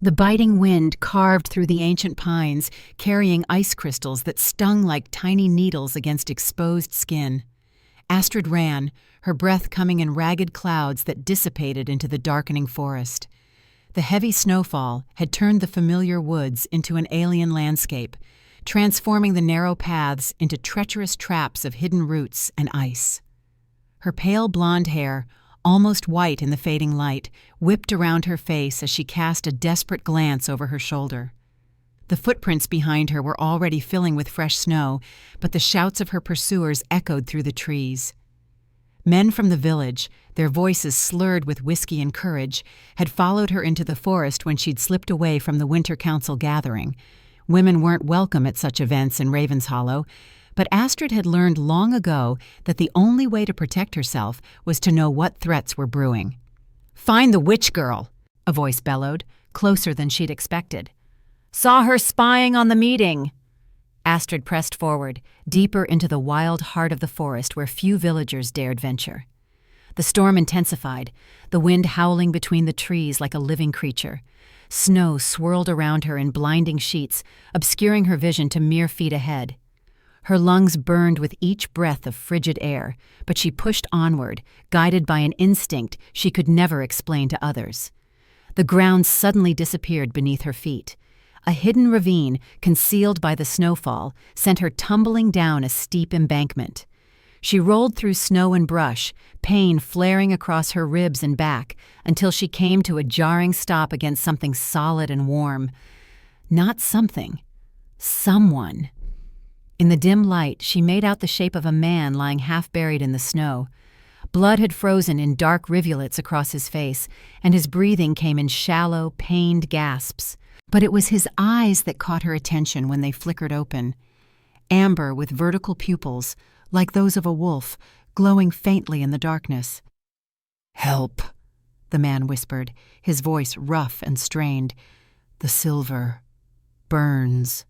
The biting wind carved through the ancient pines, carrying ice crystals that stung like tiny needles against exposed skin. Astrid ran, her breath coming in ragged clouds that dissipated into the darkening forest. The heavy snowfall had turned the familiar woods into an alien landscape, transforming the narrow paths into treacherous traps of hidden roots and ice. Her pale blonde hair, almost white in the fading light, whipped around her face as she cast a desperate glance over her shoulder. The footprints behind her were already filling with fresh snow, but the shouts of her pursuers echoed through the trees. Men from the village, their voices slurred with whiskey and courage, had followed her into the forest when she'd slipped away from the Winter Council gathering. Women weren't welcome at such events in Raven's Hollow, but Astrid had learned long ago that the only way to protect herself was to know what threats were brewing. "Find the witch girl," a voice bellowed, closer than she'd expected. "Saw her spying on the meeting." Astrid pressed forward, deeper into the wild heart of the forest where few villagers dared venture. The storm intensified, the wind howling between the trees like a living creature. Snow swirled around her in blinding sheets, obscuring her vision to mere feet ahead. Her lungs burned with each breath of frigid air, but she pushed onward, guided by an instinct she could never explain to others. The ground suddenly disappeared beneath her feet. A hidden ravine, concealed by the snowfall, sent her tumbling down a steep embankment. She rolled through snow and brush, pain flaring across her ribs and back, until she came to a jarring stop against something solid and warm. Not something. Someone. In the dim light, she made out the shape of a man lying half buried in the snow. Blood had frozen in dark rivulets across his face, and his breathing came in shallow, pained gasps. But it was his eyes that caught her attention when they flickered open. Amber with vertical pupils, like those of a wolf, glowing faintly in the darkness. "Help," the man whispered, his voice rough and strained. "The silver burns."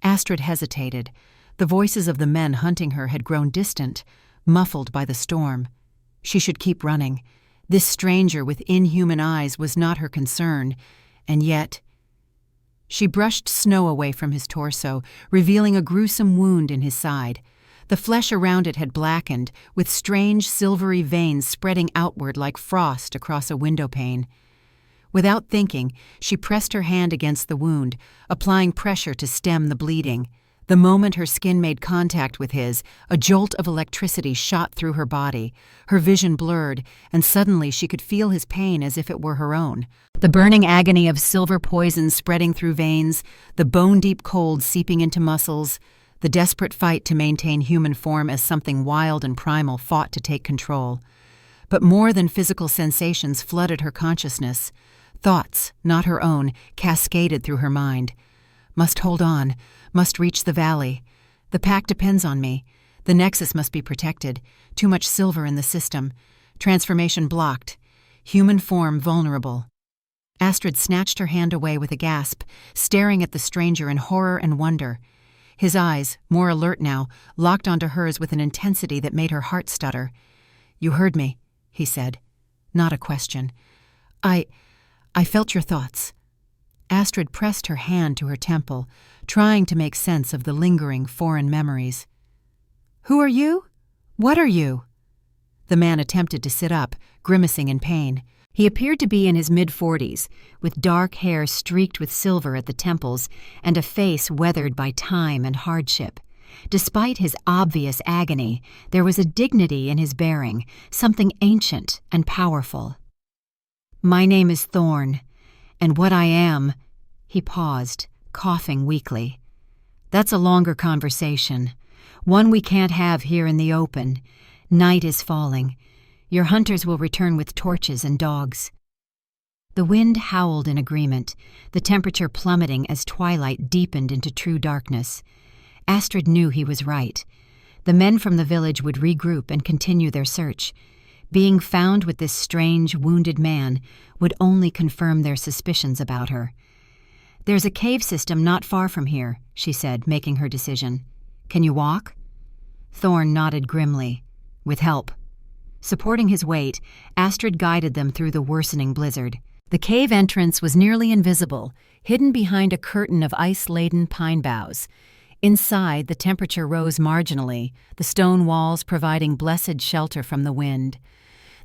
Astrid hesitated. The voices of the men hunting her had grown distant, muffled by the storm. She should keep running. This stranger with inhuman eyes was not her concern, and yet... She brushed snow away from his torso, revealing a gruesome wound in his side. The flesh around it had blackened, with strange silvery veins spreading outward like frost across a window pane. Without thinking, she pressed her hand against the wound, applying pressure to stem the bleeding. The moment her skin made contact with his, a jolt of electricity shot through her body. Her vision blurred, and suddenly she could feel his pain as if it were her own. The burning agony of silver poison spreading through veins, the bone-deep cold seeping into muscles, the desperate fight to maintain human form as something wild and primal fought to take control. But more than physical sensations flooded her consciousness. Thoughts, not her own, cascaded through her mind. Must hold on, must reach the valley. The pack depends on me. The nexus must be protected. Too much silver in the system. Transformation blocked. Human form vulnerable. Astrid snatched her hand away with a gasp, staring at the stranger in horror and wonder. His eyes, more alert now, locked onto hers with an intensity that made her heart stutter. "You heard me," he said. Not a question. I felt your thoughts." Astrid pressed her hand to her temple, trying to make sense of the lingering foreign memories. "Who are you? What are you?" The man attempted to sit up, grimacing in pain. He appeared to be in his mid-40s, with dark hair streaked with silver at the temples and a face weathered by time and hardship. Despite his obvious agony, there was a dignity in his bearing, something ancient and powerful. "My name is Thorne, and what I am—" He paused, coughing weakly. "That's a longer conversation, one we can't have here in the open. Night is falling. Your hunters will return with torches and dogs." The wind howled in agreement, the temperature plummeting as twilight deepened into true darkness. Astrid knew he was right. The men from the village would regroup and continue their search. Being found with this strange, wounded man would only confirm their suspicions about her. "There's a cave system not far from here," she said, making her decision. "Can you walk?" Thorne nodded grimly. "With help." Supporting his weight, Astrid guided them through the worsening blizzard. The cave entrance was nearly invisible, hidden behind a curtain of ice-laden pine boughs. Inside, the temperature rose marginally, the stone walls providing blessed shelter from the wind.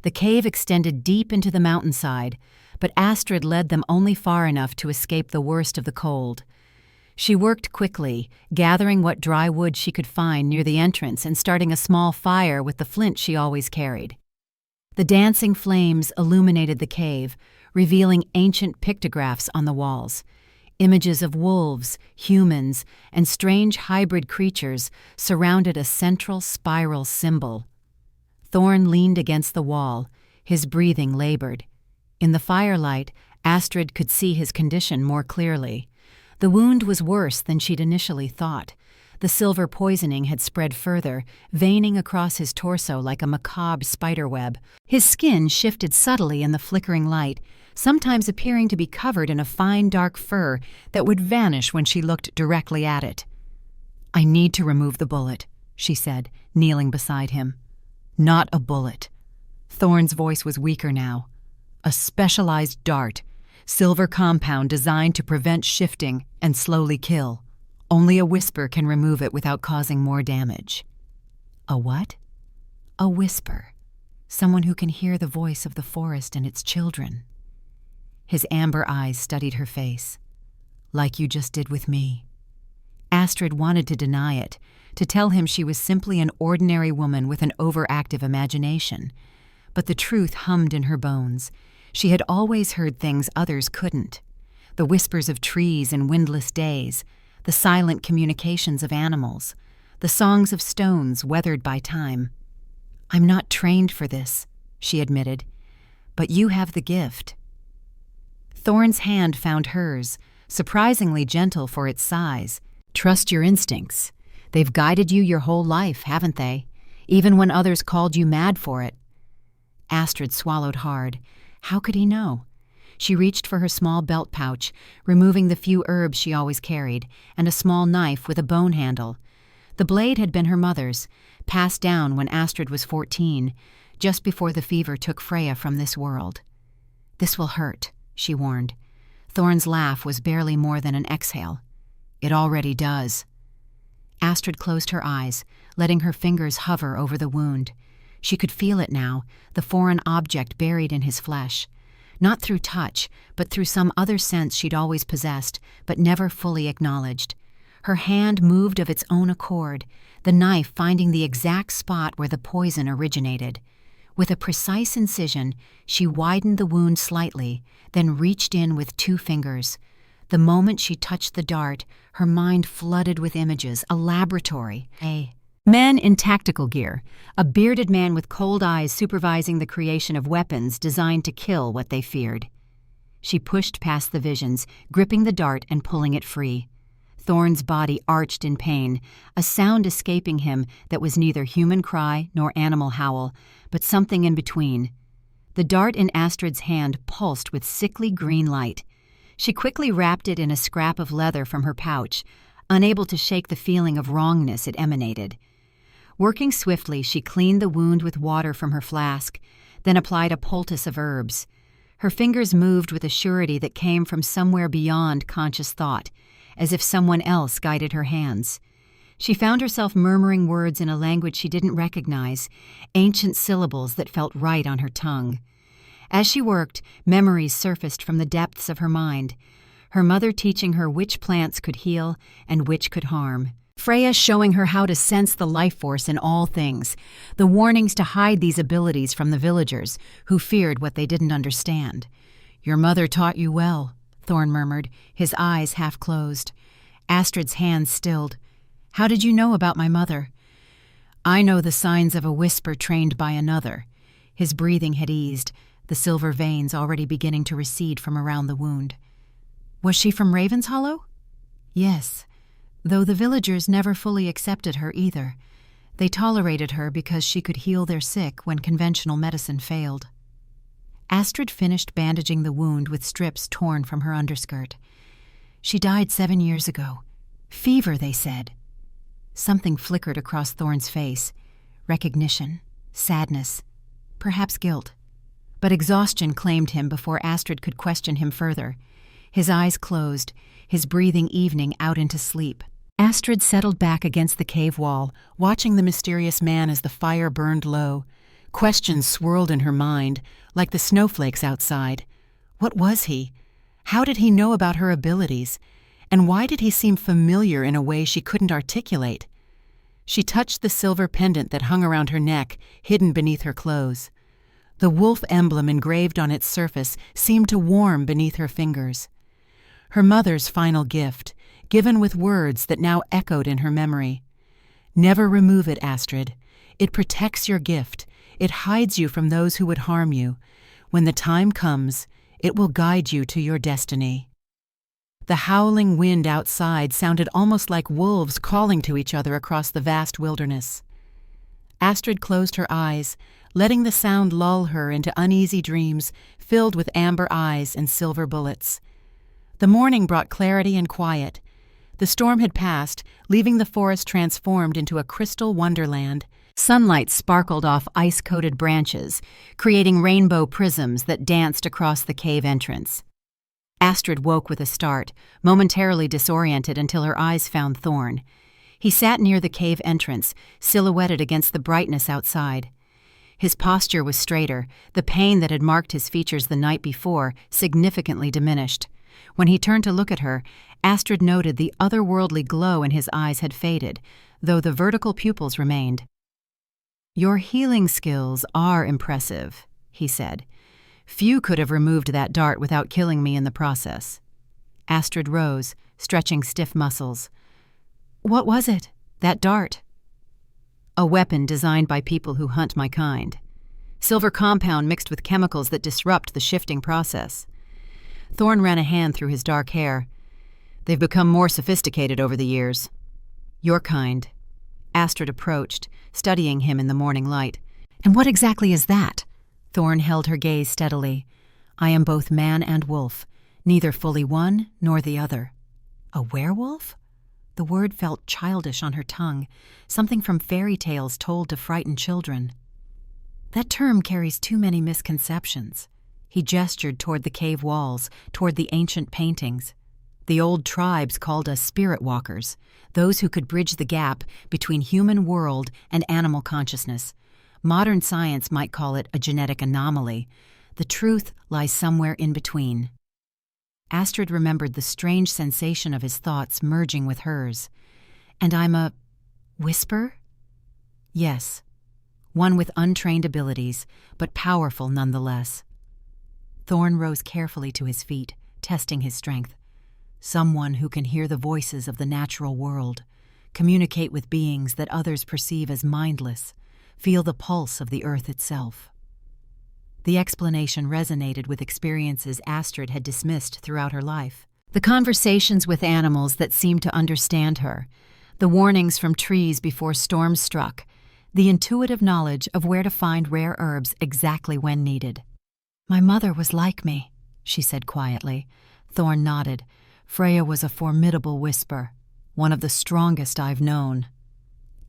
The cave extended deep into the mountainside, but Astrid led them only far enough to escape the worst of the cold. She worked quickly, gathering what dry wood she could find near the entrance and starting a small fire with the flint she always carried. The dancing flames illuminated the cave, revealing ancient pictographs on the walls. Images of wolves, humans, and strange hybrid creatures surrounded a central spiral symbol. Thorne leaned against the wall, his breathing labored. In the firelight, Astrid could see his condition more clearly. The wound was worse than she'd initially thought. The silver poisoning had spread further, veining across his torso like a macabre spiderweb. His skin shifted subtly in the flickering light, sometimes appearing to be covered in a fine dark fur that would vanish when she looked directly at it. "I need to remove the bullet," she said, kneeling beside him. "Not a bullet." Thorne's voice was weaker now. "A specialized dart, silver compound designed to prevent shifting and slowly kill. Only a whisper can remove it without causing more damage." "A what?" "A whisper. Someone who can hear the voice of the forest and its children." His amber eyes studied her face. "Like you just did with me." Astrid wanted to deny it, to tell him she was simply an ordinary woman with an overactive imagination. But the truth hummed in her bones. She had always heard things others couldn't. The whispers of trees in windless days, the silent communications of animals, the songs of stones weathered by time. "I'm not trained for this," she admitted, "but you have the gift." Thorne's hand found hers, surprisingly gentle for its size. "Trust your instincts. They've guided you your whole life, haven't they? Even when others called you mad for it." Astrid swallowed hard. How could he know? She reached for her small belt pouch, removing the few herbs she always carried, and a small knife with a bone handle. The blade had been her mother's, passed down when Astrid was 14, just before the fever took Freya from this world. "This will hurt," she warned. Thorne's laugh was barely more than an exhale. "It already does." Astrid closed her eyes, letting her fingers hover over the wound. She could feel it now, the foreign object buried in his flesh. Not through touch, but through some other sense she'd always possessed, but never fully acknowledged. Her hand moved of its own accord, the knife finding the exact spot where the poison originated. With a precise incision, she widened the wound slightly, then reached in with 2 fingers. The moment she touched the dart, her mind flooded with images, a laboratory, men in tactical gear, a bearded man with cold eyes supervising the creation of weapons designed to kill what they feared. She pushed past the visions, gripping the dart and pulling it free. Thorne's body arched in pain, a sound escaping him that was neither human cry nor animal howl, but something in between. The dart in Astrid's hand pulsed with sickly green light. She quickly wrapped it in a scrap of leather from her pouch, unable to shake the feeling of wrongness it emanated. Working swiftly, she cleaned the wound with water from her flask, then applied a poultice of herbs. Her fingers moved with a surety that came from somewhere beyond conscious thought, as if someone else guided her hands. She found herself murmuring words in a language she didn't recognize, ancient syllables that felt right on her tongue. As she worked, memories surfaced from the depths of her mind, her mother teaching her which plants could heal and which could harm. Freya showing her how to sense the life force in all things, the warnings to hide these abilities from the villagers, who feared what they didn't understand. "Your mother taught you well," Thorne murmured, his eyes half closed. Astrid's hands stilled. "How did you know about my mother?" "I know the signs of a whisper trained by another." His breathing had eased, the silver veins already beginning to recede from around the wound. "Was she from Ravenshollow?" "Yes, though the villagers never fully accepted her either. They tolerated her because she could heal their sick when conventional medicine failed." Astrid finished bandaging the wound with strips torn from her underskirt. "She died 7 years ago. Fever, they said." Something flickered across Thorne's face. Recognition, sadness, perhaps guilt. But exhaustion claimed him before Astrid could question him further. His eyes closed, his breathing evening out into sleep. Astrid settled back against the cave wall, watching the mysterious man as the fire burned low. Questions swirled in her mind, like the snowflakes outside. What was he? How did he know about her abilities? And why did he seem familiar in a way she couldn't articulate? She touched the silver pendant that hung around her neck, hidden beneath her clothes. The wolf emblem engraved on its surface seemed to warm beneath her fingers. Her mother's final gift, given with words that now echoed in her memory. Never remove it, Astrid. It protects your gift. It hides you from those who would harm you. When the time comes, it will guide you to your destiny. The howling wind outside sounded almost like wolves calling to each other across the vast wilderness. Astrid closed her eyes, letting the sound lull her into uneasy dreams filled with amber eyes and silver bullets. The morning brought clarity and quiet. The storm had passed, leaving the forest transformed into a crystal wonderland. Sunlight sparkled off ice-coated branches, creating rainbow prisms that danced across the cave entrance. Astrid woke with a start, momentarily disoriented until her eyes found Thorne. He sat near the cave entrance, silhouetted against the brightness outside. His posture was straighter, the pain that had marked his features the night before significantly diminished. When he turned to look at her, Astrid noted the otherworldly glow in his eyes had faded, though the vertical pupils remained. "Your healing skills are impressive," he said. "Few could have removed that dart without killing me in the process." Astrid rose, stretching stiff muscles. "What was it, that dart?" "A weapon designed by people who hunt my kind. Silver compound mixed with chemicals that disrupt the shifting process." Thorne ran a hand through his dark hair. "They've become more sophisticated over the years." "Your kind." Astrid approached, studying him in the morning light. "And what exactly is that?" Thorne held her gaze steadily. "I am both man and wolf, neither fully one nor the other." "A werewolf?" The word felt childish on her tongue, something from fairy tales told to frighten children. "That term carries too many misconceptions." He gestured toward the cave walls, toward the ancient paintings. "The old tribes called us spirit walkers, those who could bridge the gap between human world and animal consciousness. Modern science might call it a genetic anomaly. The truth lies somewhere in between." Astrid remembered the strange sensation of his thoughts merging with hers. "And I'm a whisper?" "Yes. One with untrained abilities, but powerful nonetheless." Thorne rose carefully to his feet, testing his strength. "Someone who can hear the voices of the natural world, communicate with beings that others perceive as mindless, feel the pulse of the earth itself." The explanation resonated with experiences Astrid had dismissed throughout her life. The conversations with animals that seemed to understand her, the warnings from trees before storms struck, the intuitive knowledge of where to find rare herbs exactly when needed. "My mother was like me," she said quietly. Thorne nodded. "Freya was a formidable whisper, one of the strongest I've known."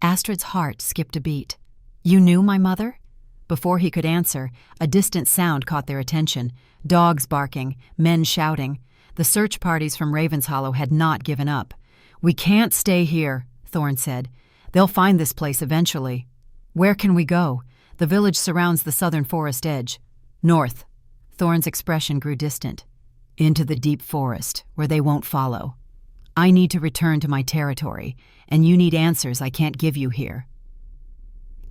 Astrid's heart skipped a beat. "You knew my mother?" Before he could answer, a distant sound caught their attention. Dogs barking, men shouting. The search parties from Ravenshollow had not given up. "We can't stay here," Thorne said. "They'll find this place eventually." "Where can we go?" "The village surrounds the southern forest edge." "North." Thorne's expression grew distant. "Into the deep forest, where they won't follow. I need to return to my territory, and you need answers I can't give you here."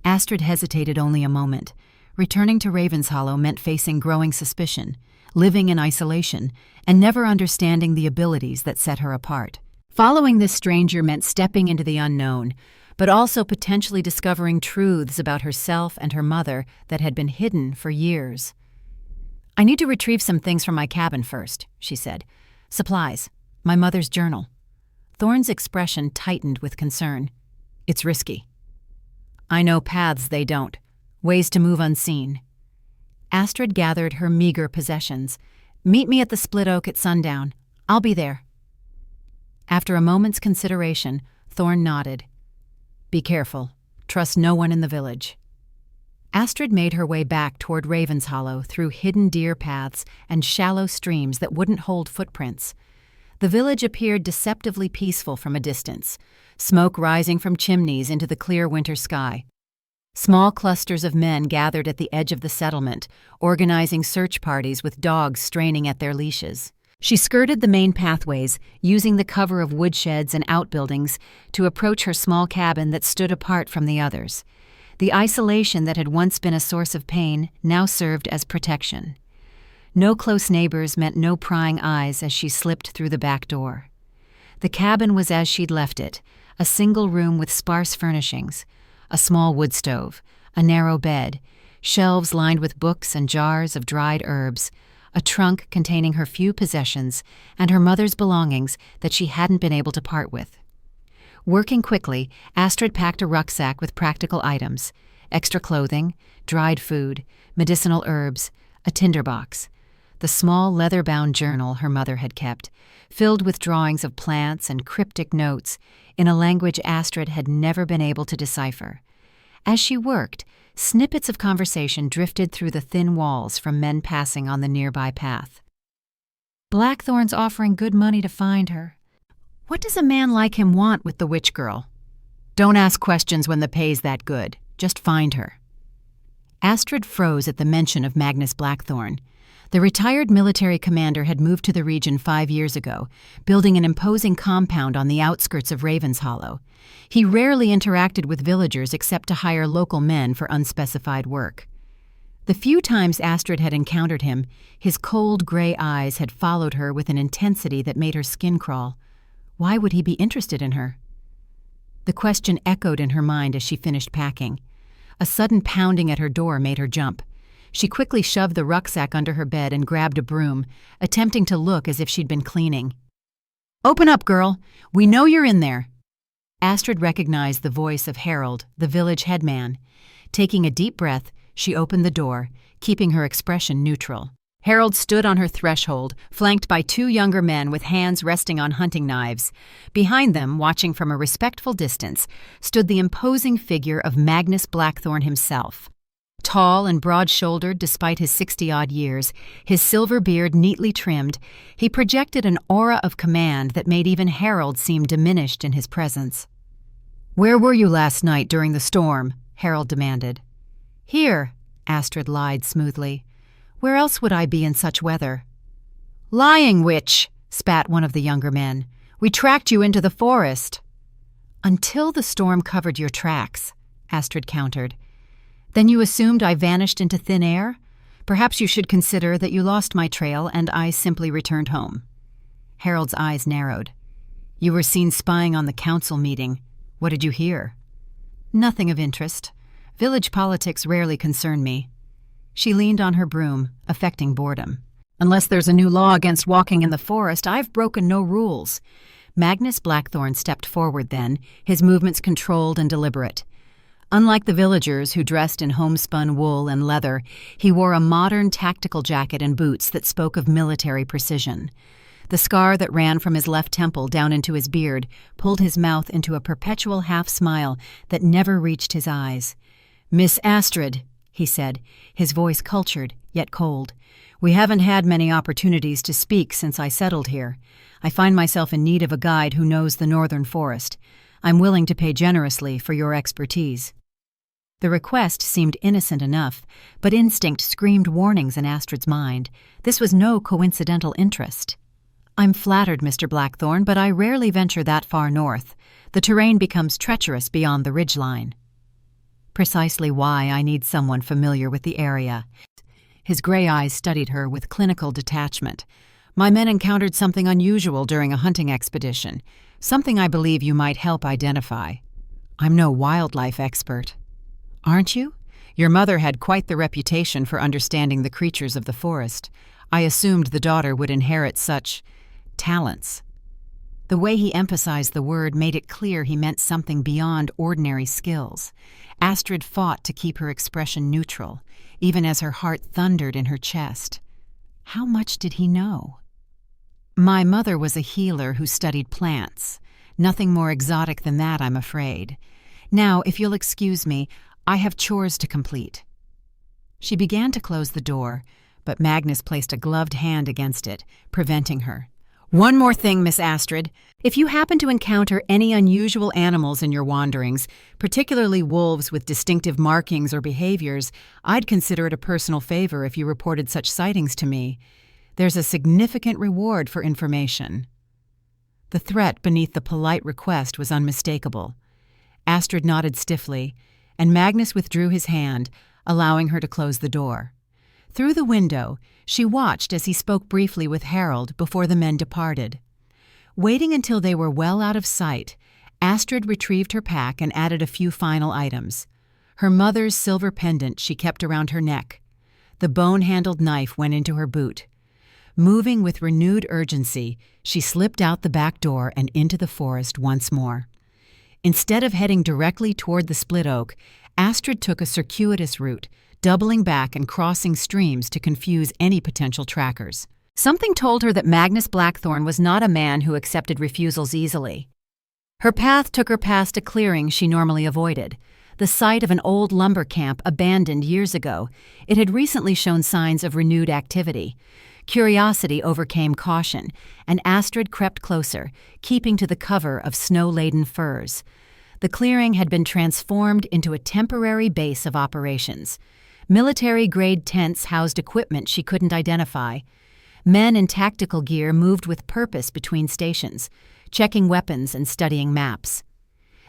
Astrid hesitated only a moment. Returning to Ravenshollow meant facing growing suspicion, living in isolation, and never understanding the abilities that set her apart. Following this stranger meant stepping into the unknown, but also potentially discovering truths about herself and her mother that had been hidden for years. "I need to retrieve some things from my cabin first," she said. "Supplies. My mother's journal." Thorne's expression tightened with concern. "It's risky." "I know paths they don't, ways to move unseen." Astrid gathered her meager possessions. "Meet me at the Split Oak at sundown. I'll be there." After a moment's consideration, Thorne nodded. "Be careful. Trust no one in the village." Astrid made her way back toward Raven's Hollow through hidden deer paths and shallow streams that wouldn't hold footprints. The village appeared deceptively peaceful from a distance, smoke rising from chimneys into the clear winter sky. Small clusters of men gathered at the edge of the settlement, organizing search parties with dogs straining at their leashes. She skirted the main pathways, using the cover of woodsheds and outbuildings to approach her small cabin that stood apart from the others. The isolation that had once been a source of pain now served as protection. No close neighbors meant no prying eyes as she slipped through the back door. The cabin was as she'd left it, a single room with sparse furnishings, a small wood stove, a narrow bed, shelves lined with books and jars of dried herbs, a trunk containing her few possessions and her mother's belongings that she hadn't been able to part with. Working quickly, Astrid packed a rucksack with practical items, extra clothing, dried food, medicinal herbs, a tinderbox, the small leather-bound journal her mother had kept, filled with drawings of plants and cryptic notes in a language Astrid had never been able to decipher. As she worked, snippets of conversation drifted through the thin walls from men passing on the nearby path. "Blackthorn's offering good money to find her. What does a man like him want with the witch girl? Don't ask questions when the pay's that good. Just find her." Astrid froze at the mention of Magnus Blackthorn. The retired military commander had moved to the region 5 years ago, building an imposing compound on the outskirts of Raven's Hollow. He rarely interacted with villagers except to hire local men for unspecified work. The few times Astrid had encountered him, his cold gray eyes had followed her with an intensity that made her skin crawl. Why would he be interested in her? The question echoed in her mind as she finished packing. A sudden pounding at her door made her jump. She quickly shoved the rucksack under her bed and grabbed a broom, attempting to look as if she'd been cleaning. "Open up, girl! We know you're in there!" Astrid recognized the voice of Harold, the village headman. Taking a deep breath, she opened the door, keeping her expression neutral. Harold stood on her threshold, flanked by 2 younger men with hands resting on hunting knives. Behind them, watching from a respectful distance, stood the imposing figure of Magnus Blackthorn himself. Tall and broad-shouldered despite his 60-odd years, his silver beard neatly trimmed, he projected an aura of command that made even Harold seem diminished in his presence. "Where were you last night during the storm?" Harold demanded. "Here," Astrid lied smoothly. "Where else would I be in such weather?" "Lying witch," spat one of the younger men. "We tracked you into the forest." "Until the storm covered your tracks," Astrid countered. "Then you assumed I vanished into thin air? Perhaps you should consider that you lost my trail and I simply returned home." Harold's eyes narrowed. "You were seen spying on the council meeting. What did you hear?" "Nothing of interest. Village politics rarely concern me." She leaned on her broom, affecting boredom. "Unless there's a new law against walking in the forest, I've broken no rules." Magnus Blackthorn stepped forward then, his movements controlled and deliberate. Unlike the villagers who dressed in homespun wool and leather, he wore a modern tactical jacket and boots that spoke of military precision. The scar that ran from his left temple down into his beard pulled his mouth into a perpetual half-smile that never reached his eyes. "Miss Astrid," he said, his voice cultured, yet cold. "We haven't had many opportunities to speak since I settled here. I find myself in need of a guide who knows the northern forest. I'm willing to pay generously for your expertise." The request seemed innocent enough, but instinct screamed warnings in Astrid's mind. This was no coincidental interest. "I'm flattered, Mr. Blackthorn, but I rarely venture that far north. The terrain becomes treacherous beyond the ridgeline." "Precisely why I need someone familiar with the area." His gray eyes studied her with clinical detachment. "My men encountered something unusual during a hunting expedition, something I believe you might help identify." "I'm no wildlife expert." "Aren't you? Your mother had quite the reputation for understanding the creatures of the forest. I assumed the daughter would inherit such talents." The way he emphasized the word made it clear he meant something beyond ordinary skills. Astrid fought to keep her expression neutral, even as her heart thundered in her chest. How much did he know? "My mother was a healer who studied plants. Nothing more exotic than that, I'm afraid. Now, if you'll excuse me, I have chores to complete." She began to close the door, but Magnus placed a gloved hand against it, preventing her. "One more thing, Miss Astrid. If you happen to encounter any unusual animals in your wanderings, particularly wolves with distinctive markings or behaviors, I'd consider it a personal favor if you reported such sightings to me. There's a significant reward for information." The threat beneath the polite request was unmistakable. Astrid nodded stiffly, and Magnus withdrew his hand, allowing her to close the door. Through the window, she watched as he spoke briefly with Harold before the men departed. Waiting until they were well out of sight, Astrid retrieved her pack and added a few final items. Her mother's silver pendant she kept around her neck. The bone-handled knife went into her boot. Moving with renewed urgency, she slipped out the back door and into the forest once more. Instead of heading directly toward the split oak, Astrid took a circuitous route, doubling back and crossing streams to confuse any potential trackers. Something told her that Magnus Blackthorn was not a man who accepted refusals easily. Her path took her past a clearing she normally avoided, the site of an old lumber camp abandoned years ago. It had recently shown signs of renewed activity. Curiosity overcame caution, and Astrid crept closer, keeping to the cover of snow-laden firs. The clearing had been transformed into a temporary base of operations. Military-grade tents housed equipment she couldn't identify. Men in tactical gear moved with purpose between stations, checking weapons and studying maps.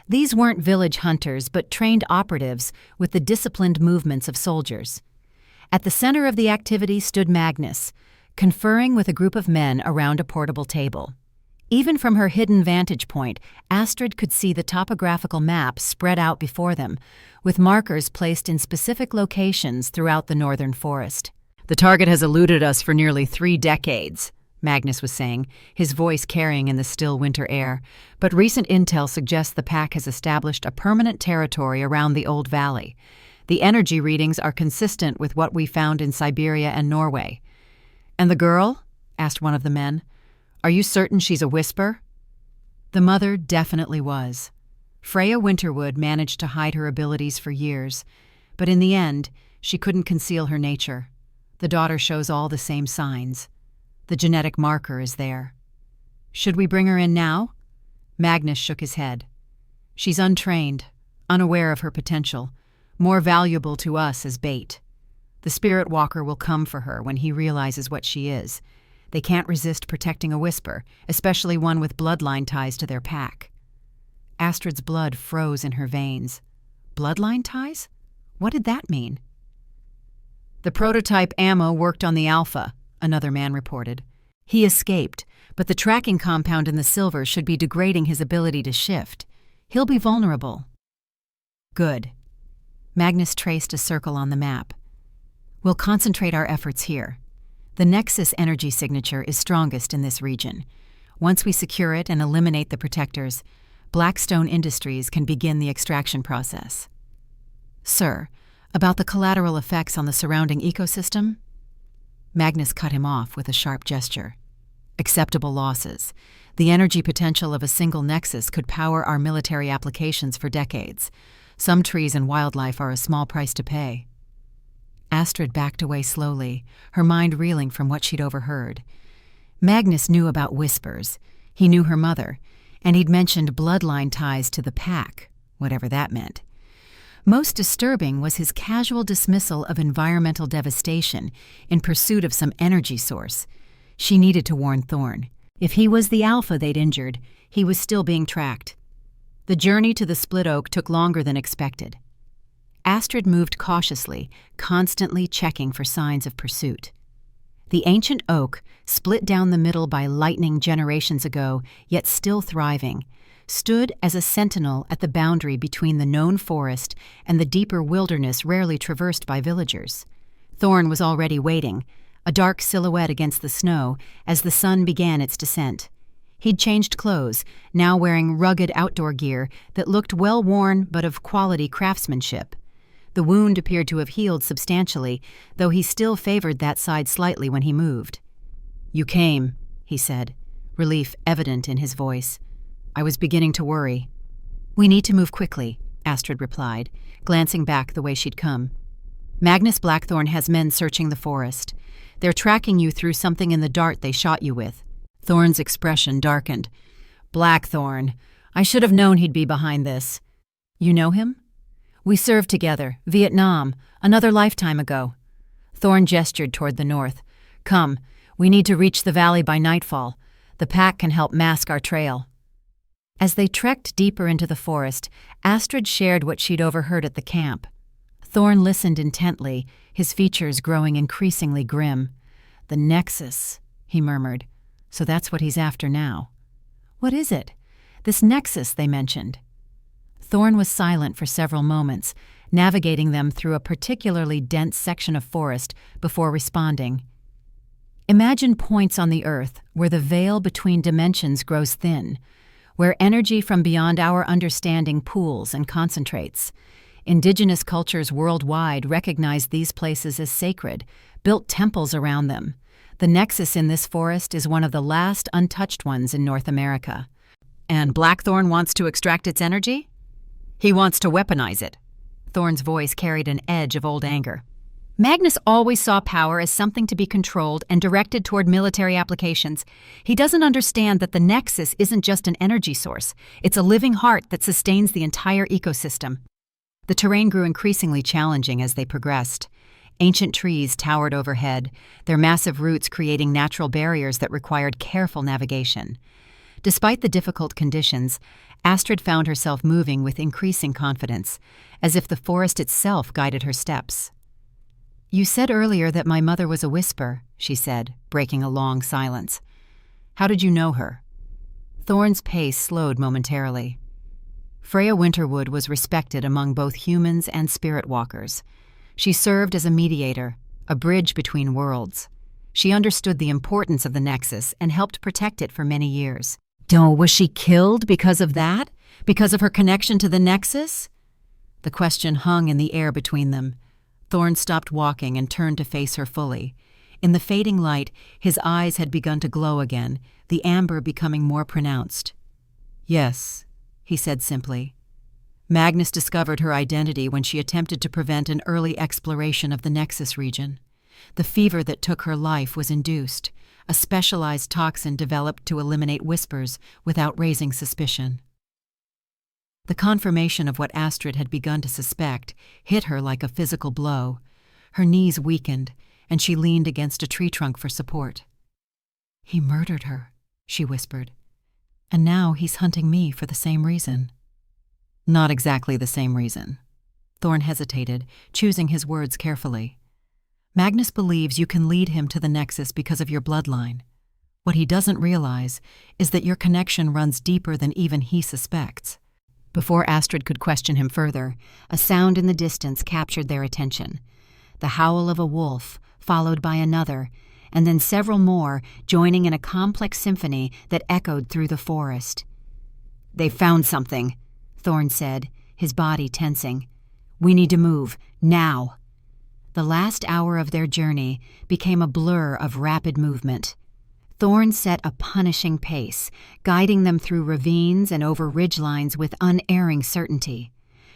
These weren't village hunters, but trained operatives with the disciplined movements of soldiers. At the center of the activity stood Magnus, conferring with a group of men around a portable table. Even from her hidden vantage point, Astrid could see the topographical map spread out before them, with markers placed in specific locations throughout the northern forest. "The target has eluded us for nearly 3 decades, Magnus was saying, his voice carrying in the still winter air, but recent intel suggests the pack has established a permanent territory around the old valley. The energy readings are consistent with what we found in Siberia and Norway." "And the girl?" asked one of the men. "Are you certain she's a whisper?" The mother definitely was. Freya Winterwood managed to hide her abilities for years, but in the end, she couldn't conceal her nature. The daughter shows all the same signs. The genetic marker is there. "Should we bring her in now?" Magnus shook his head. "She's untrained, unaware of her potential, more valuable to us as bait. The spirit walker will come for her when he realizes what she is. They can't resist protecting a whisper, especially one with bloodline ties to their pack." Astrid's blood froze in her veins. Bloodline ties? What did that mean? "The prototype ammo worked on the Alpha," another man reported. "He escaped, but the tracking compound in the silver should be degrading his ability to shift. He'll be vulnerable." "Good." Magnus traced a circle on the map. "We'll concentrate our efforts here. The Nexus energy signature is strongest in this region. Once we secure it and eliminate the protectors, Blackstone Industries can begin the extraction process." "Sir, about the collateral effects on the surrounding ecosystem?" Magnus cut him off with a sharp gesture. "Acceptable losses. The energy potential of a single nexus could power our military applications for decades. Some trees and wildlife are a small price to pay." Astrid backed away slowly, her mind reeling from what she'd overheard. Magnus knew about whispers. He knew her mother, and he'd mentioned bloodline ties to the pack, whatever that meant. Most disturbing was his casual dismissal of environmental devastation in pursuit of some energy source. She needed to warn Thorne. If he was the Alpha they'd injured, he was still being tracked. The journey to the split oak took longer than expected. Astrid moved cautiously, constantly checking for signs of pursuit. The ancient oak, split down the middle by lightning generations ago, yet still thriving, stood as a sentinel at the boundary between the known forest and the deeper wilderness rarely traversed by villagers. Thorne was already waiting, a dark silhouette against the snow, as the sun began its descent. He'd changed clothes, now wearing rugged outdoor gear that looked well-worn but of quality craftsmanship. The wound appeared to have healed substantially, though he still favored that side slightly when he moved. "You came," he said, relief evident in his voice. "I was beginning to worry." "We need to move quickly," Astrid replied, glancing back the way she'd come. Magnus Blackthorn has men searching the forest. They're tracking you through something in the dart they shot you with." Thorne's expression darkened. "Blackthorn. I should have known he'd be behind this." "You know him?" "We served together, Vietnam, another lifetime ago." Thorne gestured toward the north. "Come, we need to reach the valley by nightfall. The pack can help mask our trail." As they trekked deeper into the forest, Astrid shared what she'd overheard at the camp. Thorne listened intently, his features growing increasingly grim. "The Nexus," he murmured. "So that's what he's after now." "What is it?" "This Nexus they mentioned." Thorne was silent for several moments, navigating them through a particularly dense section of forest before responding. "Imagine points on the Earth where the veil between dimensions grows thin, where energy from beyond our understanding pools and concentrates. Indigenous cultures worldwide recognize these places as sacred, built temples around them. The Nexus in this forest is one of the last untouched ones in North America." "And Blackthorn wants to extract its energy?" "He wants to weaponize it." Thorne's voice carried an edge of old anger. "Magnus always saw power as something to be controlled and directed toward military applications. He doesn't understand that the Nexus isn't just an energy source. It's a living heart that sustains the entire ecosystem." The terrain grew increasingly challenging as they progressed. Ancient trees towered overhead, their massive roots creating natural barriers that required careful navigation. Despite the difficult conditions, Astrid found herself moving with increasing confidence, as if the forest itself guided her steps. "You said earlier that my mother was a whisper," she said, breaking a long silence. "How did you know her?" Thorne's pace slowed momentarily. Freya Winterwood was respected among both humans and spirit walkers. She served as a mediator, a bridge between worlds. She understood the importance of the Nexus and helped protect it for many years. Was she killed because of that? Because of her connection to the Nexus? The question hung in the air between them. Thorne stopped walking and turned to face her fully. In the fading light, his eyes had begun to glow again, the amber becoming more pronounced. "Yes," he said simply. "Magnus discovered her identity when she attempted to prevent an early exploration of the Nexus region. The fever that took her life was induced, a specialized toxin developed to eliminate whispers without raising suspicion." The confirmation of what Astrid had begun to suspect hit her like a physical blow. Her knees weakened, and she leaned against a tree trunk for support. "He murdered her," she whispered. "And now he's hunting me for the same reason." "Not exactly the same reason." Thorne hesitated, choosing his words carefully. "Magnus believes you can lead him to the Nexus because of your bloodline. What he doesn't realize is that your connection runs deeper than even he suspects." Before Astrid could question him further, a sound in the distance captured their attention. The howl of a wolf, followed by another, and then several more, joining in a complex symphony that echoed through the forest. "They've found something," Thorne said, his body tensing. "We need to move, now." The last hour of their journey became a blur of rapid movement. Thorne set a punishing pace, guiding them through ravines and over ridgelines with unerring certainty.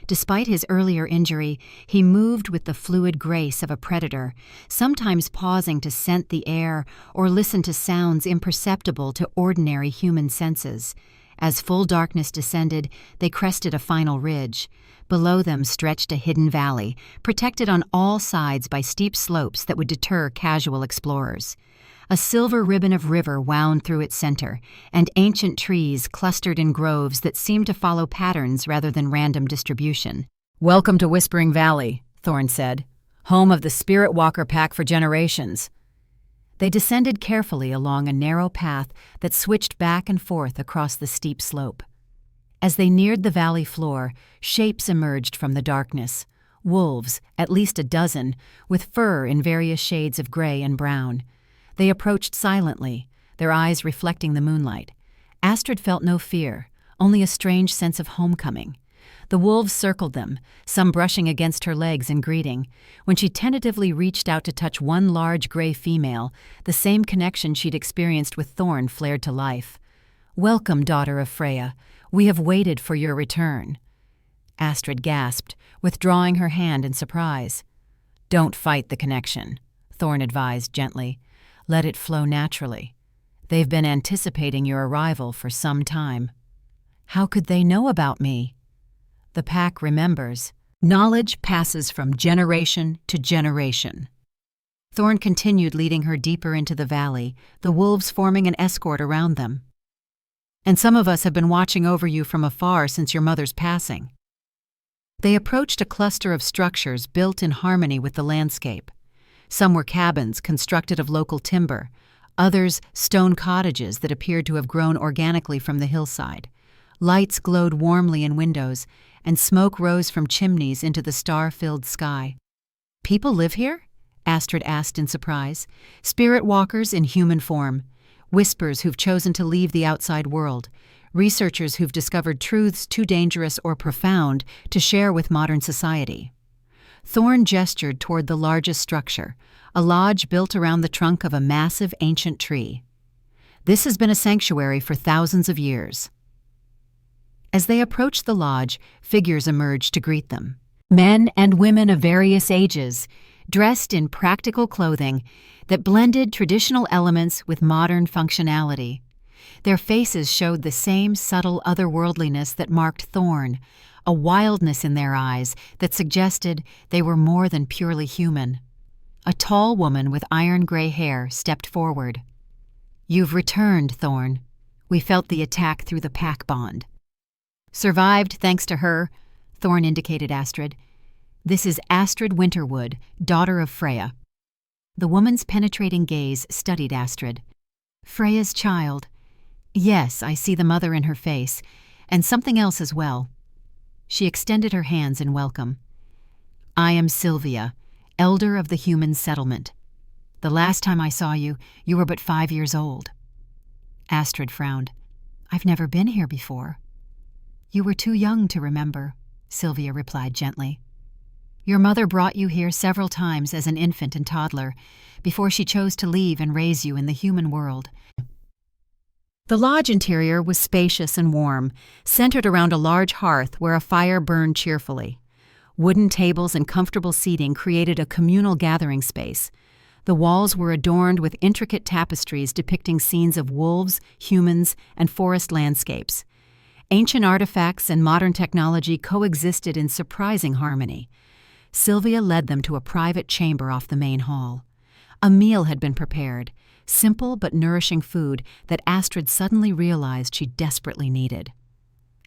Despite his earlier injury, he moved with the fluid grace of a predator, sometimes pausing to scent the air or listen to sounds imperceptible to ordinary human senses. As full darkness descended, they crested a final ridge. Below them stretched a hidden valley, protected on all sides by steep slopes that would deter casual explorers. A silver ribbon of river wound through its center, and ancient trees clustered in groves that seemed to follow patterns rather than random distribution. "Welcome to Whispering Valley," Thorne said, "home of the Spirit Walker Pack for generations." They descended carefully along a narrow path that switched back and forth across the steep slope. As they neared the valley floor, shapes emerged from the darkness. Wolves, at least a dozen, with fur in various shades of gray and brown. They approached silently, their eyes reflecting the moonlight. Astrid felt no fear, only a strange sense of homecoming. The wolves circled them, some brushing against her legs in greeting. When she tentatively reached out to touch one large gray female, the same connection she'd experienced with Thorne flared to life. "Welcome, daughter of Freya. We have waited for your return." Astrid gasped, withdrawing her hand in surprise. Don't fight the connection, Thorne advised gently. Let it flow naturally. They've been anticipating your arrival for some time. How could they know about me? The pack remembers. Knowledge passes from generation to generation. Thorne continued leading her deeper into the valley, the wolves forming an escort around them. And some of us have been watching over you from afar since your mother's passing. They approached a cluster of structures built in harmony with the landscape. Some were cabins constructed of local timber, others stone cottages that appeared to have grown organically from the hillside. Lights glowed warmly in windows, and smoke rose from chimneys into the star-filled sky. People live here? Astrid asked in surprise. Spirit walkers in human form, whispers who've chosen to leave the outside world, researchers who've discovered truths too dangerous or profound to share with modern society. Thorne gestured toward the largest structure, a lodge built around the trunk of a massive ancient tree. This has been a sanctuary for thousands of years. As they approached the lodge, figures emerged to greet them. Men and women of various ages, dressed in practical clothing that blended traditional elements with modern functionality. Their faces showed the same subtle otherworldliness that marked Thorne, a wildness in their eyes that suggested they were more than purely human. A tall woman with iron-gray hair stepped forward. "You've returned, Thorne. We felt the attack through the pack bond." "Survived thanks to her," Thorne indicated Astrid. "This is Astrid Winterwood, daughter of Freya." The woman's penetrating gaze studied Astrid. "Freya's child. Yes, I see the mother in her face, and something else as well." She extended her hands in welcome. "I am Sylvia, elder of the human settlement. The last time I saw you, you were but 5 years old." Astrid frowned. "I've never been here before." "You were too young to remember," Sylvia replied gently. "Your mother brought you here several times as an infant and toddler, before she chose to leave and raise you in the human world." The lodge interior was spacious and warm, centered around a large hearth where a fire burned cheerfully. Wooden tables and comfortable seating created a communal gathering space. The walls were adorned with intricate tapestries depicting scenes of wolves, humans, and forest landscapes. Ancient artifacts and modern technology coexisted in surprising harmony. Sylvia led them to a private chamber off the main hall. A meal had been prepared, simple but nourishing food that Astrid suddenly realized she desperately needed.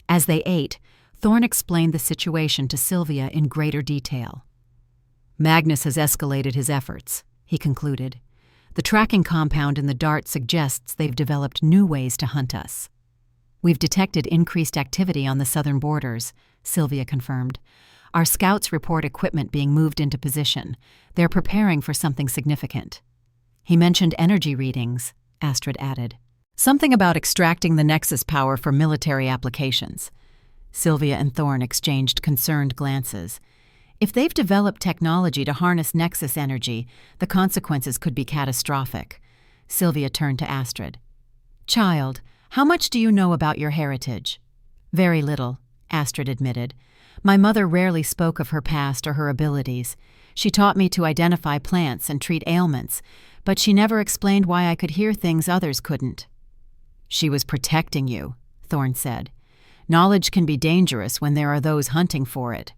As they ate, Thorne explained the situation to Sylvia in greater detail. "Magnus has escalated his efforts," he concluded. "The tracking compound in the dart suggests they've developed new ways to hunt us." "We've detected increased activity on the southern borders," Sylvia confirmed. "Our scouts report equipment being moved into position. They're preparing for something significant." "He mentioned energy readings," Astrid added. "Something about extracting the Nexus power for military applications." Sylvia and Thorne exchanged concerned glances. If they've developed technology to harness Nexus energy, the consequences could be catastrophic. Sylvia turned to Astrid. "Child, how much do you know about your heritage?" "Very little," Astrid admitted. "My mother rarely spoke of her past or her abilities. She taught me to identify plants and treat ailments, but she never explained why I could hear things others couldn't." "She was protecting you," Thorne said. "Knowledge can be dangerous when there are those hunting for it."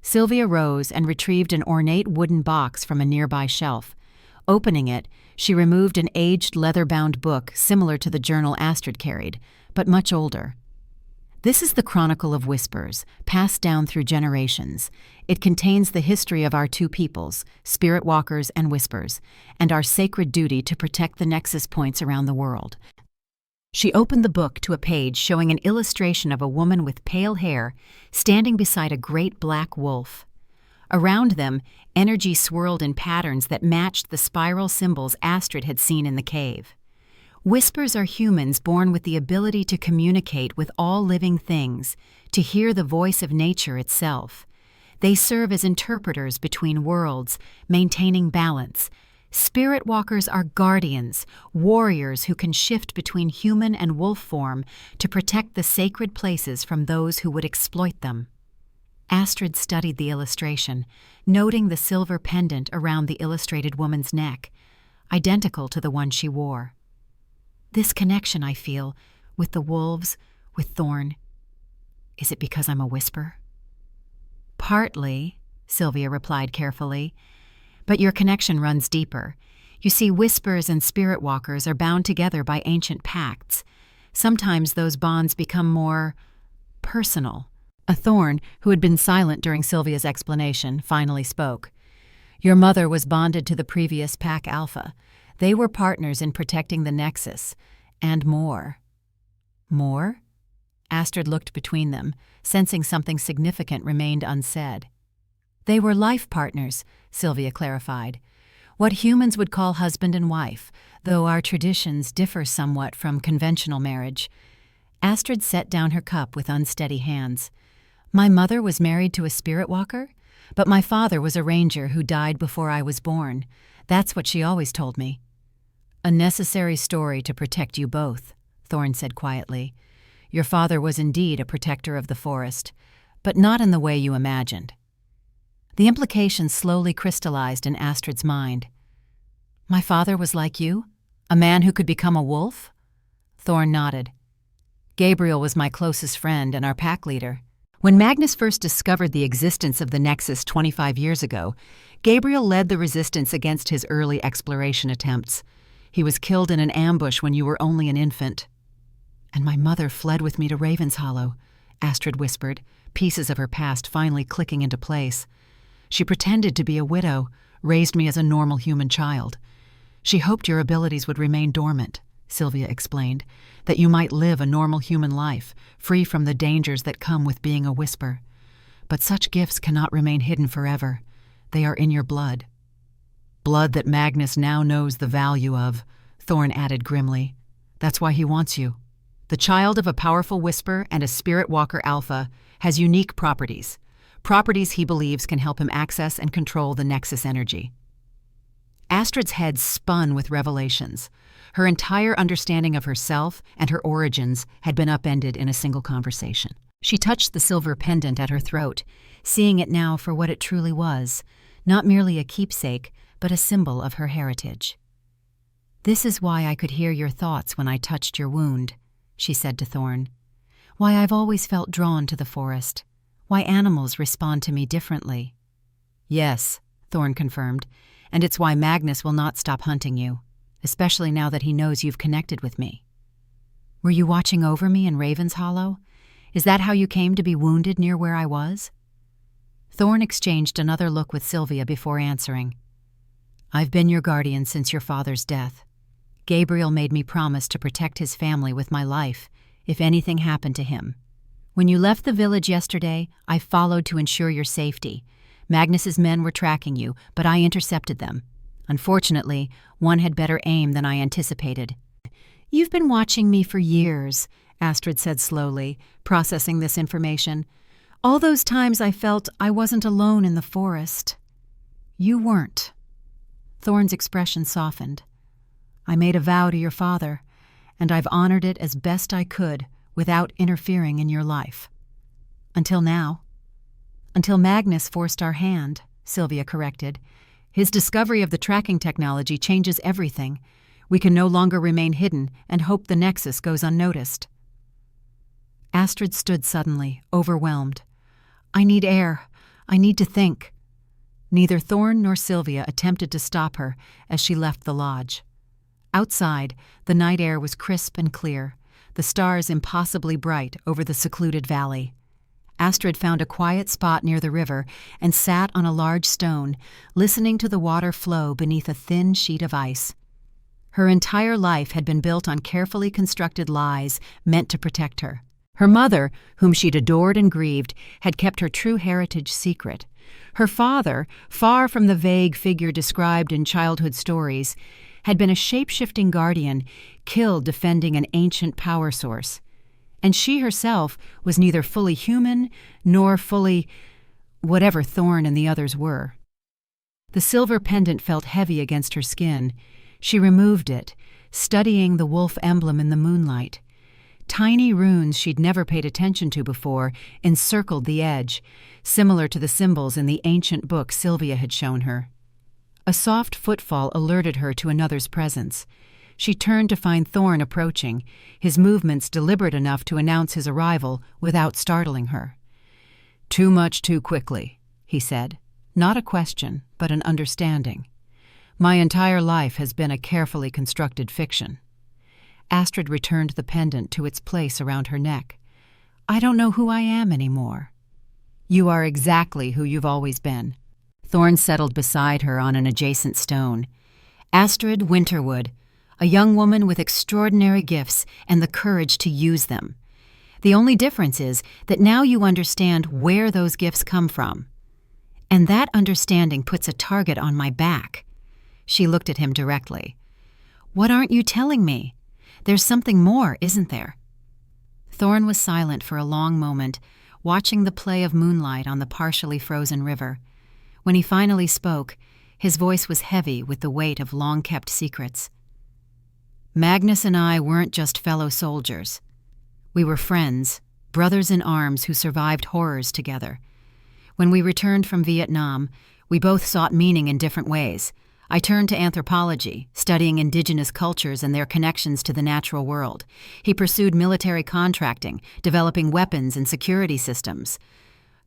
Sylvia rose and retrieved an ornate wooden box from a nearby shelf. Opening it, she removed an aged leather-bound book similar to the journal Astrid carried, but much older. "This is the Chronicle of Whispers, passed down through generations. It contains the history of our two peoples, Spirit Walkers and Whispers, and our sacred duty to protect the Nexus points around the world." She opened the book to a page showing an illustration of a woman with pale hair standing beside a great black wolf. Around them, energy swirled in patterns that matched the spiral symbols Astrid had seen in the cave. Whispers are humans born with the ability to communicate with all living things, to hear the voice of nature itself. They serve as interpreters between worlds, maintaining balance. Spirit walkers are guardians, warriors who can shift between human and wolf form to protect the sacred places from those who would exploit them. Astrid studied the illustration, noting the silver pendant around the illustrated woman's neck, identical to the one she wore. This connection I feel, with the wolves, with Thorne. Is it because I'm a whisper? Partly, Sylvia replied carefully, but your connection runs deeper. You see, whispers and spirit walkers are bound together by ancient pacts. Sometimes those bonds become more personal. A Thorne, who had been silent during Sylvia's explanation, finally spoke. Your mother was bonded to the previous Pack Alpha. They were partners in protecting the Nexus, and more. More? Astrid looked between them, sensing something significant remained unsaid. They were life partners, Sylvia clarified. What humans would call husband and wife, though our traditions differ somewhat from conventional marriage. Astrid set down her cup with unsteady hands. My mother was married to a spirit walker, but my father was a ranger who died before I was born. That's what she always told me. A necessary story to protect you both, Thorne said quietly. Your father was indeed a protector of the forest, but not in the way you imagined. The implications slowly crystallized in Astrid's mind. My father was like you? A man who could become a wolf? Thorne nodded. Gabriel was my closest friend and our pack leader. When Magnus first discovered the existence of the Nexus 25 years ago, Gabriel led the resistance against his early exploration attempts. He was killed in an ambush when you were only an infant. And my mother fled with me to Raven's Hollow, Astrid whispered, pieces of her past finally clicking into place. She pretended to be a widow, raised me as a normal human child. She hoped your abilities would remain dormant, Sylvia explained, that you might live a normal human life, free from the dangers that come with being a whisper. But such gifts cannot remain hidden forever. They are in your blood. Blood that Magnus now knows the value of, Thorne added grimly. That's why he wants you. The child of a powerful whisper and a spirit walker alpha has unique properties. Properties he believes can help him access and control the Nexus energy. Astrid's head spun with revelations. Her entire understanding of herself and her origins had been upended in a single conversation. She touched the silver pendant at her throat, seeing it now for what it truly was, not merely a keepsake, but a symbol of her heritage. This is why I could hear your thoughts when I touched your wound, she said to Thorne. Why I've always felt drawn to the forest. Why animals respond to me differently. Yes, Thorne confirmed, and it's why Magnus will not stop hunting you, especially now that he knows you've connected with me. Were you watching over me in Raven's Hollow? Is that how you came to be wounded near where I was? Thorne exchanged another look with Sylvia before answering. I've been your guardian since your father's death. Gabriel made me promise to protect his family with my life, if anything happened to him. When you left the village yesterday, I followed to ensure your safety. Magnus's men were tracking you, but I intercepted them. Unfortunately, one had better aim than I anticipated. You've been watching me for years, Astrid said slowly, processing this information. All those times I felt I wasn't alone in the forest. You weren't. Thorne's expression softened. I made a vow to your father, and I've honored it as best I could without interfering in your life. Until now. Until Magnus forced our hand, Sylvia corrected. His discovery of the tracking technology changes everything. We can no longer remain hidden and hope the Nexus goes unnoticed. Astrid stood suddenly, overwhelmed. I need air. I need to think. Neither Thorne nor Sylvia attempted to stop her as she left the lodge. Outside, the night air was crisp and clear, the stars impossibly bright over the secluded valley. Astrid found a quiet spot near the river and sat on a large stone, listening to the water flow beneath a thin sheet of ice. Her entire life had been built on carefully constructed lies meant to protect her. Her mother, whom she'd adored and grieved, had kept her true heritage secret. Her father, far from the vague figure described in childhood stories, had been a shape-shifting guardian, killed defending an ancient power source. And she herself was neither fully human nor fully whatever Thorne and the others were. The silver pendant felt heavy against her skin. She removed it, studying the wolf emblem in the moonlight. Tiny runes she'd never paid attention to before encircled the edge, similar to the symbols in the ancient book Sylvia had shown her. A soft footfall alerted her to another's presence. She turned to find Thorne approaching, his movements deliberate enough to announce his arrival without startling her. "Too much too quickly," he said. Not a question, but an understanding. "My entire life has been a carefully constructed fiction." Astrid returned the pendant to its place around her neck. "I don't know who I am anymore." "You are exactly who you've always been." Thorne settled beside her on an adjacent stone. "Astrid Winterwood, a young woman with extraordinary gifts and the courage to use them. The only difference is that now you understand where those gifts come from. And that understanding puts a target on my back." She looked at him directly. "What aren't you telling me? There's something more, isn't there?" Thorne was silent for a long moment, watching the play of moonlight on the partially frozen river. When he finally spoke, his voice was heavy with the weight of long-kept secrets. "Magnus and I weren't just fellow soldiers. We were friends, brothers in arms who survived horrors together. When we returned from Vietnam, we both sought meaning in different ways. I turned to anthropology, studying indigenous cultures and their connections to the natural world. He pursued military contracting, developing weapons and security systems."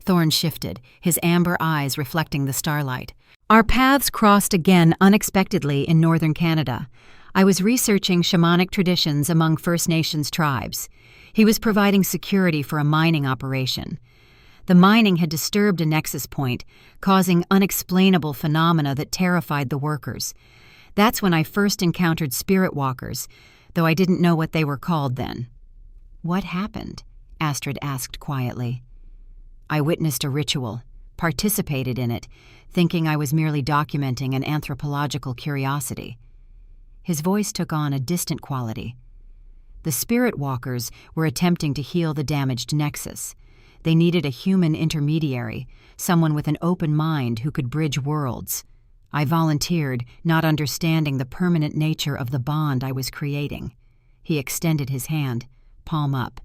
Thorne shifted, his amber eyes reflecting the starlight. "Our paths crossed again unexpectedly in northern Canada. I was researching shamanic traditions among First Nations tribes. He was providing security for a mining operation. The mining had disturbed a nexus point, causing unexplainable phenomena that terrified the workers. That's when I first encountered spirit walkers, though I didn't know what they were called then." "What happened?" Astrid asked quietly. "I witnessed a ritual, participated in it, thinking I was merely documenting an anthropological curiosity." His voice took on a distant quality. "The spirit walkers were attempting to heal the damaged nexus. They needed a human intermediary, someone with an open mind who could bridge worlds. I volunteered, not understanding the permanent nature of the bond I was creating." He extended his hand, palm up.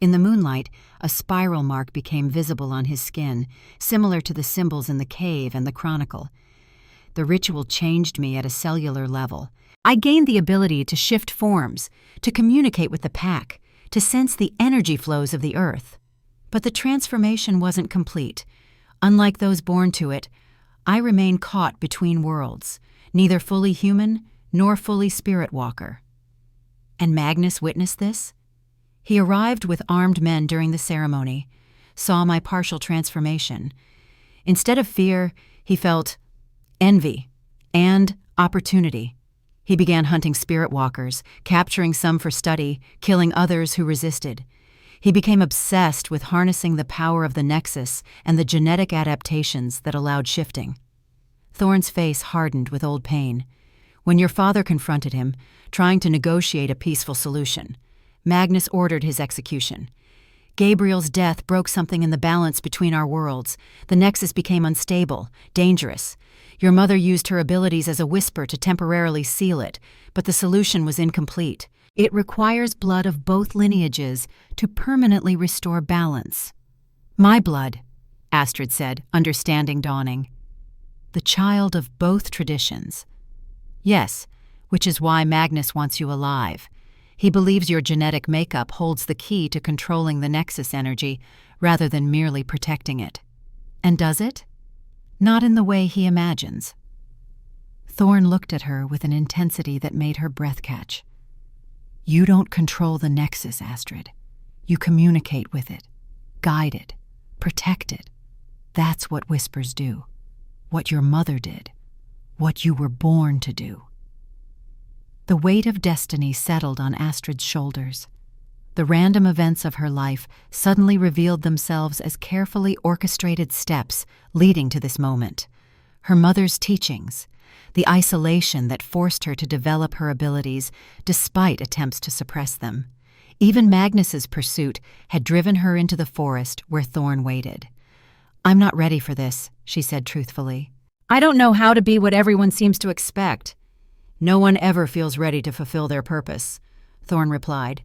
In the moonlight, a spiral mark became visible on his skin, similar to the symbols in the cave and the chronicle. "The ritual changed me at a cellular level. I gained the ability to shift forms, to communicate with the pack, to sense the energy flows of the earth. But the transformation wasn't complete. Unlike those born to it, I remain caught between worlds, neither fully human nor fully spirit walker." "And Magnus witnessed this?" "He arrived with armed men during the ceremony, saw my partial transformation. Instead of fear, he felt envy and opportunity. He began hunting spirit walkers, capturing some for study, killing others who resisted. He became obsessed with harnessing the power of the Nexus and the genetic adaptations that allowed shifting." Thorne's face hardened with old pain. "When your father confronted him, trying to negotiate a peaceful solution, Magnus ordered his execution. Gabriel's death broke something in the balance between our worlds. The Nexus became unstable, dangerous. Your mother used her abilities as a whisper to temporarily seal it, but the solution was incomplete. It requires blood of both lineages to permanently restore balance." "My blood," Astrid said, understanding dawning. "The child of both traditions." "Yes, which is why Magnus wants you alive. He believes your genetic makeup holds the key to controlling the Nexus energy rather than merely protecting it." "And does it?" "Not in the way he imagines." Thorne looked at her with an intensity that made her breath catch. "You don't control the Nexus, Astrid. You communicate with it, guide it, protect it. That's what whispers do. What your mother did. What you were born to do." The weight of destiny settled on Astrid's shoulders. The random events of her life suddenly revealed themselves as carefully orchestrated steps leading to this moment. Her mother's teachings, the isolation that forced her to develop her abilities despite attempts to suppress them. Even Magnus's pursuit had driven her into the forest where Thorne waited. "I'm not ready for this," she said truthfully. "I don't know how to be what everyone seems to expect." "No one ever feels ready to fulfill their purpose," Thorne replied.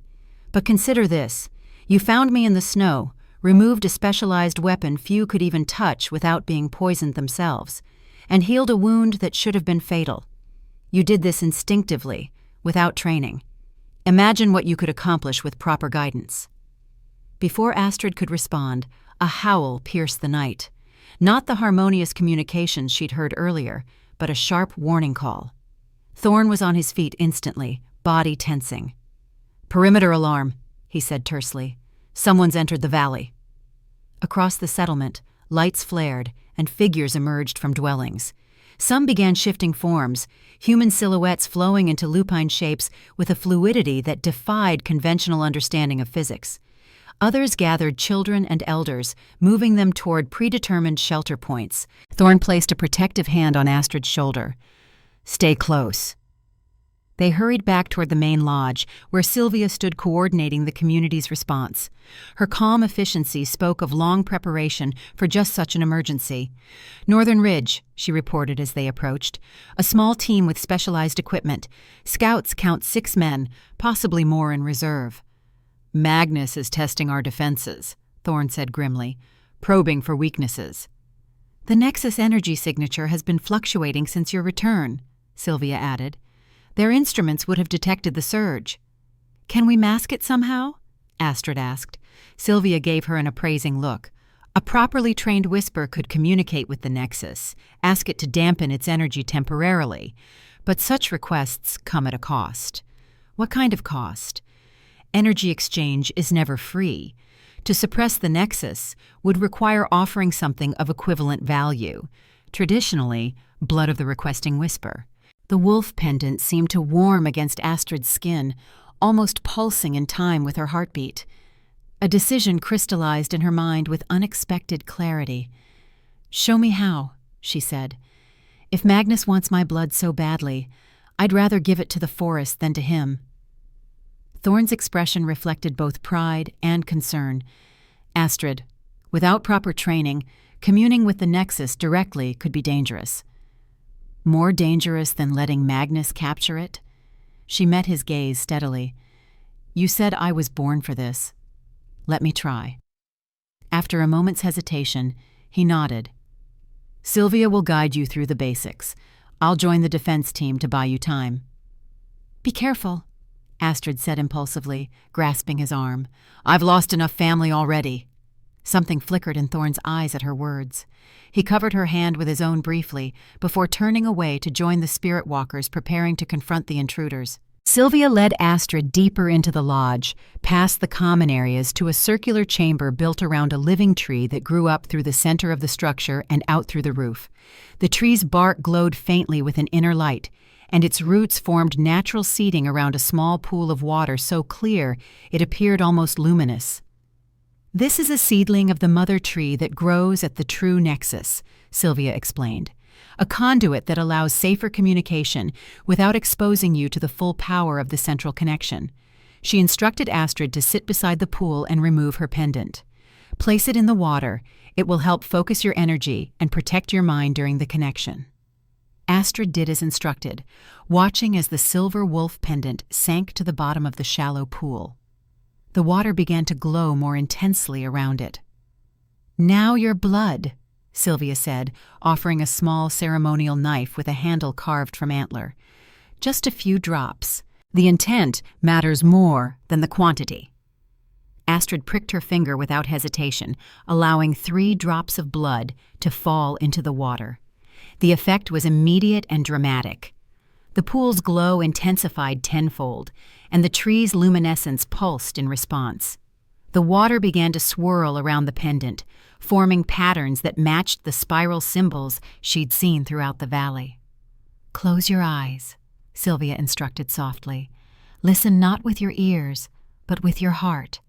But consider this. You found me in the snow, removed a specialized weapon few could even touch without being poisoned themselves, and healed a wound that should have been fatal. You did this instinctively, without training. Imagine what you could accomplish with proper guidance." Before Astrid could respond, a howl pierced the night. Not the harmonious communications she'd heard earlier, but a sharp warning call. Thorne was on his feet instantly, body tensing. "Perimeter alarm," he said tersely. "Someone's entered the valley." Across the settlement, lights flared, and figures emerged from dwellings. Some began shifting forms, human silhouettes flowing into lupine shapes with a fluidity that defied conventional understanding of physics. Others gathered children and elders, moving them toward predetermined shelter points. Thorne placed a protective hand on Astrid's shoulder. "Stay close." They hurried back toward the main lodge, where Sylvia stood coordinating the community's response. Her calm efficiency spoke of long preparation for just such an emergency. "Northern Ridge," she reported as they approached. "A small team with specialized equipment. Scouts count 6 men, possibly more in reserve." "Magnus is testing our defenses," Thorne said grimly, "probing for weaknesses." "The Nexus energy signature has been fluctuating since your return," Sylvia added. "Their instruments would have detected the surge." "Can we mask it somehow?" Astrid asked. Sylvia gave her an appraising look. A properly trained whisper could communicate with the Nexus, ask it to dampen its energy temporarily. But such requests come at a cost. What kind of cost? Energy exchange is never free. To suppress the Nexus would require offering something of equivalent value. Traditionally, blood of the requesting whisper. The wolf pendant seemed to warm against Astrid's skin, almost pulsing in time with her heartbeat. A decision crystallized in her mind with unexpected clarity. "Show me how," she said. "If Magnus wants my blood so badly, I'd rather give it to the forest than to him." Thorne's expression reflected both pride and concern. "Astrid, without proper training, communing with the Nexus directly could be dangerous." "More dangerous than letting Magnus capture it?" She met his gaze steadily. "You said I was born for this. Let me try." After a moment's hesitation, he nodded. "Sylvia will guide you through the basics. I'll join the defense team to buy you time." "Be careful," Astrid said impulsively, grasping his arm. "I've lost enough family already." Something flickered in Thorne's eyes at her words. He covered her hand with his own briefly, before turning away to join the spirit walkers preparing to confront the intruders. Sylvia led Astrid deeper into the lodge, past the common areas to a circular chamber built around a living tree that grew up through the center of the structure and out through the roof. The tree's bark glowed faintly with an inner light, and its roots formed natural seating around a small pool of water so clear it appeared almost luminous. "This is a seedling of the mother tree that grows at the true Nexus," Sylvia explained. "A conduit that allows safer communication without exposing you to the full power of the central connection." She instructed Astrid to sit beside the pool and remove her pendant. "Place it in the water. It will help focus your energy and protect your mind during the connection." Astrid did as instructed, watching as the silver wolf pendant sank to the bottom of the shallow pool. The water began to glow more intensely around it. "Now your blood," Sylvia said, offering a small ceremonial knife with a handle carved from antler. "Just a few drops. The intent matters more than the quantity." Astrid pricked her finger without hesitation, allowing 3 drops of blood to fall into the water. The effect was immediate and dramatic. The pool's glow intensified tenfold, and the tree's luminescence pulsed in response. The water began to swirl around the pendant, forming patterns that matched the spiral symbols she'd seen throughout the valley. "Close your eyes," Sylvia instructed softly. "Listen not with your ears, but with your heart.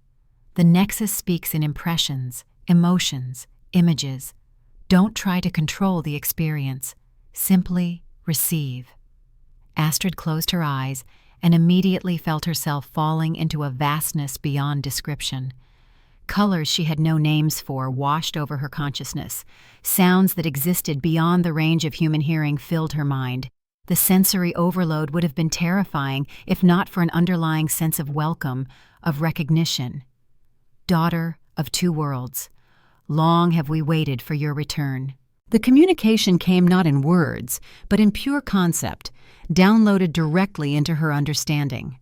The Nexus speaks in impressions, emotions, images. Don't try to control the experience. Simply receive." Astrid closed her eyes and immediately felt herself falling into a vastness beyond description. Colors she had no names for washed over her consciousness. Sounds that existed beyond the range of human hearing filled her mind. The sensory overload would have been terrifying if not for an underlying sense of welcome, of recognition. Daughter of two worlds, long have we waited for your return. The communication came not in words, but in pure concept, downloaded directly into her understanding.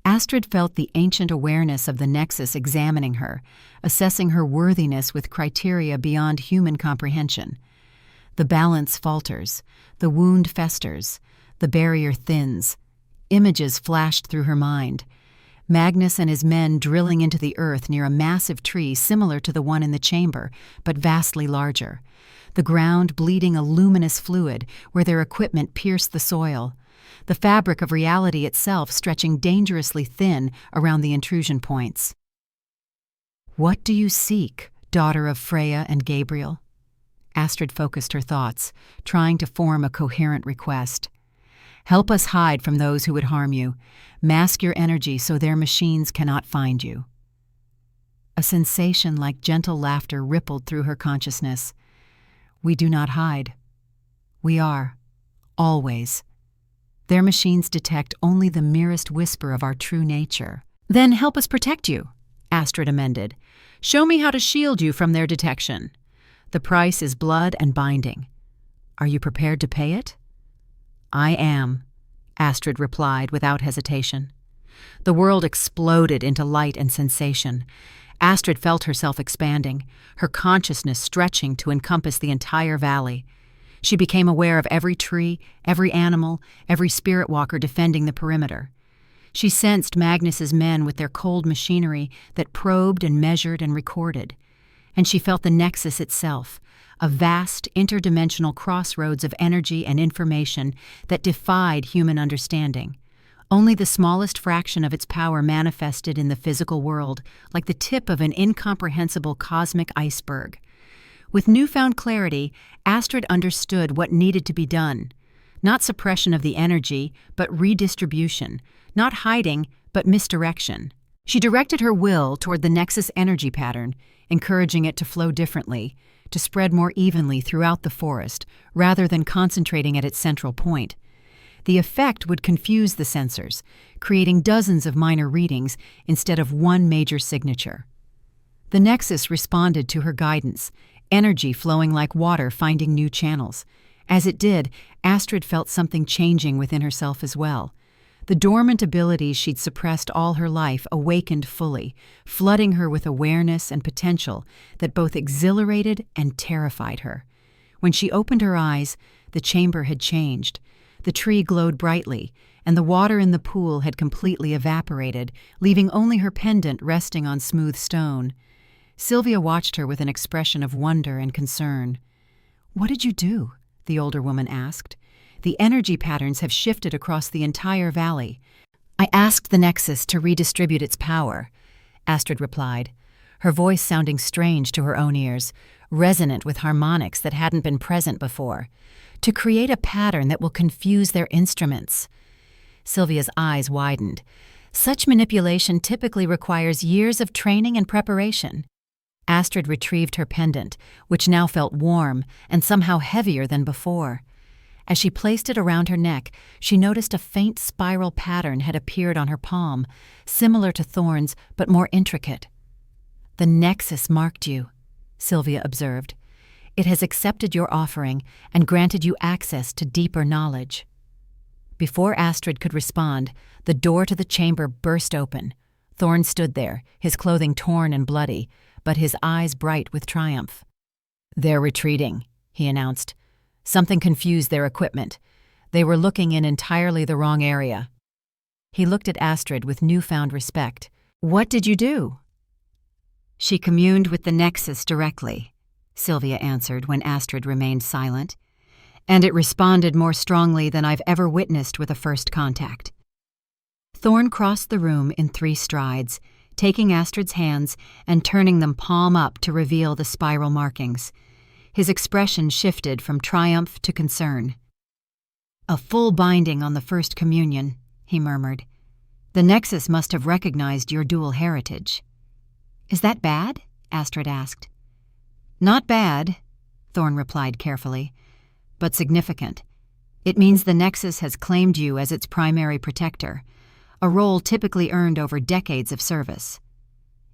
Astrid felt the ancient awareness of the Nexus examining her, assessing her worthiness with criteria beyond human comprehension. The balance falters, the wound festers, the barrier thins. Images flashed through her mind. Magnus and his men drilling into the earth near a massive tree similar to the one in the chamber, but vastly larger. The ground bleeding a luminous fluid where their equipment pierced the soil. The fabric of reality itself stretching dangerously thin around the intrusion points. What do you seek, daughter of Freya and Gabriel? Astrid focused her thoughts, trying to form a coherent request. Help us hide from those who would harm you. Mask your energy so their machines cannot find you. A sensation like gentle laughter rippled through her consciousness. We do not hide. We are, always. Their machines detect only the merest whisper of our true nature. Then help us protect you, Astrid amended. Show me how to shield you from their detection. The price is blood and binding. Are you prepared to pay it? I am, Astrid replied without hesitation. The world exploded into light and sensation. Astrid felt herself expanding, her consciousness stretching to encompass the entire valley. She became aware of every tree, every animal, every spirit walker defending the perimeter. She sensed Magnus's men with their cold machinery that probed and measured and recorded. And she felt the Nexus itself, a vast, interdimensional crossroads of energy and information that defied human understanding. Only the smallest fraction of its power manifested in the physical world, like the tip of an incomprehensible cosmic iceberg. With newfound clarity, Astrid understood what needed to be done. Not suppression of the energy, but redistribution. Not hiding, but misdirection. She directed her will toward the Nexus energy pattern, encouraging it to flow differently, to spread more evenly throughout the forest, rather than concentrating at its central point. The effect would confuse the sensors, creating dozens of minor readings instead of one major signature. The Nexus responded to her guidance, energy flowing like water finding new channels. As it did, Astrid felt something changing within herself as well. The dormant abilities she'd suppressed all her life awakened fully, flooding her with awareness and potential that both exhilarated and terrified her. When she opened her eyes, the chamber had changed. The tree glowed brightly, and the water in the pool had completely evaporated, leaving only her pendant resting on smooth stone. Sylvia watched her with an expression of wonder and concern. "What did you do?" the older woman asked. "The energy patterns have shifted across the entire valley." "I asked the Nexus to redistribute its power," Astrid replied, her voice sounding strange to her own ears, resonant with harmonics that hadn't been present before. "To create a pattern that will confuse their instruments." Sylvia's eyes widened. Such manipulation typically requires years of training and preparation. Astrid retrieved her pendant, which now felt warm and somehow heavier than before. As she placed it around her neck, she noticed a faint spiral pattern had appeared on her palm, similar to Thorne's but more intricate. "The Nexus marked you," Sylvia observed. "It has accepted your offering and granted you access to deeper knowledge." Before Astrid could respond, the door to the chamber burst open. Thorne stood there, his clothing torn and bloody, but his eyes bright with triumph. "They're retreating," he announced. "Something confused their equipment. They were looking in entirely the wrong area." He looked at Astrid with newfound respect. "What did you do?" "She communed with the Nexus directly," Sylvia answered when Astrid remained silent. "And it responded more strongly than I've ever witnessed with a first contact." Thorne crossed the room in 3 strides, taking Astrid's hands and turning them palm up to reveal the spiral markings. His expression shifted from triumph to concern. "A full binding on the first communion," he murmured. "The Nexus must have recognized your dual heritage." "Is that bad?" Astrid asked. "Not bad," Thorne replied carefully, "but significant. It means the Nexus has claimed you as its primary protector, a role typically earned over decades of service.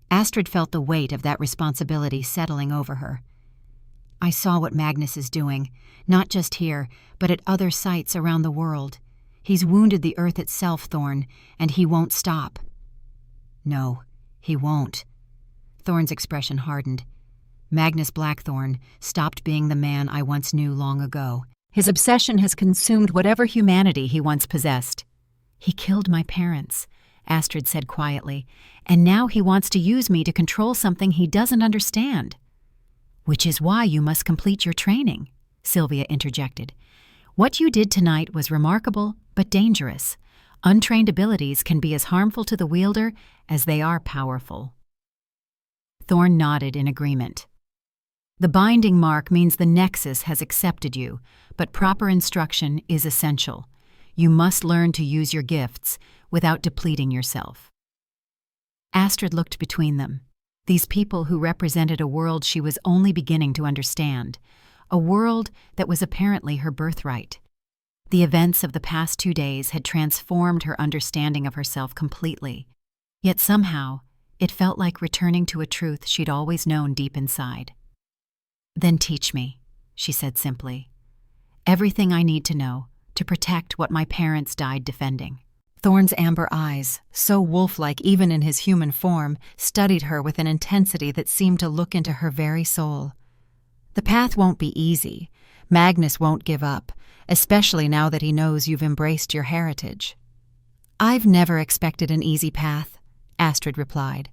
Astrid felt the weight of that responsibility settling over her. I saw what Magnus is doing, not just here, but at other sites around the world. He's wounded the Earth itself, Thorne, and he won't stop. No, he won't. Thorne's expression hardened. Magnus Blackthorn stopped being the man I once knew long ago. His obsession has consumed whatever humanity he once possessed. He killed my parents, Astrid said quietly, and now he wants to use me to control something he doesn't understand. Which is why you must complete your training, Sylvia interjected. What you did tonight was remarkable, but dangerous. Untrained abilities can be as harmful to the wielder as they are powerful. Thorne nodded in agreement. The binding mark means the Nexus has accepted you, but proper instruction is essential. You must learn to use your gifts without depleting yourself. Astrid looked between them. These people who represented a world she was only beginning to understand, a world that was apparently her birthright. The events of the past 2 days had transformed her understanding of herself completely, yet somehow it felt like returning to a truth she'd always known deep inside. Then teach me, she said simply. Everything I need to know to protect what my parents died defending. Thorne's amber eyes, so wolf-like even in his human form, studied her with an intensity that seemed to look into her very soul. The path won't be easy. Magnus won't give up, especially now that he knows you've embraced your heritage. I've never expected an easy path, Astrid replied,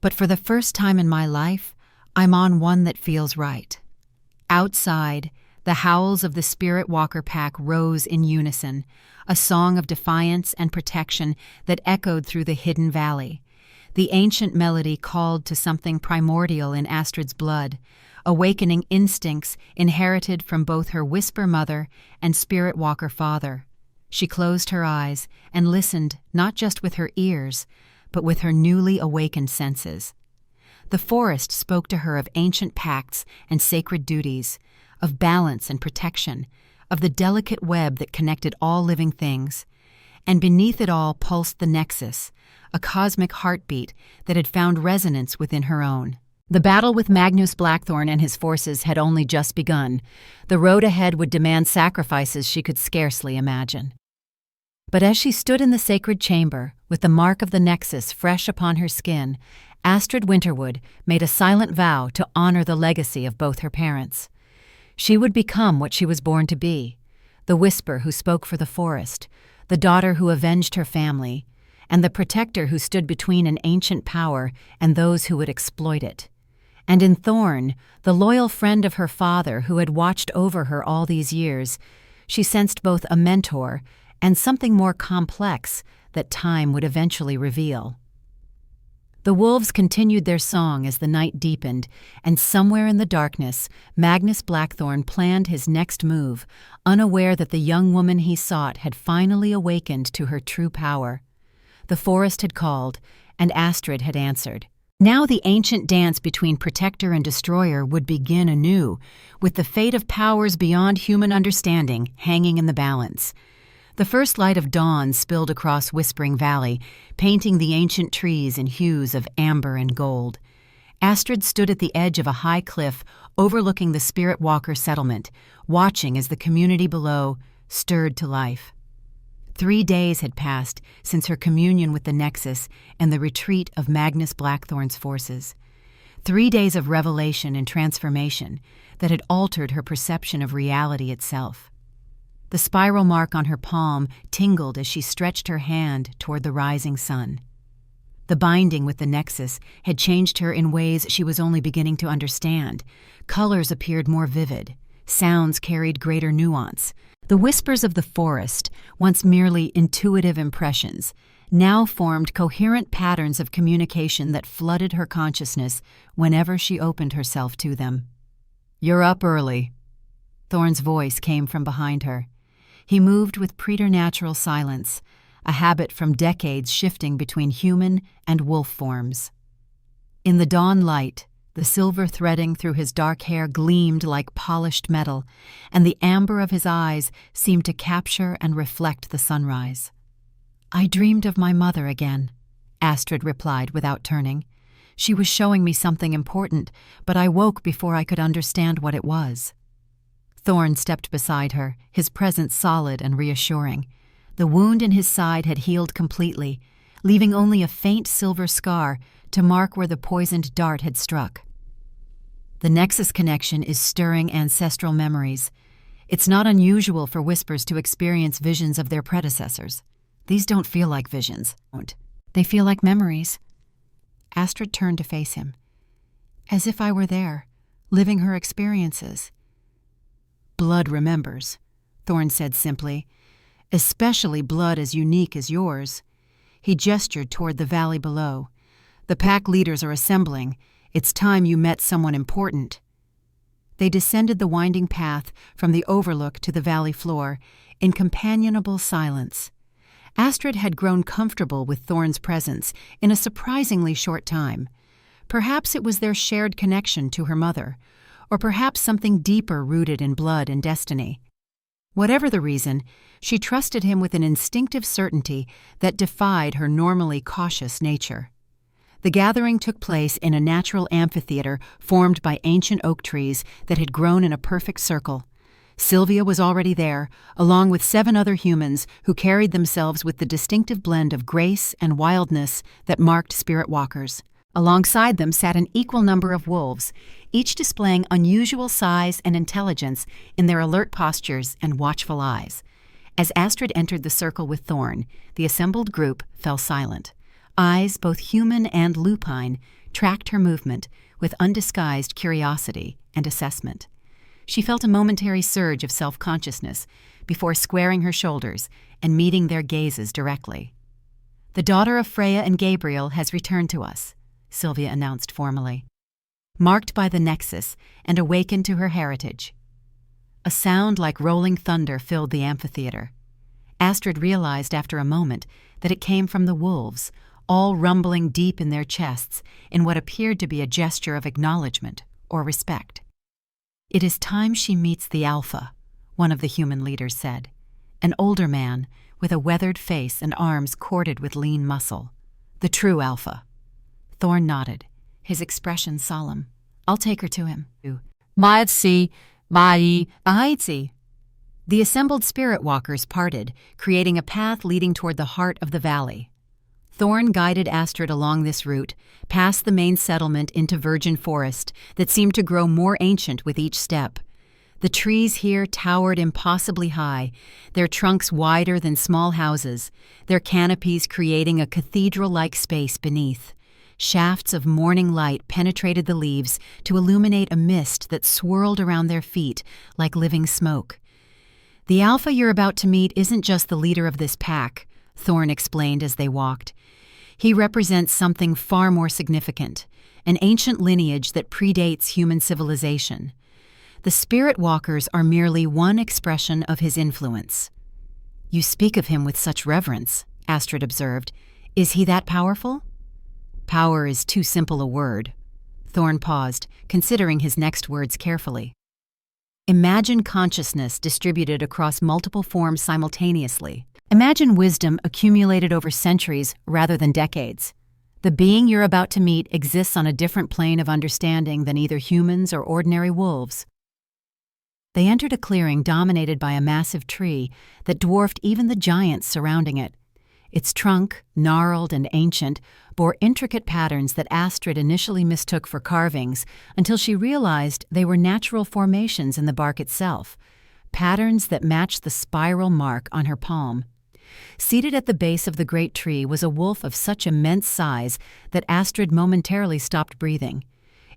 but for the first time in my life, I'm on one that feels right. Outside, the howls of the Spirit Walker pack rose in unison, a song of defiance and protection that echoed through the hidden valley. The ancient melody called to something primordial in Astrid's blood, awakening instincts inherited from both her Whisper mother and Spirit Walker father. She closed her eyes and listened not just with her ears, but with her newly awakened senses. The forest spoke to her of ancient pacts and sacred duties, of balance and protection, of the delicate web that connected all living things. And beneath it all pulsed the Nexus, a cosmic heartbeat that had found resonance within her own. The battle with Magnus Blackthorn and his forces had only just begun. The road ahead would demand sacrifices she could scarcely imagine. But as she stood in the sacred chamber, with the mark of the Nexus fresh upon her skin, Astrid Winterwood made a silent vow to honor the legacy of both her parents. She would become what she was born to be, the Whisper who spoke for the forest, the daughter who avenged her family, and the protector who stood between an ancient power and those who would exploit it. And in Thorne, the loyal friend of her father who had watched over her all these years, she sensed both a mentor and something more complex that time would eventually reveal. The wolves continued their song as the night deepened, and somewhere in the darkness, Magnus Blackthorn planned his next move, unaware that the young woman he sought had finally awakened to her true power. The forest had called, and Astrid had answered. Now the ancient dance between protector and destroyer would begin anew, with the fate of powers beyond human understanding hanging in the balance. The first light of dawn spilled across Whispering Valley, painting the ancient trees in hues of amber and gold. Astrid stood at the edge of a high cliff overlooking the Spirit Walker settlement, watching as the community below stirred to life. 3 days had passed since her communion with the Nexus and the retreat of Magnus Blackthorn's forces. 3 days of revelation and transformation that had altered her perception of reality itself. The spiral mark on her palm tingled as she stretched her hand toward the rising sun. The binding with the Nexus had changed her in ways she was only beginning to understand. Colors appeared more vivid. Sounds carried greater nuance. The whispers of the forest, once merely intuitive impressions, now formed coherent patterns of communication that flooded her consciousness whenever she opened herself to them. "You're up early." Thorne's voice came from behind her. He moved with preternatural silence, a habit from decades shifting between human and wolf forms. In the dawn light, The silver threading through his dark hair gleamed like polished metal, and the amber of his eyes seemed to capture and reflect the sunrise. "I dreamed of my mother again," Astrid replied without turning. "She was showing me something important, but I woke before I could understand what it was." Thorne stepped beside her, his presence solid and reassuring. The wound in his side had healed completely, leaving only a faint silver scar to mark where the poisoned dart had struck. "The Nexus connection is stirring ancestral memories. It's not unusual for Whispers to experience visions of their predecessors. These don't feel like visions. They feel like memories." Astrid turned to face him. "As if I were there, living her experiences." "Blood remembers," Thorne said simply. "Especially blood as unique as yours." He gestured toward the valley below. "The pack leaders are assembling. It's time you met someone important." They descended the winding path from the overlook to the valley floor in companionable silence. Astrid had grown comfortable with Thorne's presence in a surprisingly short time. Perhaps it was their shared connection to her mother, or perhaps something deeper rooted in blood and destiny. Whatever the reason, she trusted him with an instinctive certainty that defied her normally cautious nature. The gathering took place in a natural amphitheater formed by ancient oak trees that had grown in a perfect circle. Sylvia was already there, along with 7 other humans who carried themselves with the distinctive blend of grace and wildness that marked spirit walkers. Alongside them sat an equal number of wolves, each displaying unusual size and intelligence in their alert postures and watchful eyes. As Astrid entered the circle with Thorne, the assembled group fell silent. Eyes, both human and lupine, tracked her movement with undisguised curiosity and assessment. She felt a momentary surge of self-consciousness before squaring her shoulders and meeting their gazes directly. "The daughter of Freya and Gabriel has returned to us," Sylvia announced formally. "Marked by the Nexus and awakened to her heritage." A sound like rolling thunder filled the amphitheater. Astrid realized after a moment that it came from the wolves, all rumbling deep in their chests in what appeared to be a gesture of acknowledgement or respect. "It is time she meets the Alpha," one of the human leaders said, an older man with a weathered face and arms corded with lean muscle. "The true Alpha." Thorne nodded, his expression solemn. "I'll take her to him." The assembled spirit walkers parted, creating a path leading toward the heart of the valley. Thorne guided Astrid along this route, past the main settlement into virgin forest that seemed to grow more ancient with each step. The trees here towered impossibly high, their trunks wider than small houses, their canopies creating a cathedral-like space beneath. Shafts of morning light penetrated the leaves to illuminate a mist that swirled around their feet like living smoke. "The Alpha you're about to meet isn't just the leader of this pack," Thorne explained as they walked. "He represents something far more significant, an ancient lineage that predates human civilization. The spirit walkers are merely one expression of his influence." "You speak of him with such reverence," Astrid observed. "Is he that powerful?" "Power is too simple a word." Thorne paused, considering his next words carefully. "Imagine consciousness distributed across multiple forms simultaneously. Imagine wisdom accumulated over centuries rather than decades. The being you're about to meet exists on a different plane of understanding than either humans or ordinary wolves." They entered a clearing dominated by a massive tree that dwarfed even the giants surrounding it. Its trunk, gnarled and ancient, bore intricate patterns that Astrid initially mistook for carvings until she realized they were natural formations in the bark itself, patterns that matched the spiral mark on her palm. Seated at the base of the great tree was a wolf of such immense size that Astrid momentarily stopped breathing.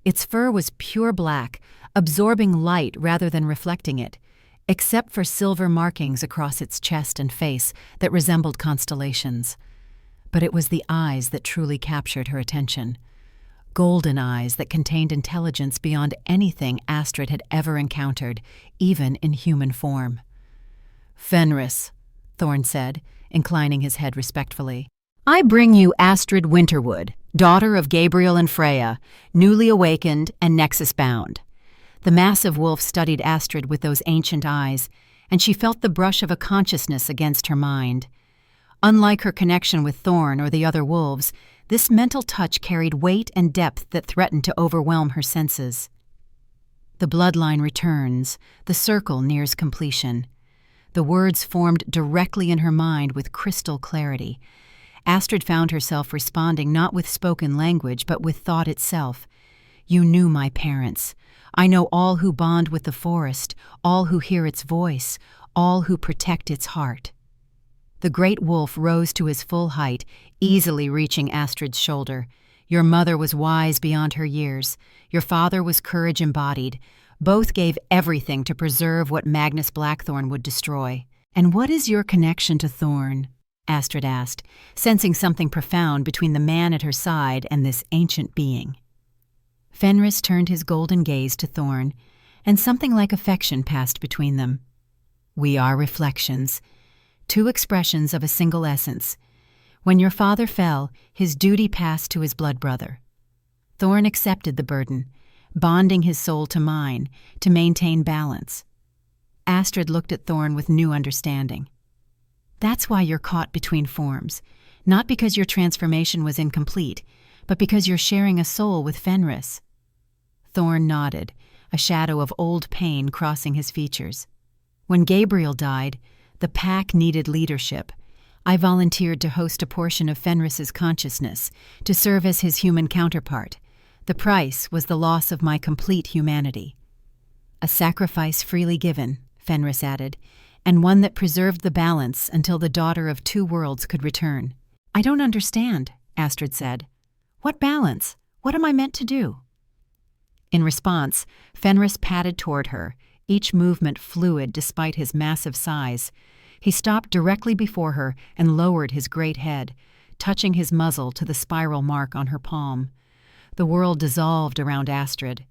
Its fur was pure black, absorbing light rather than reflecting it, except for silver markings across its chest and face that resembled constellations. But it was the eyes that truly captured her attention. Golden eyes that contained intelligence beyond anything Astrid had ever encountered, even in human form. "Fenris," Thorne said, inclining his head respectfully. "I bring you Astrid Winterwood, daughter of Gabriel and Freya, newly awakened and nexus-bound. The massive wolf studied Astrid with those ancient eyes, and she felt the brush of a consciousness against her mind. Unlike her connection with Thorne or the other wolves, this mental touch carried weight and depth that threatened to overwhelm her senses. The bloodline returns, the circle nears completion. The words formed directly in her mind with crystal clarity. Astrid found herself responding not with spoken language, but with thought itself. You knew my parents. I know all who bond with the forest, all who hear its voice, all who protect its heart. The great wolf rose to his full height, easily reaching Astrid's shoulder. Your mother was wise beyond her years. Your father was courage embodied. Both gave everything to preserve what Magnus Blackthorn would destroy. And what is your connection to Thorne? Astrid asked, sensing something profound between the man at her side and this ancient being. Fenris turned his golden gaze to Thorne, and something like affection passed between them. We are reflections, two expressions of a single essence. When your father fell, his duty passed to his blood brother. Thorne accepted the burden, bonding his soul to mine, to maintain balance. Astrid looked at Thorne with new understanding. That's why you're caught between forms, not because your transformation was incomplete, but because you're sharing a soul with Fenris. Thorne nodded, a shadow of old pain crossing his features. When Gabriel died, the pack needed leadership. I volunteered to host a portion of Fenris's consciousness, to serve as his human counterpart. The price was the loss of my complete humanity. A sacrifice freely given, Fenris added, and one that preserved the balance until the daughter of two worlds could return. I don't understand, Astrid said. What balance? What am I meant to do? In response, Fenris padded toward her, each movement fluid despite his massive size. He stopped directly before her and lowered his great head, touching his muzzle to the spiral mark on her palm. The world dissolved around Astrid.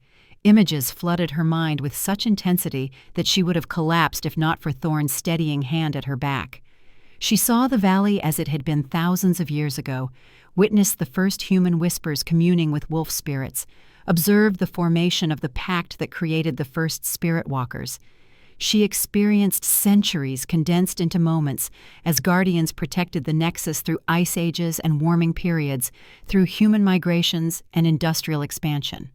Images flooded her mind with such intensity that she would have collapsed if not for Thorne's steadying hand at her back. She saw the valley as it had been thousands of years ago, witnessed the first human whispers communing with wolf spirits, observed the formation of the pact that created the first spirit walkers. She experienced centuries condensed into moments as guardians protected the Nexus through ice ages and warming periods, through human migrations and industrial expansion.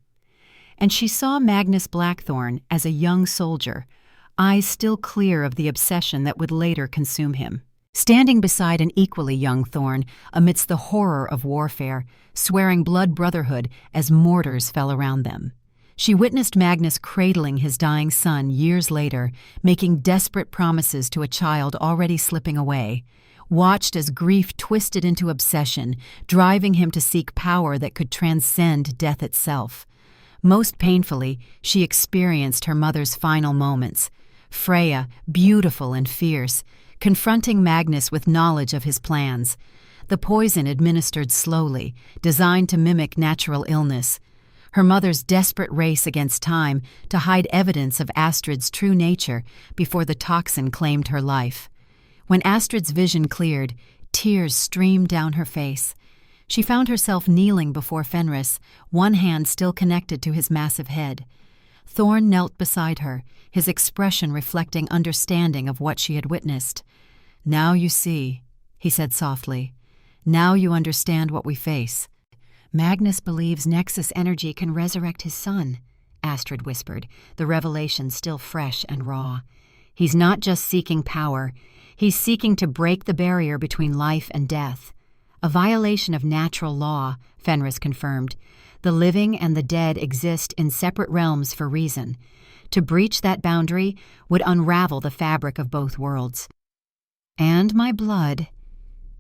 And she saw Magnus Blackthorn as a young soldier, eyes still clear of the obsession that would later consume him. Standing beside an equally young Thorne amidst the horror of warfare, swearing blood brotherhood as mortars fell around them. She witnessed Magnus cradling his dying son years later, making desperate promises to a child already slipping away, watched as grief twisted into obsession, driving him to seek power that could transcend death itself. Most painfully, she experienced her mother's final moments. Freya, beautiful and fierce, confronting Magnus with knowledge of his plans. The poison administered slowly, designed to mimic natural illness. Her mother's desperate race against time to hide evidence of Astrid's true nature before the toxin claimed her life. When Astrid's vision cleared, tears streamed down her face. She found herself kneeling before Fenris, one hand still connected to his massive head. Thorne knelt beside her, his expression reflecting understanding of what she had witnessed. "Now you see," he said softly. "Now you understand what we face." "Magnus believes Nexus energy can resurrect his son," Astrid whispered, the revelation still fresh and raw. "He's not just seeking power. He's seeking to break the barrier between life and death." "A violation of natural law," Fenris confirmed. "The living and the dead exist in separate realms for reason. To breach that boundary would unravel the fabric of both worlds. And my blood,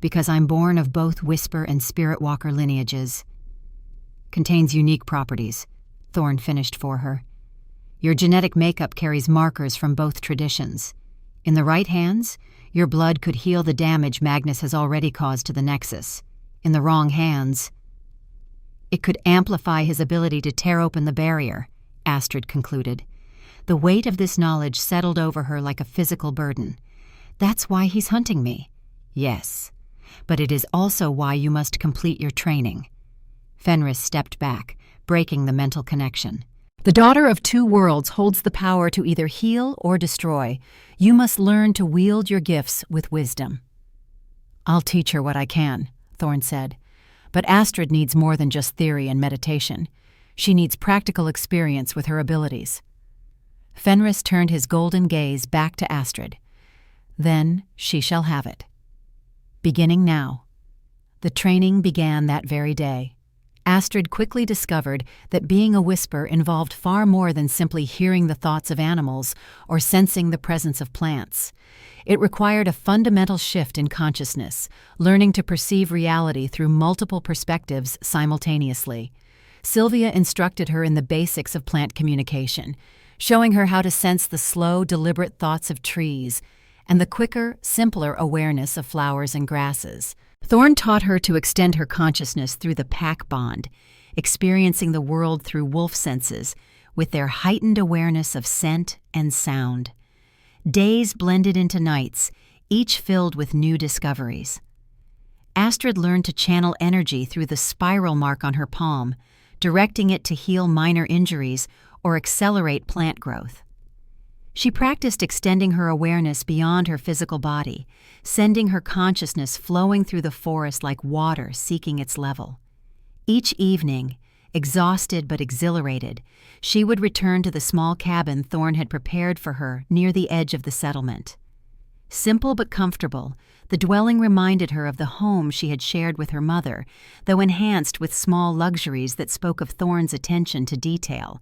because I'm born of both Whisper and Spirit Walker lineages, contains unique properties," Thorne finished for her. "Your genetic makeup carries markers from both traditions. In the right hands, your blood could heal the damage Magnus has already caused to the Nexus. In the wrong hands, it could amplify his ability to tear open the barrier," Astrid concluded. The weight of this knowledge settled over her like a physical burden. "That's why he's hunting me." "Yes, but it is also why you must complete your training. Fenris stepped back, breaking the mental connection. The daughter of two worlds holds the power to either heal or destroy. You must learn to wield your gifts with wisdom. I'll teach her what I can, Thorne said. But Astrid needs more than just theory and meditation. She needs practical experience with her abilities. Fenris turned his golden gaze back to Astrid. Then she shall have it. Beginning now. The training began that very day. Astrid quickly discovered that being a whisper involved far more than simply hearing the thoughts of animals or sensing the presence of plants. It required a fundamental shift in consciousness, learning to perceive reality through multiple perspectives simultaneously. Sylvia instructed her in the basics of plant communication, showing her how to sense the slow, deliberate thoughts of trees and the quicker, simpler awareness of flowers and grasses. Thorne taught her to extend her consciousness through the pack bond, experiencing the world through wolf senses, with their heightened awareness of scent and sound. Days blended into nights, each filled with new discoveries. Astrid learned to channel energy through the spiral mark on her palm, directing it to heal minor injuries or accelerate plant growth. She practiced extending her awareness beyond her physical body, sending her consciousness flowing through the forest like water seeking its level. Each evening, exhausted but exhilarated, she would return to the small cabin Thorne had prepared for her near the edge of the settlement. Simple but comfortable, the dwelling reminded her of the home she had shared with her mother, though enhanced with small luxuries that spoke of Thorne's attention to detail.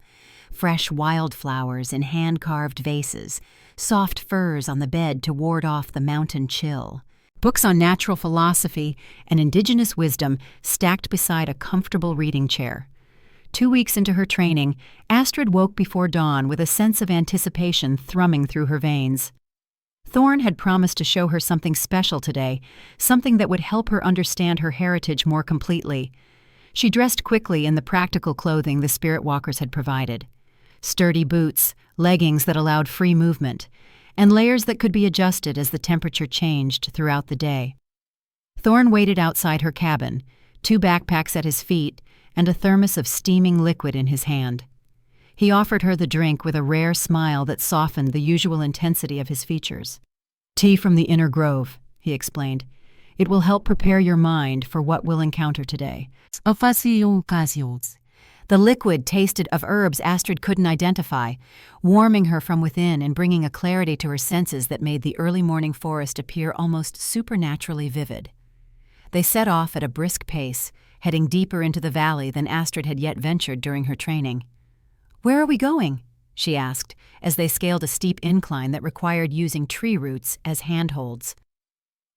Fresh wildflowers in hand-carved vases, soft furs on the bed to ward off the mountain chill. Books on natural philosophy and indigenous wisdom stacked beside a comfortable reading chair. 2 weeks into her training, Astrid woke before dawn with a sense of anticipation thrumming through her veins. Thorne had promised to show her something special today, something that would help her understand her heritage more completely. She dressed quickly in the practical clothing the Spirit Walkers had provided. Sturdy boots, leggings that allowed free movement, and layers that could be adjusted as the temperature changed throughout the day. Thorne waited outside her cabin, 2 backpacks at his feet and a thermos of steaming liquid in his hand. He offered her the drink with a rare smile that softened the usual intensity of his features. "Tea from the inner grove," he explained. "It will help prepare your mind for what we'll encounter today." The liquid tasted of herbs Astrid couldn't identify, warming her from within and bringing a clarity to her senses that made the early morning forest appear almost supernaturally vivid. They set off at a brisk pace, heading deeper into the valley than Astrid had yet ventured during her training. "Where are we going?" she asked, as they scaled a steep incline that required using tree roots as handholds.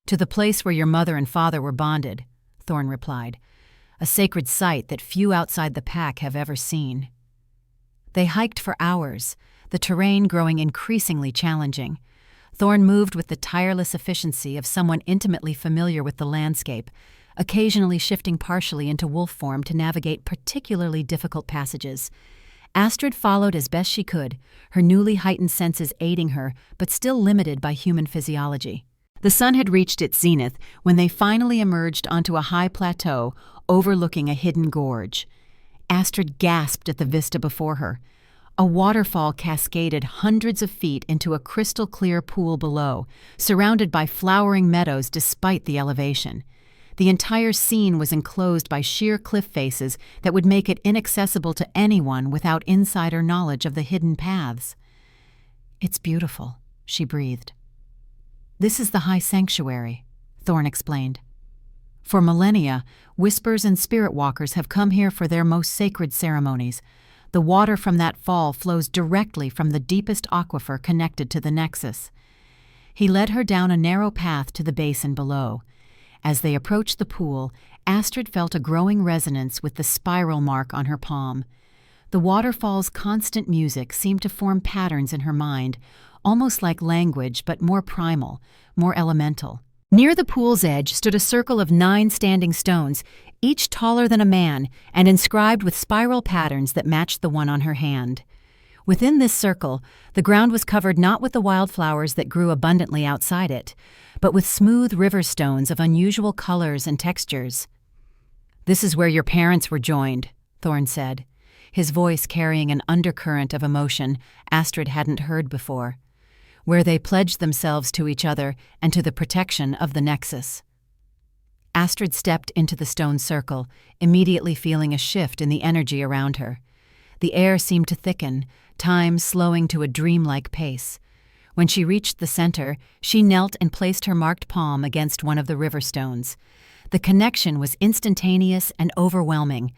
"To the place where your mother and father were bonded," Thorne replied. "A sacred site that few outside the pack have ever seen." They hiked for hours, the terrain growing increasingly challenging. Thorne moved with the tireless efficiency of someone intimately familiar with the landscape, occasionally shifting partially into wolf form to navigate particularly difficult passages. Astrid followed as best she could, her newly heightened senses aiding her, but still limited by human physiology. The sun had reached its zenith when they finally emerged onto a high plateau overlooking a hidden gorge. Astrid gasped at the vista before her. A waterfall cascaded hundreds of feet into a crystal-clear pool below, surrounded by flowering meadows despite the elevation. The entire scene was enclosed by sheer cliff faces that would make it inaccessible to anyone without insider knowledge of the hidden paths. "It's beautiful," she breathed. "This is the high sanctuary," Thorne explained. "For millennia, whispers and spirit walkers have come here for their most sacred ceremonies. The water from that fall flows directly from the deepest aquifer connected to the nexus." He led her down a narrow path to the basin below. As they approached the pool, Astrid felt a growing resonance with the spiral mark on her palm. The waterfall's constant music seemed to form patterns in her mind, almost like language but more primal, more elemental. Near the pool's edge stood a circle of 9 standing stones, each taller than a man and inscribed with spiral patterns that matched the one on her hand. Within this circle, the ground was covered not with the wildflowers that grew abundantly outside it, but with smooth river stones of unusual colors and textures. "This is where your parents were joined," Thorne said, his voice carrying an undercurrent of emotion Astrid hadn't heard before. "Where they pledged themselves to each other and to the protection of the Nexus." Astrid stepped into the stone circle, immediately feeling a shift in the energy around her. The air seemed to thicken, time slowing to a dreamlike pace. When she reached the center, she knelt and placed her marked palm against one of the river stones. The connection was instantaneous and overwhelming.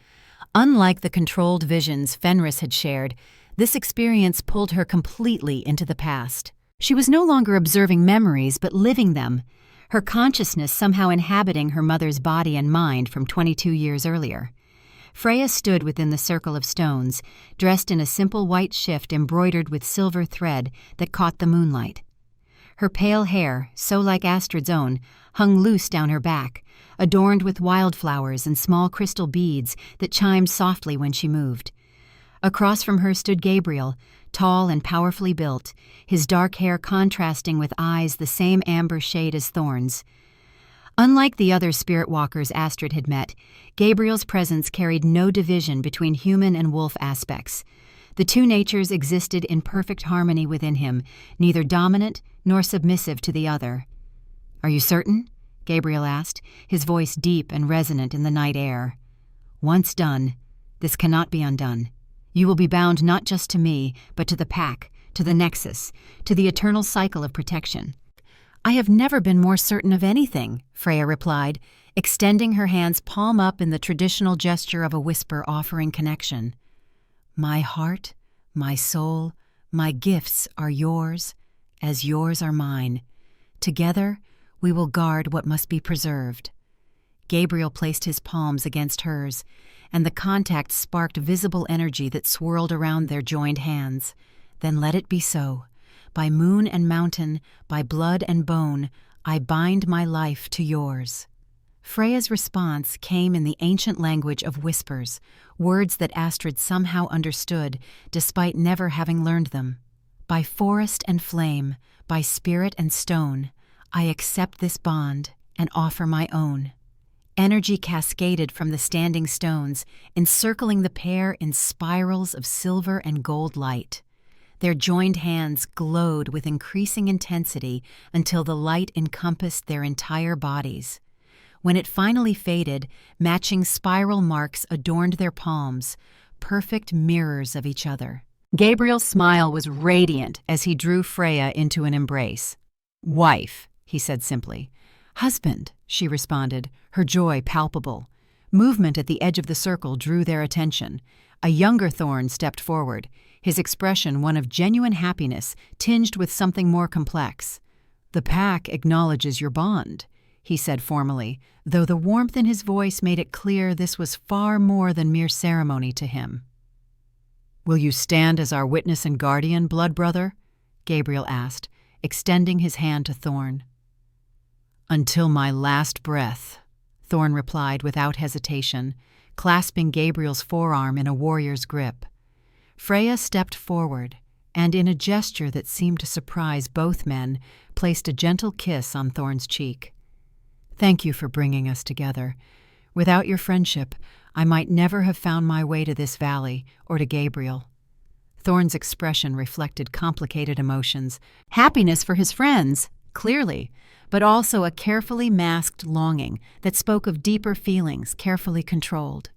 Unlike the controlled visions Fenris had shared, this experience pulled her completely into the past. She was no longer observing memories, but living them, her consciousness somehow inhabiting her mother's body and mind from 22 years earlier. Freya stood within the circle of stones, dressed in a simple white shift embroidered with silver thread that caught the moonlight. Her pale hair, so like Astrid's own, hung loose down her back, adorned with wildflowers and small crystal beads that chimed softly when she moved. Across from her stood Gabriel, tall and powerfully built, his dark hair contrasting with eyes the same amber shade as Thorne's. Unlike the other spirit walkers Astrid had met, Gabriel's presence carried no division between human and wolf aspects. The two natures existed in perfect harmony within him, neither dominant nor submissive to the other. "Are you certain?" Gabriel asked, his voice deep and resonant in the night air. "Once done, this cannot be undone. You will be bound not just to me, but to the pack, to the Nexus, to the eternal cycle of protection." "I have never been more certain of anything," Freya replied, extending her hands palm up in the traditional gesture of a whisper offering connection. "My heart, my soul, my gifts are yours, as yours are mine. Together, we will guard what must be preserved." Gabriel placed his palms against hers, and the contact sparked visible energy that swirled around their joined hands. "Then let it be so. By moon and mountain, by blood and bone, I bind my life to yours." Freya's response came in the ancient language of whispers, words that Astrid somehow understood, despite never having learned them. "By forest and flame, by spirit and stone, I accept this bond and offer my own." Energy cascaded from the standing stones, encircling the pair in spirals of silver and gold light. Their joined hands glowed with increasing intensity until the light encompassed their entire bodies. When it finally faded, matching spiral marks adorned their palms, perfect mirrors of each other. Gabriel's smile was radiant as he drew Freya into an embrace. "Wife," he said simply. "Husband," she responded, her joy palpable. Movement at the edge of the circle drew their attention. A younger Thorne stepped forward, his expression one of genuine happiness tinged with something more complex. "The pack acknowledges your bond," he said formally, though the warmth in his voice made it clear this was far more than mere ceremony to him. "Will you stand as our witness and guardian, blood brother?" Gabriel asked, extending his hand to Thorne. "Until my last breath," Thorne replied without hesitation, clasping Gabriel's forearm in a warrior's grip. Freya stepped forward, and in a gesture that seemed to surprise both men, placed a gentle kiss on Thorne's cheek. "Thank you for bringing us together. Without your friendship, I might never have found my way to this valley or to Gabriel." Thorne's expression reflected complicated emotions. Happiness for his friends, clearly, but also a carefully masked longing that spoke of deeper feelings carefully controlled.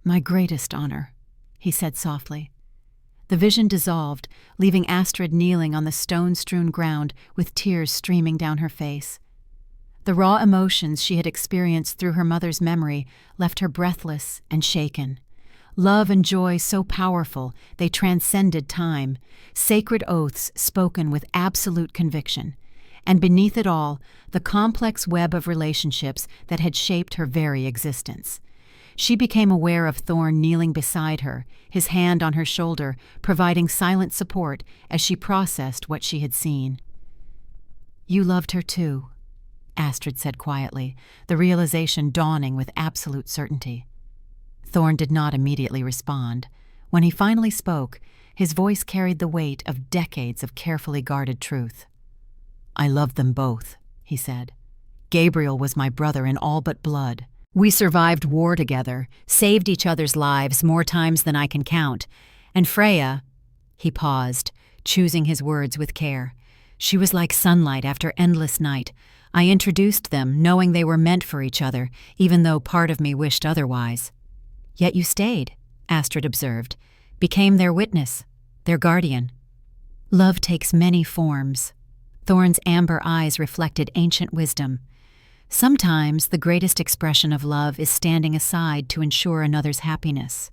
"My greatest honor," he said softly. The vision dissolved, leaving Astrid kneeling on the stone-strewn ground with tears streaming down her face. The raw emotions she had experienced through her mother's memory left her breathless and shaken. Love and joy so powerful they transcended time, sacred oaths spoken with absolute conviction, and beneath it all, the complex web of relationships that had shaped her very existence. She became aware of Thorne kneeling beside her, his hand on her shoulder, providing silent support as she processed what she had seen. "You loved her too," Astrid said quietly, the realization dawning with absolute certainty. Thorne did not immediately respond. When he finally spoke, his voice carried the weight of decades of carefully guarded truth. "I loved them both," he said. "Gabriel was my brother in all but blood, We survived war together, saved each other's lives more times than I can count. And Freya—" He paused, choosing his words with care. "She was like sunlight after endless night. I introduced them, knowing they were meant for each other, even though part of me wished otherwise." "Yet you stayed," Astrid observed, "became their witness, their guardian." "Love takes many forms." Thorne's amber eyes reflected ancient wisdom. "Sometimes the greatest expression of love is standing aside to ensure another's happiness."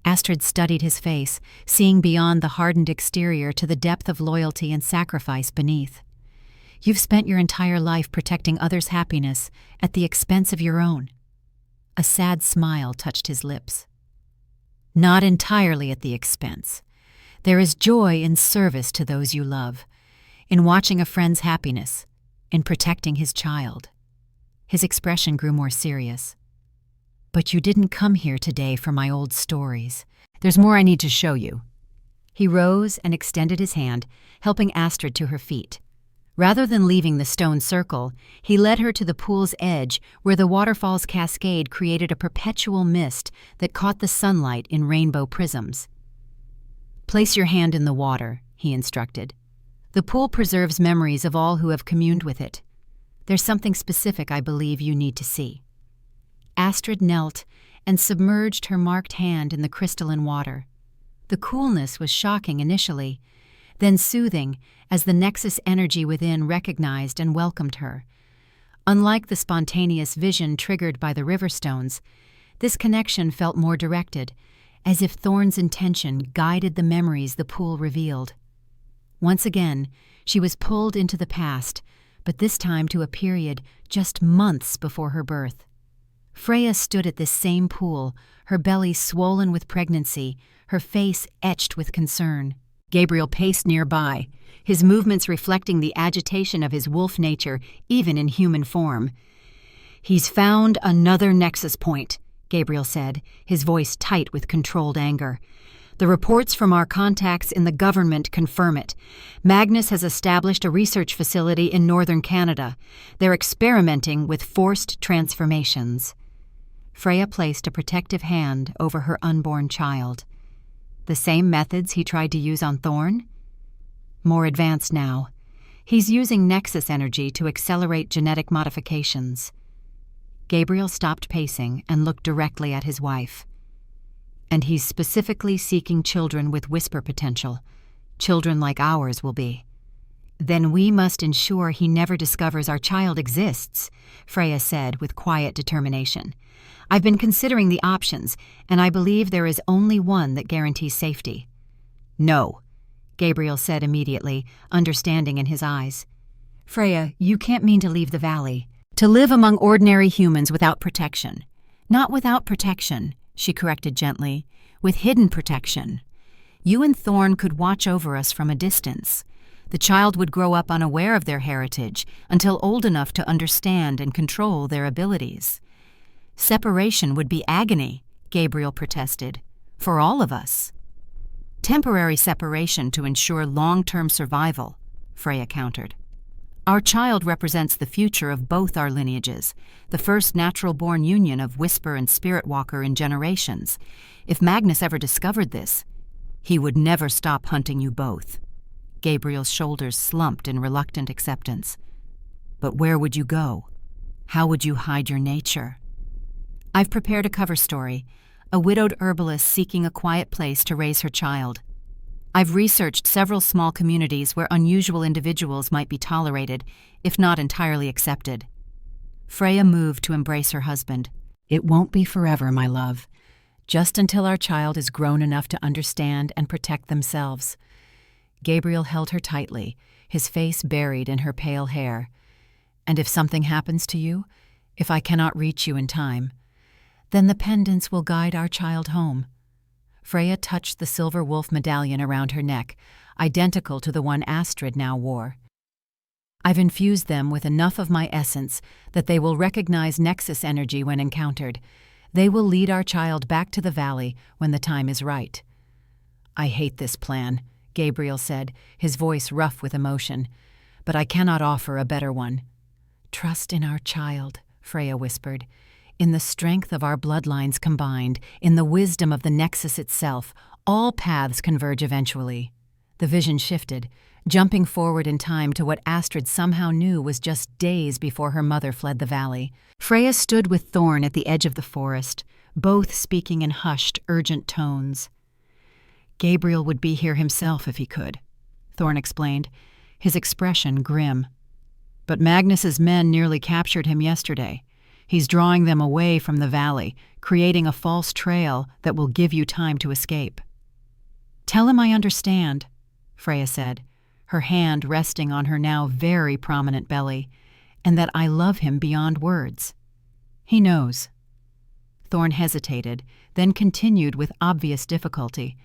Astrid studied his face, seeing beyond the hardened exterior to the depth of loyalty and sacrifice beneath. "You've spent your entire life protecting others' happiness at the expense of your own." A sad smile touched his lips. "Not entirely at the expense. There is joy in service to those you love, in watching a friend's happiness, in protecting his child." His expression grew more serious. "But you didn't come here today for my old stories. There's more I need to show you." He rose and extended his hand, helping Astrid to her feet. Rather than leaving the stone circle, he led her to the pool's edge where the waterfall's cascade created a perpetual mist that caught the sunlight in rainbow prisms. "Place your hand in the water," he instructed. "The pool preserves memories of all who have communed with it. There's something specific I believe you need to see." Astrid knelt and submerged her marked hand in the crystalline water. The coolness was shocking initially, then soothing as the nexus energy within recognized and welcomed her. Unlike the spontaneous vision triggered by the river stones, this connection felt more directed, as if Thorne's intention guided the memories the pool revealed. Once again, she was pulled into the past, but this time to a period just months before her birth. Freya stood at this same pool, her belly swollen with pregnancy, her face etched with concern. Gabriel paced nearby, his movements reflecting the agitation of his wolf nature, even in human form. "He's found another nexus point," Gabriel said, his voice tight with controlled anger. "The reports from our contacts in the government confirm it. Magnus has established a research facility in northern Canada. They're experimenting with forced transformations." Freya placed a protective hand over her unborn child. The same methods he tried to use on Thorne? More advanced now. He's using nexus energy to accelerate genetic modifications. Gabriel stopped pacing and looked directly at his wife. "And he's specifically seeking children with whisper potential. Children like ours will be." "Then we must ensure he never discovers our child exists," Freya said with quiet determination. "I've been considering the options, and I believe there is only one that guarantees safety." "No," Gabriel said immediately, understanding in his eyes. "Freya, you can't mean to leave the valley, to live among ordinary humans without protection." "Not without protection," she corrected gently, "with hidden protection. You and Thorne could watch over us from a distance. The child would grow up unaware of their heritage until old enough to understand and control their abilities." "Separation would be agony," Gabriel protested, "for all of us." "Temporary separation to ensure long-term survival," Freya countered. "Our child represents the future of both our lineages, the first natural-born union of Whisper and Spirit Walker in generations. If Magnus ever discovered this, he would never stop hunting you both." Gabriel's shoulders slumped in reluctant acceptance. "But where would you go? How would you hide your nature?" "I've prepared a cover story, a widowed herbalist seeking a quiet place to raise her child. I've researched several small communities where unusual individuals might be tolerated, if not entirely accepted." Freya moved to embrace her husband. "It won't be forever, my love. Just until our child is grown enough to understand and protect themselves." Gabriel held her tightly, his face buried in her pale hair. "And if something happens to you, if I cannot reach you in time, then the pendants will guide our child home." Freya touched the silver wolf medallion around her neck, identical to the one Astrid now wore. "I've infused them with enough of my essence that they will recognize nexus energy when encountered. They will lead our child back to the valley when the time is right." "I hate this plan," Gabriel said, his voice rough with emotion, "but I cannot offer a better one." "Trust in our child," Freya whispered. In the strength of our bloodlines combined, in the wisdom of the Nexus itself, all paths converge eventually. The vision shifted, jumping forward in time to what Astrid somehow knew was just days before her mother fled the valley. Freya stood with Thorne at the edge of the forest, both speaking in hushed, urgent tones. "Gabriel would be here himself if he could," Thorne explained, his expression grim. "But Magnus's men nearly captured him yesterday. He's drawing them away from the valley, creating a false trail that will give you time to escape." "Tell him I understand," Freya said, her hand resting on her now very prominent belly, "and that I love him beyond words. He knows." Thorne hesitated, then continued with obvious difficulty.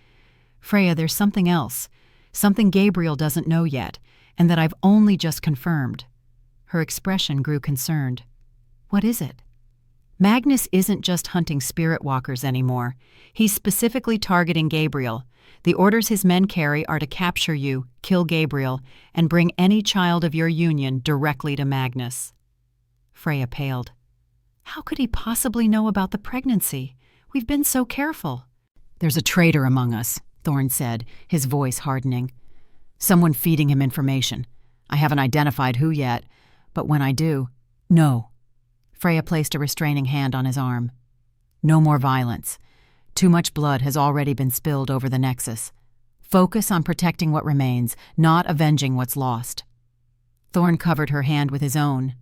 "Freya, there's something else, something Gabriel doesn't know yet, and that I've only just confirmed." Her expression grew concerned. "What is it?" "Magnus isn't just hunting spirit walkers anymore. He's specifically targeting Gabriel. The orders his men carry are to capture you, kill Gabriel, and bring any child of your union directly to Magnus." Freya paled. "How could he possibly know about the pregnancy? We've been so careful." "There's a traitor among us," Thorne said, his voice hardening. "Someone feeding him information. I haven't identified who yet, but when I do—" "No." Freya placed a restraining hand on his arm. "No more violence. Too much blood has already been spilled over the Nexus. Focus on protecting what remains, not avenging what's lost." Thorne covered her hand with his own.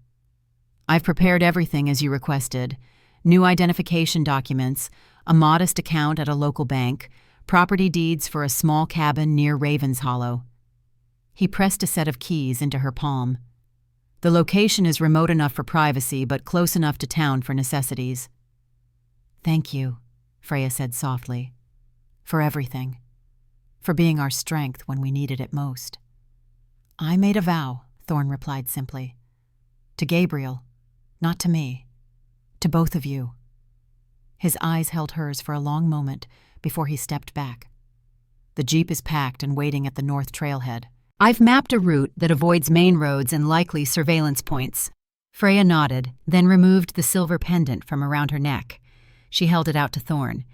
"I've prepared everything as you requested. New identification documents, a modest account at a local bank, property deeds for a small cabin near Raven's Hollow." He pressed a set of keys into her palm. "The location is remote enough for privacy, but close enough to town for necessities." "Thank you," Freya said softly. "For everything. For being our strength when we needed it most." "I made a vow," Thorne replied simply. "To Gabriel, not to me. To both of you." His eyes held hers for a long moment before he stepped back. "The jeep is packed and waiting at the north trailhead. I've mapped a route that avoids main roads and likely surveillance points." Freya nodded, then removed the silver pendant from around her neck. She held it out to Thorne.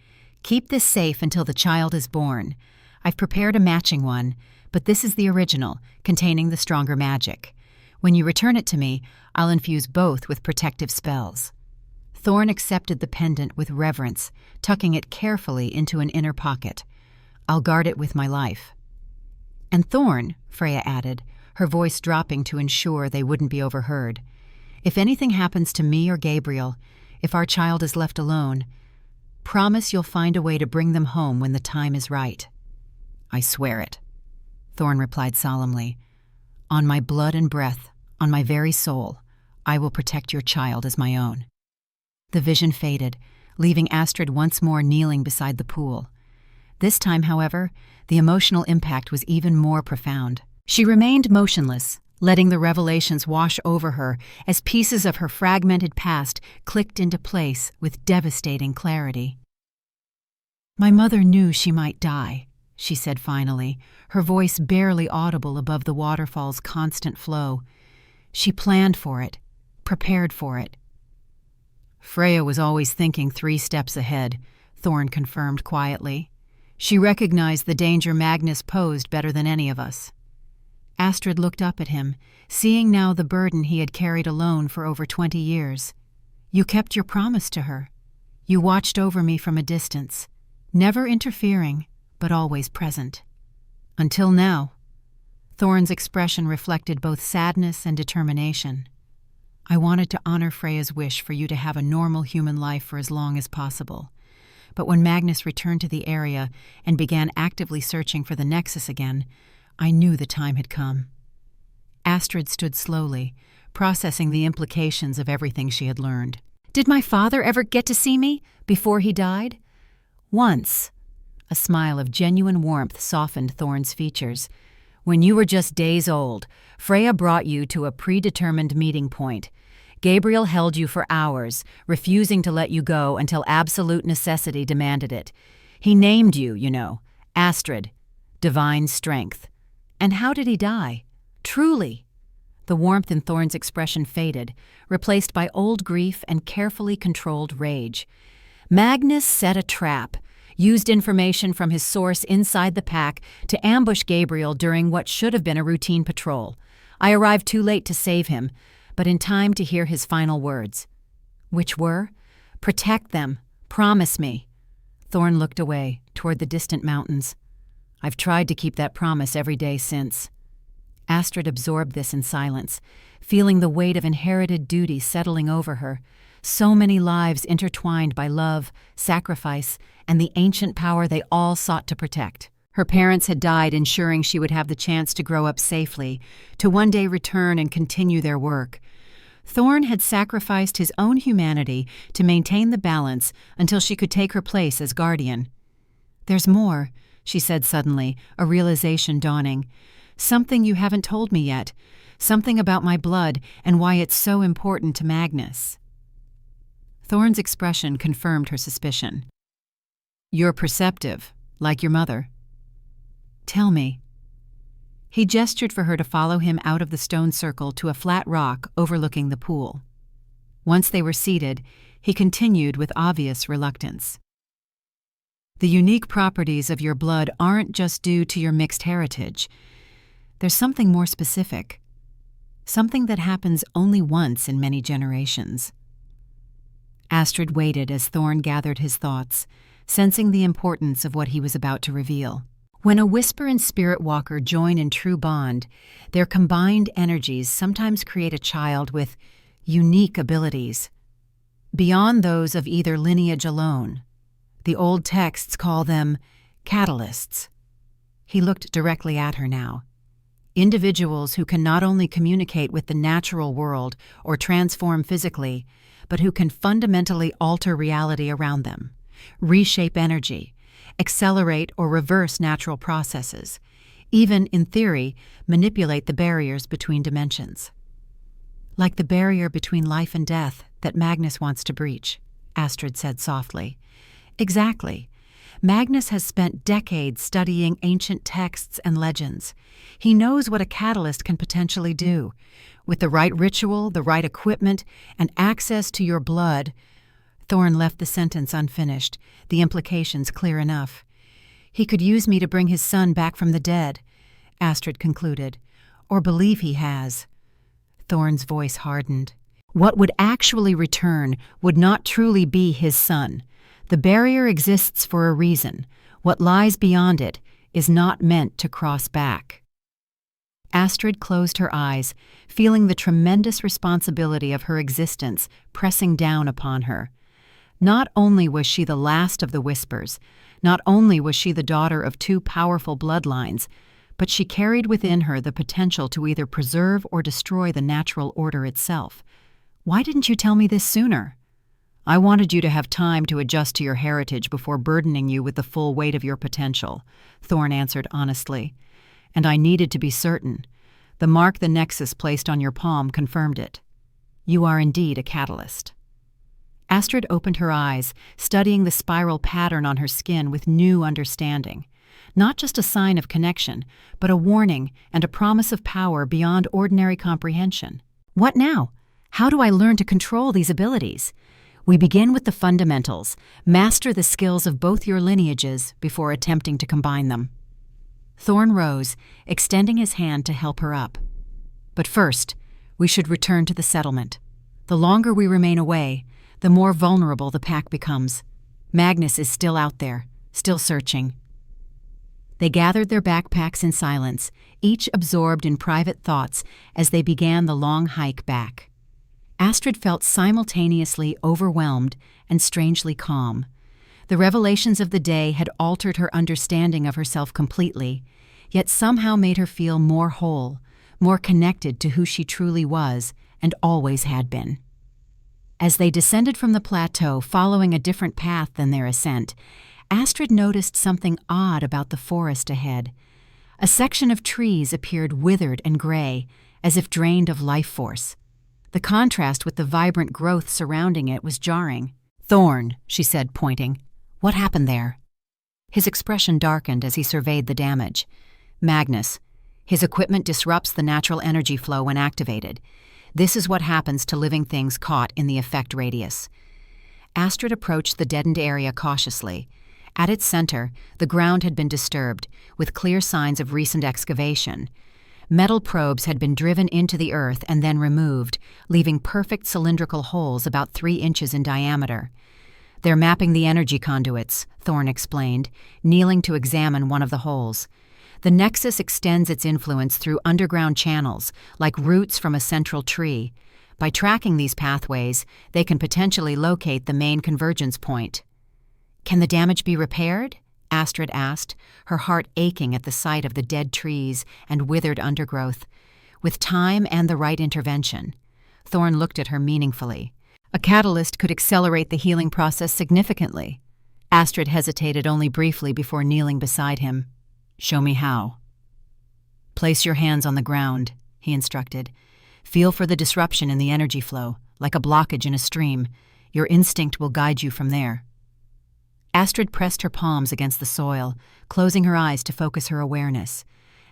"Keep this safe until the child is born. I've prepared a matching one, but this is the original, containing the stronger magic. When you return it to me, I'll infuse both with protective spells." Thorne accepted the pendant with reverence, tucking it carefully into an inner pocket. "I'll guard it with my life." "And Thorne," Freya added, her voice dropping to ensure they wouldn't be overheard, "if anything happens to me or Gabriel, if our child is left alone, promise you'll find a way to bring them home when the time is right." "I swear it," Thorne replied solemnly. "On my blood and breath, on my very soul, I will protect your child as my own." The vision faded, leaving Astrid once more kneeling beside the pool. This time, however, the emotional impact was even more profound. She remained motionless, letting the revelations wash over her as pieces of her fragmented past clicked into place with devastating clarity. "My mother knew she might die," she said finally, her voice barely audible above the waterfall's constant flow. "She planned for it, prepared for it." "Freya was always thinking 3 steps ahead," Thorne confirmed quietly. "She recognized the danger Magnus posed better than any of us." Astrid looked up at him, seeing now the burden he had carried alone for over 20 years. "You kept your promise to her. You watched over me from a distance, never interfering, but always present. Until now." Thorne's expression reflected both sadness and determination. "I wanted to honor Freya's wish for you to have a normal human life for as long as possible. But when Magnus returned to the area and began actively searching for the Nexus again, I knew the time had come." Astrid stood slowly, processing the implications of everything she had learned. "Did my father ever get to see me before he died?" "Once." A smile of genuine warmth softened Thorne's features. "When you were just days old, Freya brought you to a predetermined meeting point. Gabriel held you for hours, refusing to let you go until absolute necessity demanded it. He named you, you know, Astrid, divine strength. And how did he die? Truly. The warmth in Thorne's expression faded, replaced by old grief and carefully controlled rage. Magnus set a trap, used information from his source inside the pack to ambush Gabriel during what should have been a routine patrol. I arrived too late to save him, but in time to hear his final words. Which were, "Protect them. Promise me." Thorne looked away, toward the distant mountains. I've tried to keep that promise every day since. Astrid absorbed this in silence, feeling the weight of inherited duty settling over her. So many lives intertwined by love, sacrifice, and the ancient power they all sought to protect. Her parents had died ensuring she would have the chance to grow up safely, to one day return and continue their work. Thorne had sacrificed his own humanity to maintain the balance until she could take her place as guardian. "There's more," she said suddenly, a realization dawning. "Something you haven't told me yet. Something about my blood and why it's so important to Magnus." Thorne's expression confirmed her suspicion. "You're perceptive, like your mother." "Tell me." He gestured for her to follow him out of the stone circle to a flat rock overlooking the pool. Once they were seated, he continued with obvious reluctance. "The unique properties of your blood aren't just due to your mixed heritage. There's something more specific. Something that happens only once in many generations." Astrid waited as Thorne gathered his thoughts, sensing the importance of what he was about to reveal. When a whisper and spirit walker join in true bond, their combined energies sometimes create a child with unique abilities, beyond those of either lineage alone. The old texts call them catalysts. He looked directly at her now. Individuals who can not only communicate with the natural world or transform physically, but who can fundamentally alter reality around them, reshape energy, accelerate or reverse natural processes, even, in theory, manipulate the barriers between dimensions. "Like the barrier between life and death that Magnus wants to breach," Astrid said softly. "Exactly. Magnus has spent decades studying ancient texts and legends. He knows what a catalyst can potentially do. With the right ritual, the right equipment, and access to your blood—" Thorne left the sentence unfinished, the implications clear enough. "He could use me to bring his son back from the dead," Astrid concluded. "Or believe he has." Thorne's voice hardened. "What would actually return would not truly be his son. The barrier exists for a reason. What lies beyond it is not meant to cross back." Astrid closed her eyes, feeling the tremendous responsibility of her existence pressing down upon her. Not only was she the last of the Whispers, not only was she the daughter of two powerful bloodlines, but she carried within her the potential to either preserve or destroy the natural order itself. "Why didn't you tell me this sooner?" "I wanted you to have time to adjust to your heritage before burdening you with the full weight of your potential," Thorne answered honestly. "And I needed to be certain. The mark the Nexus placed on your palm confirmed it. You are indeed a catalyst." Astrid opened her eyes, studying the spiral pattern on her skin with new understanding. Not just a sign of connection, but a warning and a promise of power beyond ordinary comprehension. "What now? How do I learn to control these abilities?" "We begin with the fundamentals. Master the skills of both your lineages before attempting to combine them." Thorne rose, extending his hand to help her up. "But first, we should return to the settlement. The longer we remain away, the more vulnerable the pack becomes. Magnus is still out there, still searching." They gathered their backpacks in silence, each absorbed in private thoughts as they began the long hike back. Astrid felt simultaneously overwhelmed and strangely calm. The revelations of the day had altered her understanding of herself completely, yet somehow made her feel more whole, more connected to who she truly was and always had been. As they descended from the plateau, following a different path than their ascent, Astrid noticed something odd about the forest ahead. A section of trees appeared withered and gray, as if drained of life force. The contrast with the vibrant growth surrounding it was jarring. "Thorne," she said, pointing. "What happened there?" His expression darkened as he surveyed the damage. "Magnus. His equipment disrupts the natural energy flow when activated. This is what happens to living things caught in the effect radius. Astrid approached the deadened area cautiously. At its center, the ground had been disturbed, with clear signs of recent excavation. Metal probes had been driven into the earth and then removed, leaving perfect cylindrical holes about 3 inches in diameter. "They're mapping the energy conduits," Thorne explained, kneeling to examine one of the holes. "The nexus extends its influence through underground channels, like roots from a central tree. By tracking these pathways, they can potentially locate the main convergence point." "Can the damage be repaired?" Astrid asked, her heart aching at the sight of the dead trees and withered undergrowth. "With time and the right intervention." Thorne looked at her meaningfully. "A catalyst could accelerate the healing process significantly." Astrid hesitated only briefly before kneeling beside him. "Show me how." "Place your hands on the ground," he instructed. "Feel for the disruption in the energy flow, like a blockage in a stream. Your instinct will guide you from there." Astrid pressed her palms against the soil, closing her eyes to focus her awareness.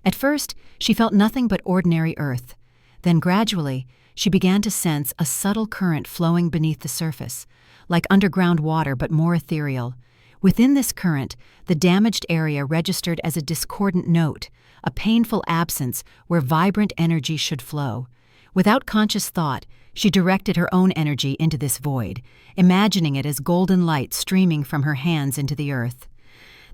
At first, she felt nothing but ordinary earth. Then gradually, she began to sense a subtle current flowing beneath the surface, like underground water but more ethereal. Within this current, the damaged area registered as a discordant note, a painful absence where vibrant energy should flow. Without conscious thought, she directed her own energy into this void, imagining it as golden light streaming from her hands into the earth.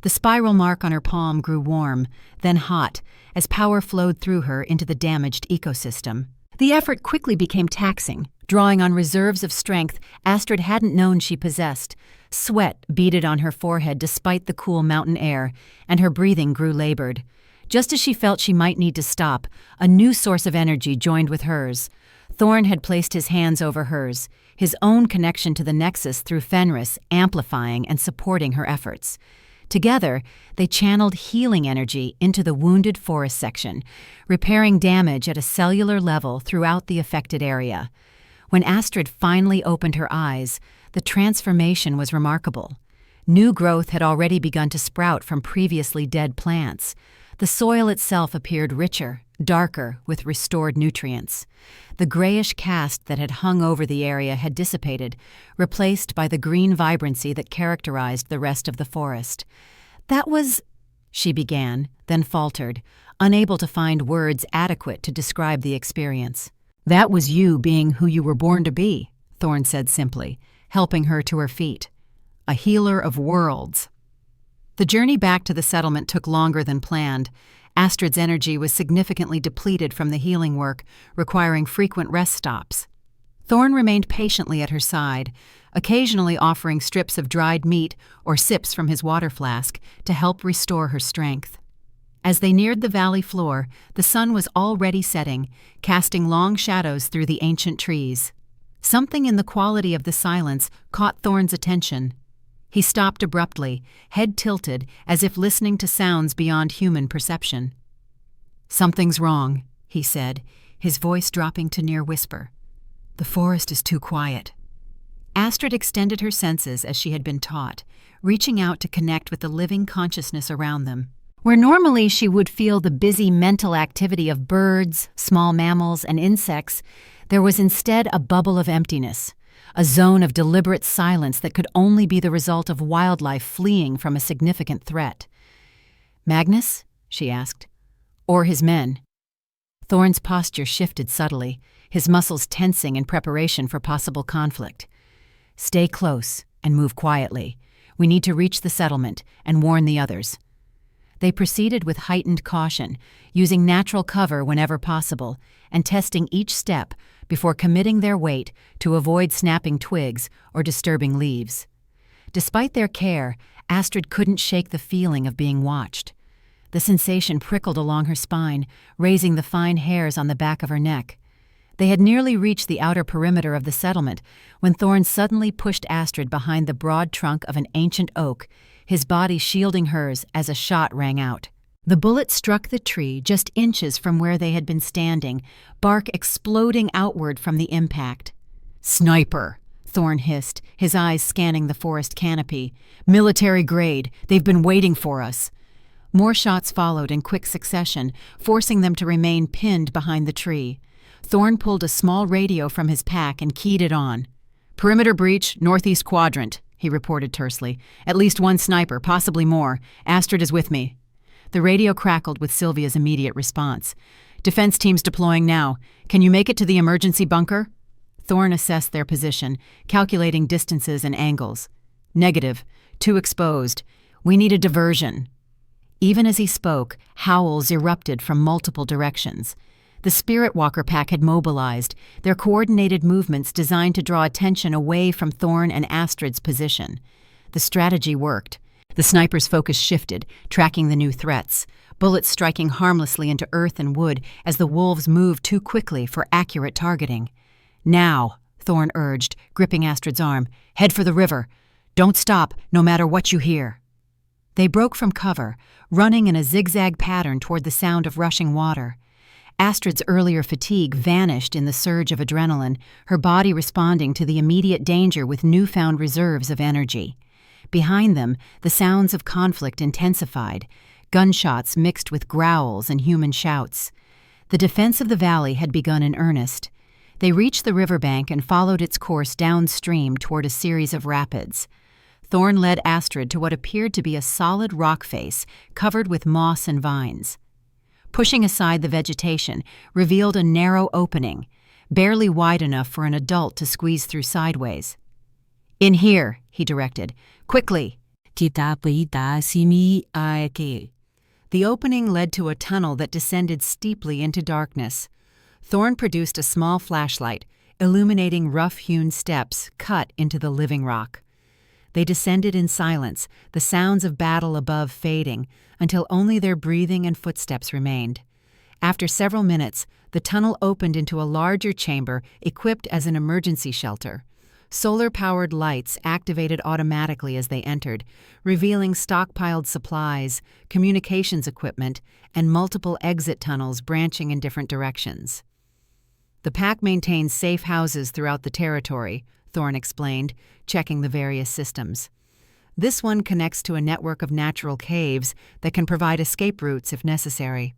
The spiral mark on her palm grew warm, then hot, as power flowed through her into the damaged ecosystem. The effort quickly became taxing, drawing on reserves of strength Astrid hadn't known she possessed. Sweat beaded on her forehead despite the cool mountain air, and her breathing grew labored. Just as she felt she might need to stop, a new source of energy joined with hers. Thorne had placed his hands over hers, his own connection to the nexus through Fenris amplifying and supporting her efforts. Together, they channeled healing energy into the wounded forest section, repairing damage at a cellular level throughout the affected area. When Astrid finally opened her eyes, the transformation was remarkable. New growth had already begun to sprout from previously dead plants. The soil itself appeared richer, darker, with restored nutrients. The grayish cast that had hung over the area had dissipated, replaced by the green vibrancy that characterized the rest of the forest. "That was—" she began, then faltered, unable to find words adequate to describe the experience. "That was you being who you were born to be," Thorne said simply, helping her to her feet. "A healer of worlds." The journey back to the settlement took longer than planned. Astrid's energy was significantly depleted from the healing work, requiring frequent rest stops. Thorne remained patiently at her side, occasionally offering strips of dried meat or sips from his water flask to help restore her strength. As they neared the valley floor, the sun was already setting, casting long shadows through the ancient trees. Something in the quality of the silence caught Thorne's attention. He stopped abruptly, head tilted, as if listening to sounds beyond human perception. "Something's wrong," he said, his voice dropping to near whisper. "The forest is too quiet." Astrid extended her senses as she had been taught, reaching out to connect with the living consciousness around them. Where normally she would feel the busy mental activity of birds, small mammals, and insects, there was instead a bubble of emptiness. A zone of deliberate silence that could only be the result of wildlife fleeing from a significant threat. "Magnus?" she asked. "Or his men?" Thorne's posture shifted subtly, his muscles tensing in preparation for possible conflict. "Stay close and move quietly. We need to reach the settlement and warn the others." They proceeded with heightened caution, using natural cover whenever possible, and testing each step before committing their weight to avoid snapping twigs or disturbing leaves. Despite their care, Astrid couldn't shake the feeling of being watched. The sensation prickled along her spine, raising the fine hairs on the back of her neck. They had nearly reached the outer perimeter of the settlement when Thorne suddenly pushed Astrid behind the broad trunk of an ancient oak, his body shielding hers as a shot rang out. The bullet struck the tree just inches from where they had been standing, bark exploding outward from the impact. "Sniper!" Thorne hissed, his eyes scanning the forest canopy. "Military grade. They've been waiting for us." More shots followed in quick succession, forcing them to remain pinned behind the tree. Thorne pulled a small radio from his pack and keyed it on. "Perimeter breach, northeast quadrant," he reported tersely. "At least one sniper, possibly more. Astrid is with me." The radio crackled with Sylvia's immediate response. "Defense teams deploying now. Can you make it to the emergency bunker?" Thorne assessed their position, calculating distances and angles. "Negative. Too exposed. We need a diversion." Even as he spoke, howls erupted from multiple directions. The Spirit Walker pack had mobilized, their coordinated movements designed to draw attention away from Thorne and Astrid's position. The strategy worked. The sniper's focus shifted, tracking the new threats, bullets striking harmlessly into earth and wood as the wolves moved too quickly for accurate targeting. "Now," Thorne urged, gripping Astrid's arm. "Head for the river. Don't stop, no matter what you hear." They broke from cover, running in a zigzag pattern toward the sound of rushing water. Astrid's earlier fatigue vanished in the surge of adrenaline, her body responding to the immediate danger with newfound reserves of energy. Behind them, the sounds of conflict intensified, gunshots mixed with growls and human shouts. The defense of the valley had begun in earnest. They reached the riverbank and followed its course downstream toward a series of rapids. Thorne led Astrid to what appeared to be a solid rock face covered with moss and vines. Pushing aside the vegetation revealed a narrow opening, barely wide enough for an adult to squeeze through sideways. "In here," he directed. "Quickly!" The opening led to a tunnel that descended steeply into darkness. Thorne produced a small flashlight, illuminating rough-hewn steps cut into the living rock. They descended in silence, the sounds of battle above fading, until only their breathing and footsteps remained. After several minutes, the tunnel opened into a larger chamber equipped as an emergency shelter. Solar-powered lights activated automatically as they entered, revealing stockpiled supplies, communications equipment, and multiple exit tunnels branching in different directions. "The pack maintains safe houses throughout the territory," Thorne explained, checking the various systems. "This one connects to a network of natural caves that can provide escape routes if necessary."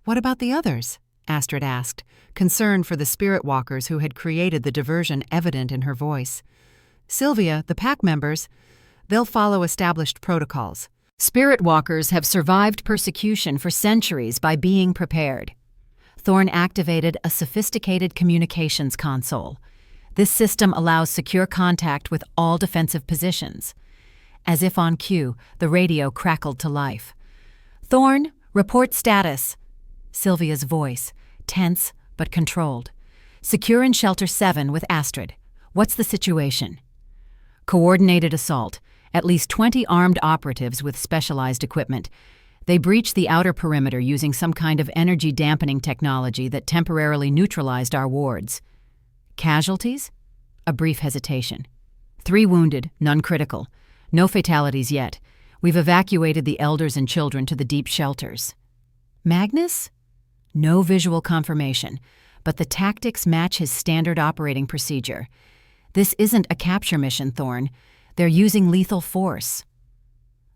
"What about the others?" Astrid asked, concern for the Spirit Walkers who had created the diversion evident in her voice. "Sylvia, the pack members, they'll follow established protocols. Spirit Walkers have survived persecution for centuries by being prepared." Thorne activated a sophisticated communications console. This system allows secure contact with all defensive positions. As if on cue, the radio crackled to life. "Thorne, report status." Sylvia's voice, tense but controlled. "Secure in Shelter 7 with Astrid. What's the situation?" "Coordinated assault. At least 20 armed operatives with specialized equipment. They breached the outer perimeter using some kind of energy-dampening technology that temporarily neutralized our wards." "Casualties?" A brief hesitation. 3 wounded, none critical. No fatalities yet. We've evacuated the elders and children to the deep shelters." "Magnus?" No visual confirmation, but the tactics match his standard operating procedure. "This isn't a capture mission, Thorne. They're using lethal force."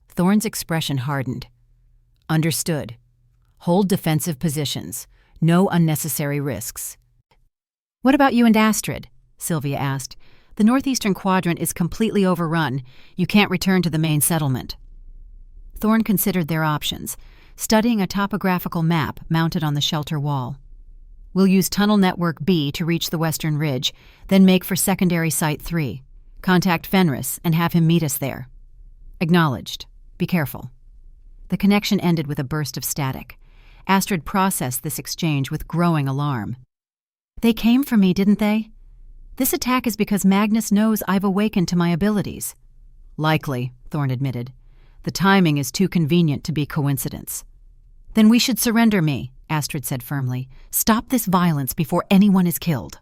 Thorne's expression hardened. "Understood. Hold defensive positions. No unnecessary risks." "What about you and Astrid?" Sylvia asked. "The northeastern quadrant is completely overrun. You can't return to the main settlement." Thorne considered their options, studying a topographical map mounted on the shelter wall. "We'll use Tunnel Network B to reach the western ridge, then make for Secondary Site 3. Contact Fenris and have him meet us there." "Acknowledged. Be careful." The connection ended with a burst of static. Astrid processed this exchange with growing alarm. "They came for me, didn't they? This attack is because Magnus knows I've awakened to my abilities." "Likely," Thorne admitted. "The timing is too convenient to be coincidence." "Then we should surrender me," Astrid said firmly. "Stop this violence before anyone is killed."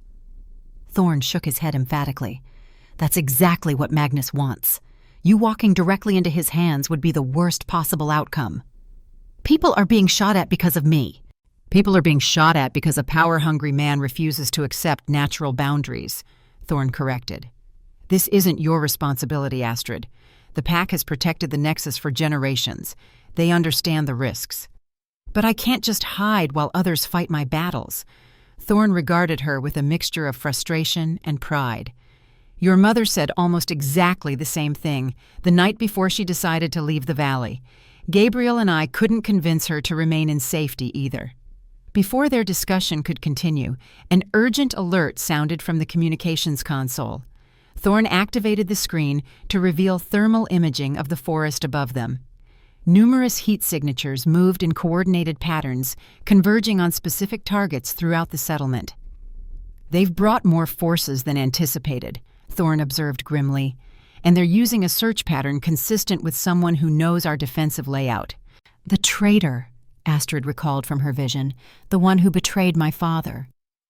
Thorne shook his head emphatically. "That's exactly what Magnus wants. You walking directly into his hands would be the worst possible outcome." "People are being shot at because of me." "People are being shot at because a power-hungry man refuses to accept natural boundaries," Thorne corrected. "This isn't your responsibility, Astrid. The pack has protected the Nexus for generations. They understand the risks. But I can't just hide while others fight my battles. Thorne regarded her with a mixture of frustration and pride. Your mother said almost exactly the same thing the night before she decided to leave the valley. Gabriel and I couldn't convince her to remain in safety either. Before their discussion could continue, an urgent alert sounded from the communications console. Thorne activated the screen to reveal thermal imaging of the forest above them. Numerous heat signatures moved in coordinated patterns, converging on specific targets throughout the settlement. "They've brought more forces than anticipated," Thorne observed grimly, "and they're using a search pattern consistent with someone who knows our defensive layout." "The traitor," Astrid recalled from her vision, "the one who betrayed my father.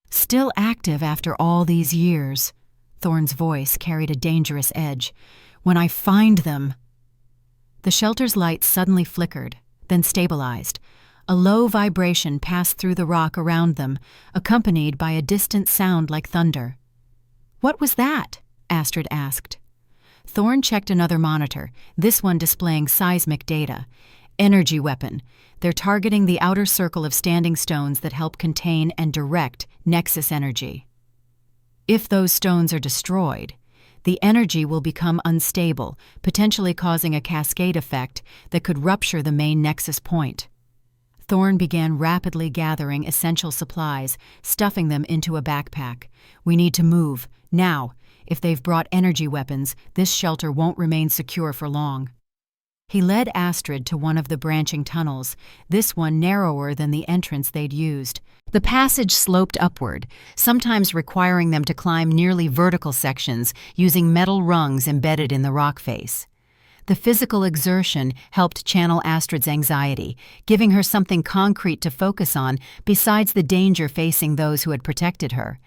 Still active after all these years." Thorne's voice carried a dangerous edge. "When I find them—" The shelter's light suddenly flickered, then stabilized. A low vibration passed through the rock around them, accompanied by a distant sound like thunder. "What was that?" Astrid asked. Thorne checked another monitor, this one displaying seismic data. "Energy weapon. They're targeting the outer circle of standing stones that help contain and direct Nexus energy. If those stones are destroyed, the energy will become unstable, potentially causing a cascade effect that could rupture the main Nexus point." Thorne began rapidly gathering essential supplies, stuffing them into a backpack. "We need to move, now. If they've brought energy weapons, this shelter won't remain secure for long." He led Astrid to one of the branching tunnels, this one narrower than the entrance they'd used. The passage sloped upward, sometimes requiring them to climb nearly vertical sections using metal rungs embedded in the rock face. The physical exertion helped channel Astrid's anxiety, giving her something concrete to focus on besides the danger facing those who had protected her.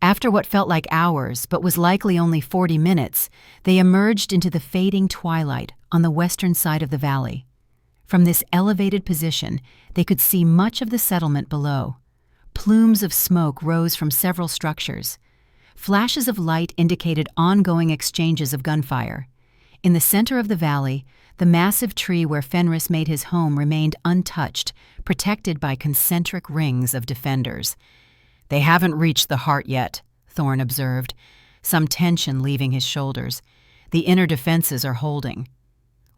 After what felt like hours, but was likely only 40 minutes, they emerged into the fading twilight on the western side of the valley. From this elevated position, they could see much of the settlement below. Plumes of smoke rose from several structures. Flashes of light indicated ongoing exchanges of gunfire. In the center of the valley, the massive tree where Fenris made his home remained untouched, protected by concentric rings of defenders. "They haven't reached the heart yet," Thorne observed, some tension leaving his shoulders. "The inner defenses are holding."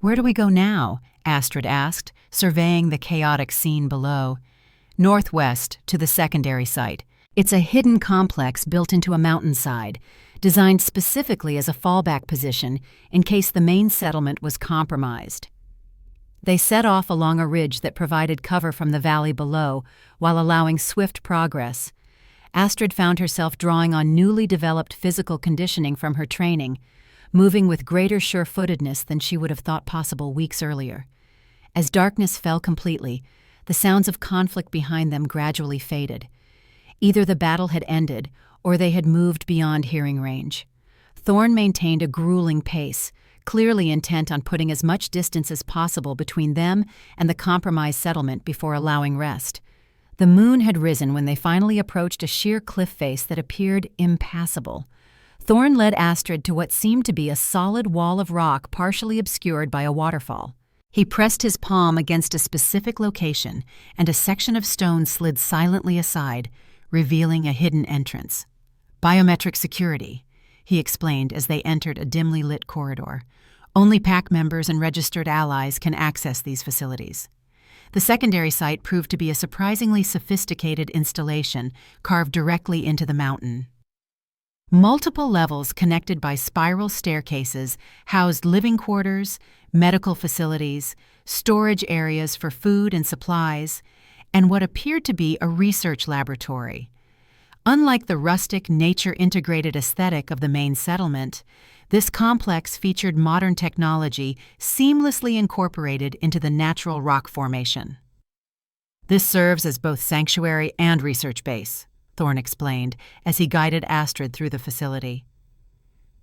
"Where do we go now?" Astrid asked, surveying the chaotic scene below. "Northwest, to the secondary site. It's a hidden complex built into a mountainside, designed specifically as a fallback position in case the main settlement was compromised." They set off along a ridge that provided cover from the valley below while allowing swift progress. Astrid found herself drawing on newly developed physical conditioning from her training, moving with greater sure-footedness than she would have thought possible weeks earlier. As darkness fell completely, the sounds of conflict behind them gradually faded. Either the battle had ended, or they had moved beyond hearing range. Thorne maintained a grueling pace, clearly intent on putting as much distance as possible between them and the compromised settlement before allowing rest. The moon had risen when they finally approached a sheer cliff face that appeared impassable. Thorne led Astrid to what seemed to be a solid wall of rock partially obscured by a waterfall. He pressed his palm against a specific location, and a section of stone slid silently aside, revealing a hidden entrance. "Biometric security," he explained as they entered a dimly lit corridor. "Only pack members and registered allies can access these facilities." The secondary site proved to be a surprisingly sophisticated installation carved directly into the mountain. Multiple levels connected by spiral staircases housed living quarters, medical facilities, storage areas for food and supplies, and what appeared to be a research laboratory. Unlike the rustic, nature-integrated aesthetic of the main settlement, this complex featured modern technology seamlessly incorporated into the natural rock formation. "This serves as both sanctuary and research base," Thorne explained as he guided Astrid through the facility.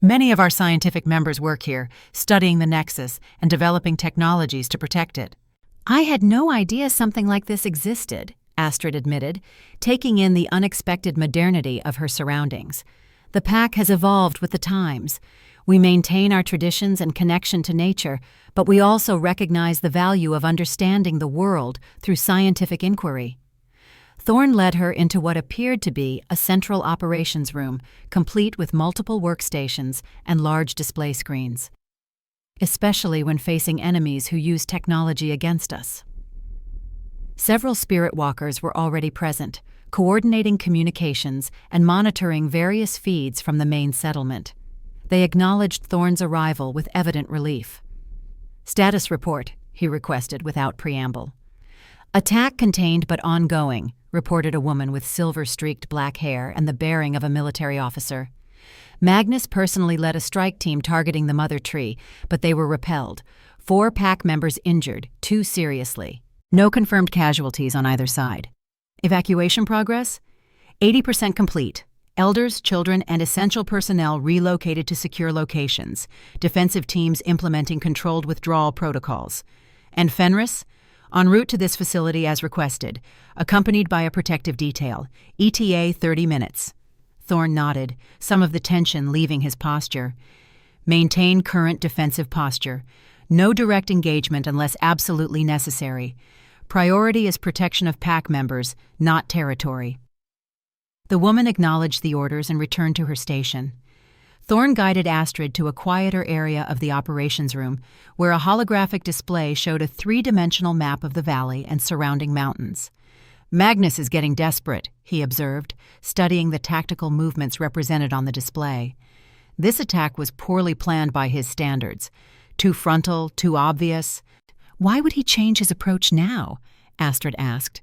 "Many of our scientific members work here, studying the Nexus and developing technologies to protect it." "I had no idea something like this existed," Astrid admitted, taking in the unexpected modernity of her surroundings. "The pack has evolved with the times. We maintain our traditions and connection to nature, but we also recognize the value of understanding the world through scientific inquiry. Thorne led her into what appeared to be a central operations room, complete with multiple workstations and large display screens, especially when facing enemies who use technology against us. Several spirit walkers were already present, coordinating communications and monitoring various feeds from the main settlement. They acknowledged Thorne's arrival with evident relief. "Status report," he requested without preamble. "Attack contained but ongoing," reported a woman with silver-streaked black hair and the bearing of a military officer. Magnus personally led a strike team targeting the mother tree, but they were repelled. 4 pack members injured, 2 seriously. No confirmed casualties on either side. Evacuation progress? 80% complete. Elders, children, and essential personnel relocated to secure locations. Defensive teams implementing controlled withdrawal protocols. And Fenris? En route to this facility as requested, accompanied by a protective detail. ETA 30 minutes. Thorne nodded, some of the tension leaving his posture. Maintain current defensive posture. No direct engagement unless absolutely necessary. Priority is protection of pack members, not territory. The woman acknowledged the orders and returned to her station. Thorne guided Astrid to a quieter area of the operations room, where a holographic display showed a 3-dimensional map of the valley and surrounding mountains. "Magnus is getting desperate," he observed, studying the tactical movements represented on the display. This attack was poorly planned by his standards. Too frontal, too obvious. "Why would he change his approach now?" Astrid asked.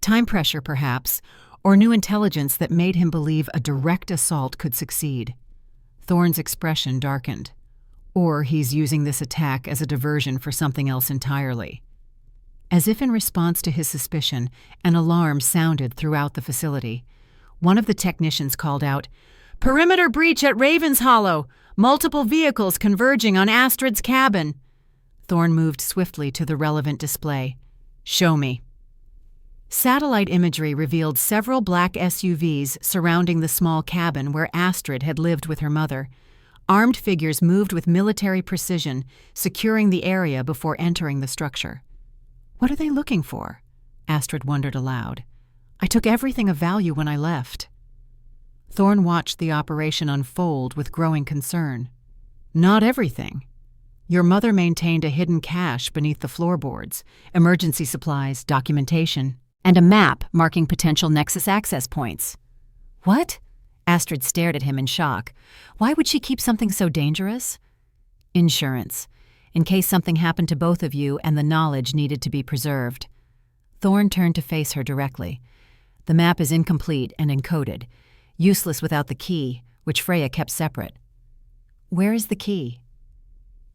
Time pressure, perhaps, or new intelligence that made him believe a direct assault could succeed. Thorne's expression darkened. Or he's using this attack as a diversion for something else entirely. As if in response to his suspicion, an alarm sounded throughout the facility. One of the technicians called out, "Perimeter breach at Raven's Hollow! Multiple vehicles converging on Astrid's cabin!" Thorne moved swiftly to the relevant display. "Show me." Satellite imagery revealed several black SUVs surrounding the small cabin where Astrid had lived with her mother. Armed figures moved with military precision, securing the area before entering the structure. "What are they looking for?" Astrid wondered aloud. "I took everything of value when I left." Thorne watched the operation unfold with growing concern. "Not everything. Your mother maintained a hidden cache beneath the floorboards, emergency supplies, documentation, and a map marking potential Nexus access points." "What?" Astrid stared at him in shock. Why would she keep something so dangerous? "Insurance, in case something happened to both of you and the knowledge needed to be preserved." Thorne turned to face her directly. "The map is incomplete and encoded, useless without the key, which Freya kept separate." "Where is the key?"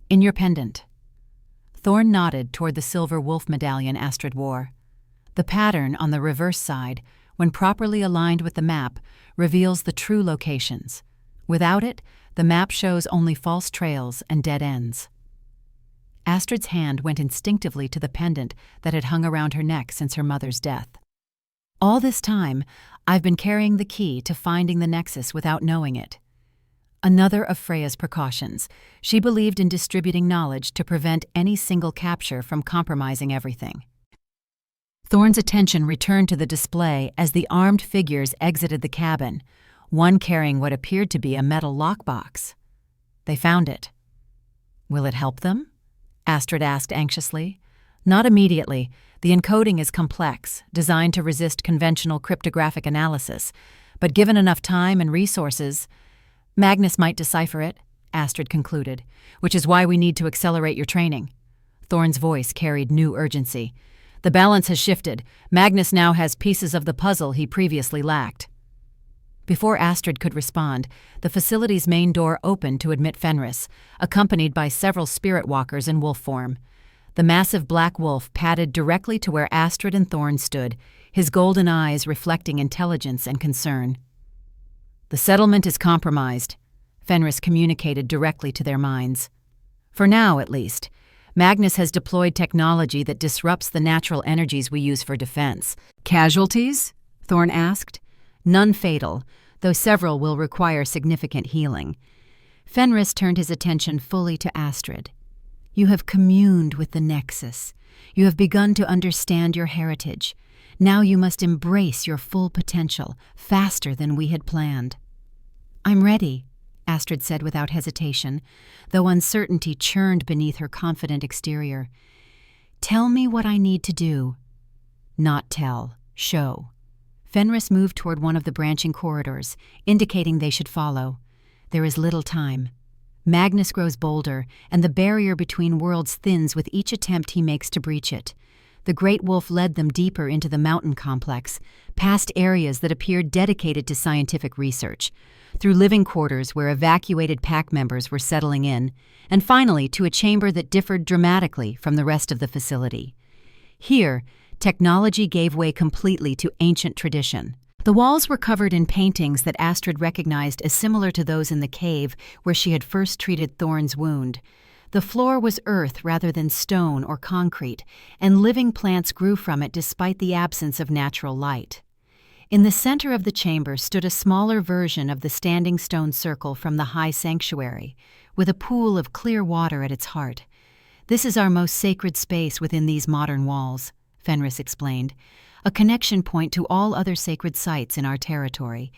"In your pendant." Thorne nodded toward the silver wolf medallion Astrid wore. The pattern on the reverse side, when properly aligned with the map, reveals the true locations. Without it, the map shows only false trails and dead ends. Astrid's hand went instinctively to the pendant that had hung around her neck since her mother's death. "All this time, I've been carrying the key to finding the Nexus without knowing it." Another of Freya's precautions. She believed in distributing knowledge to prevent any single capture from compromising everything. Thorne's attention returned to the display as the armed figures exited the cabin, one carrying what appeared to be a metal lockbox. They found it. "Will it help them?" Astrid asked anxiously. "Not immediately. The encoding is complex, designed to resist conventional cryptographic analysis. But given enough time and resources, Magnus might decipher it," Astrid concluded, "which is why we need to accelerate your training." Thorne's voice carried new urgency. "The balance has shifted. Magnus now has pieces of the puzzle he previously lacked." Before Astrid could respond, the facility's main door opened to admit Fenris, accompanied by several spirit walkers in wolf form. The massive black wolf padded directly to where Astrid and Thorne stood, his golden eyes reflecting intelligence and concern. "The settlement is compromised," Fenris communicated directly to their minds. "For now, at least. Magnus has deployed technology that disrupts the natural energies we use for defense." "Casualties?" Thorne asked. "None fatal, though several will require significant healing." Fenris turned his attention fully to Astrid. You have communed with the Nexus. You have begun to understand your heritage. Now you must embrace your full potential, faster than we had planned. I'm ready, Astrid said without hesitation, though uncertainty churned beneath her confident exterior. Tell me what I need to do. Not tell, show. Fenris moved toward one of the branching corridors, indicating they should follow. There is little time. Magnus grows bolder, and the barrier between worlds thins with each attempt he makes to breach it. The great wolf led them deeper into the mountain complex, past areas that appeared dedicated to scientific research, through living quarters where evacuated pack members were settling in, and finally to a chamber that differed dramatically from the rest of the facility. Here, technology gave way completely to ancient tradition. The walls were covered in paintings that Astrid recognized as similar to those in the cave where she had first treated Thorne's wound. The floor was earth rather than stone or concrete, and living plants grew from it despite the absence of natural light. In the center of the chamber stood a smaller version of the standing stone circle from the high sanctuary, with a pool of clear water at its heart. This is our most sacred space within these modern walls, Fenris explained, a connection point to all other sacred sites in our territory.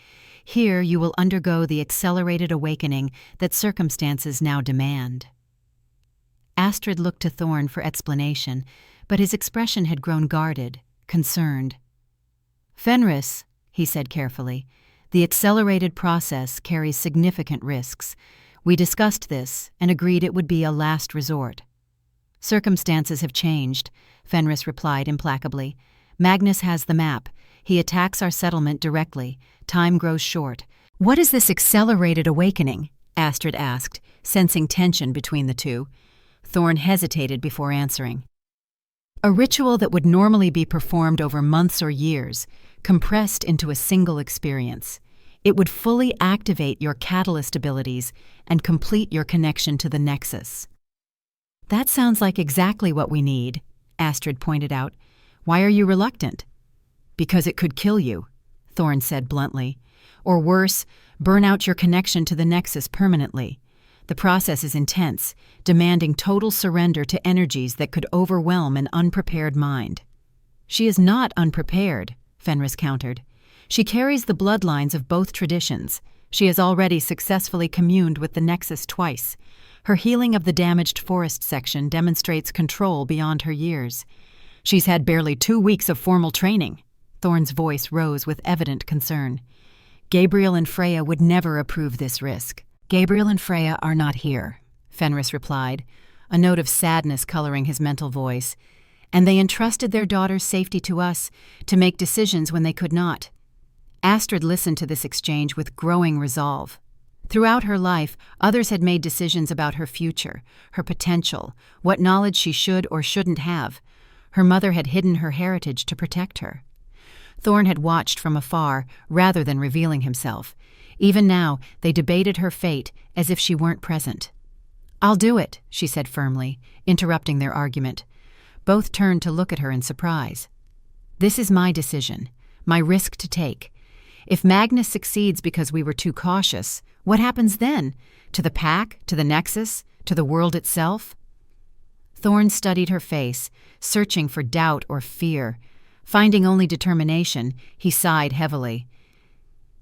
Here you will undergo the accelerated awakening that circumstances now demand. Astrid looked to Thorne for explanation, but his expression had grown guarded, concerned. Fenris, he said carefully, the accelerated process carries significant risks. We discussed this and agreed it would be a last resort. Circumstances have changed, Fenris replied implacably. Magnus has the map. He attacks our settlement directly. Time grows short. What is this accelerated awakening? Astrid asked, sensing tension between the two. Thorne hesitated before answering. A ritual that would normally be performed over months or years, compressed into a single experience. It would fully activate your catalyst abilities and complete your connection to the Nexus. That sounds like exactly what we need, Astrid pointed out. Why are you reluctant? Because it could kill you, Thorne said bluntly. Or worse, burn out your connection to the Nexus permanently. The process is intense, demanding total surrender to energies that could overwhelm an unprepared mind. She is not unprepared, Fenris countered. She carries the bloodlines of both traditions. She has already successfully communed with the Nexus twice. Her healing of the damaged forest section demonstrates control beyond her years. She's had barely 2 weeks of formal training. Thorne's voice rose with evident concern. Gabriel and Freya would never approve this risk. Gabriel and Freya are not here, Fenris replied, a note of sadness coloring his mental voice, and they entrusted their daughter's safety to us to make decisions when they could not. Astrid listened to this exchange with growing resolve. Throughout her life, others had made decisions about her future, her potential, what knowledge she should or shouldn't have. Her mother had hidden her heritage to protect her. Thorne had watched from afar rather than revealing himself. Even now, they debated her fate as if she weren't present. I'll do it, she said firmly, interrupting their argument. Both turned to look at her in surprise. This is my decision, my risk to take. If Magnus succeeds because we were too cautious, what happens then? To the pack, to the Nexus, to the world itself? Thorne studied her face, searching for doubt or fear. Finding only determination, he sighed heavily.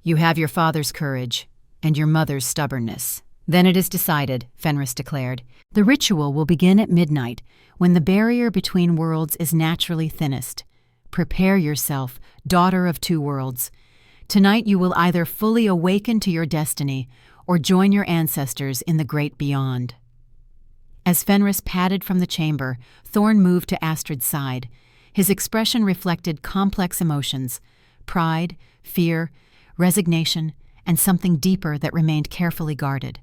You have your father's courage, and your mother's stubbornness. Then it is decided, Fenris declared. The ritual will begin at midnight, when the barrier between worlds is naturally thinnest. Prepare yourself, daughter of two worlds. Tonight you will either fully awaken to your destiny, or join your ancestors in the great beyond. As Fenris padded from the chamber, Thorne moved to Astrid's side. His expression reflected complex emotions, pride, fear, resignation, and something deeper that remained carefully guarded.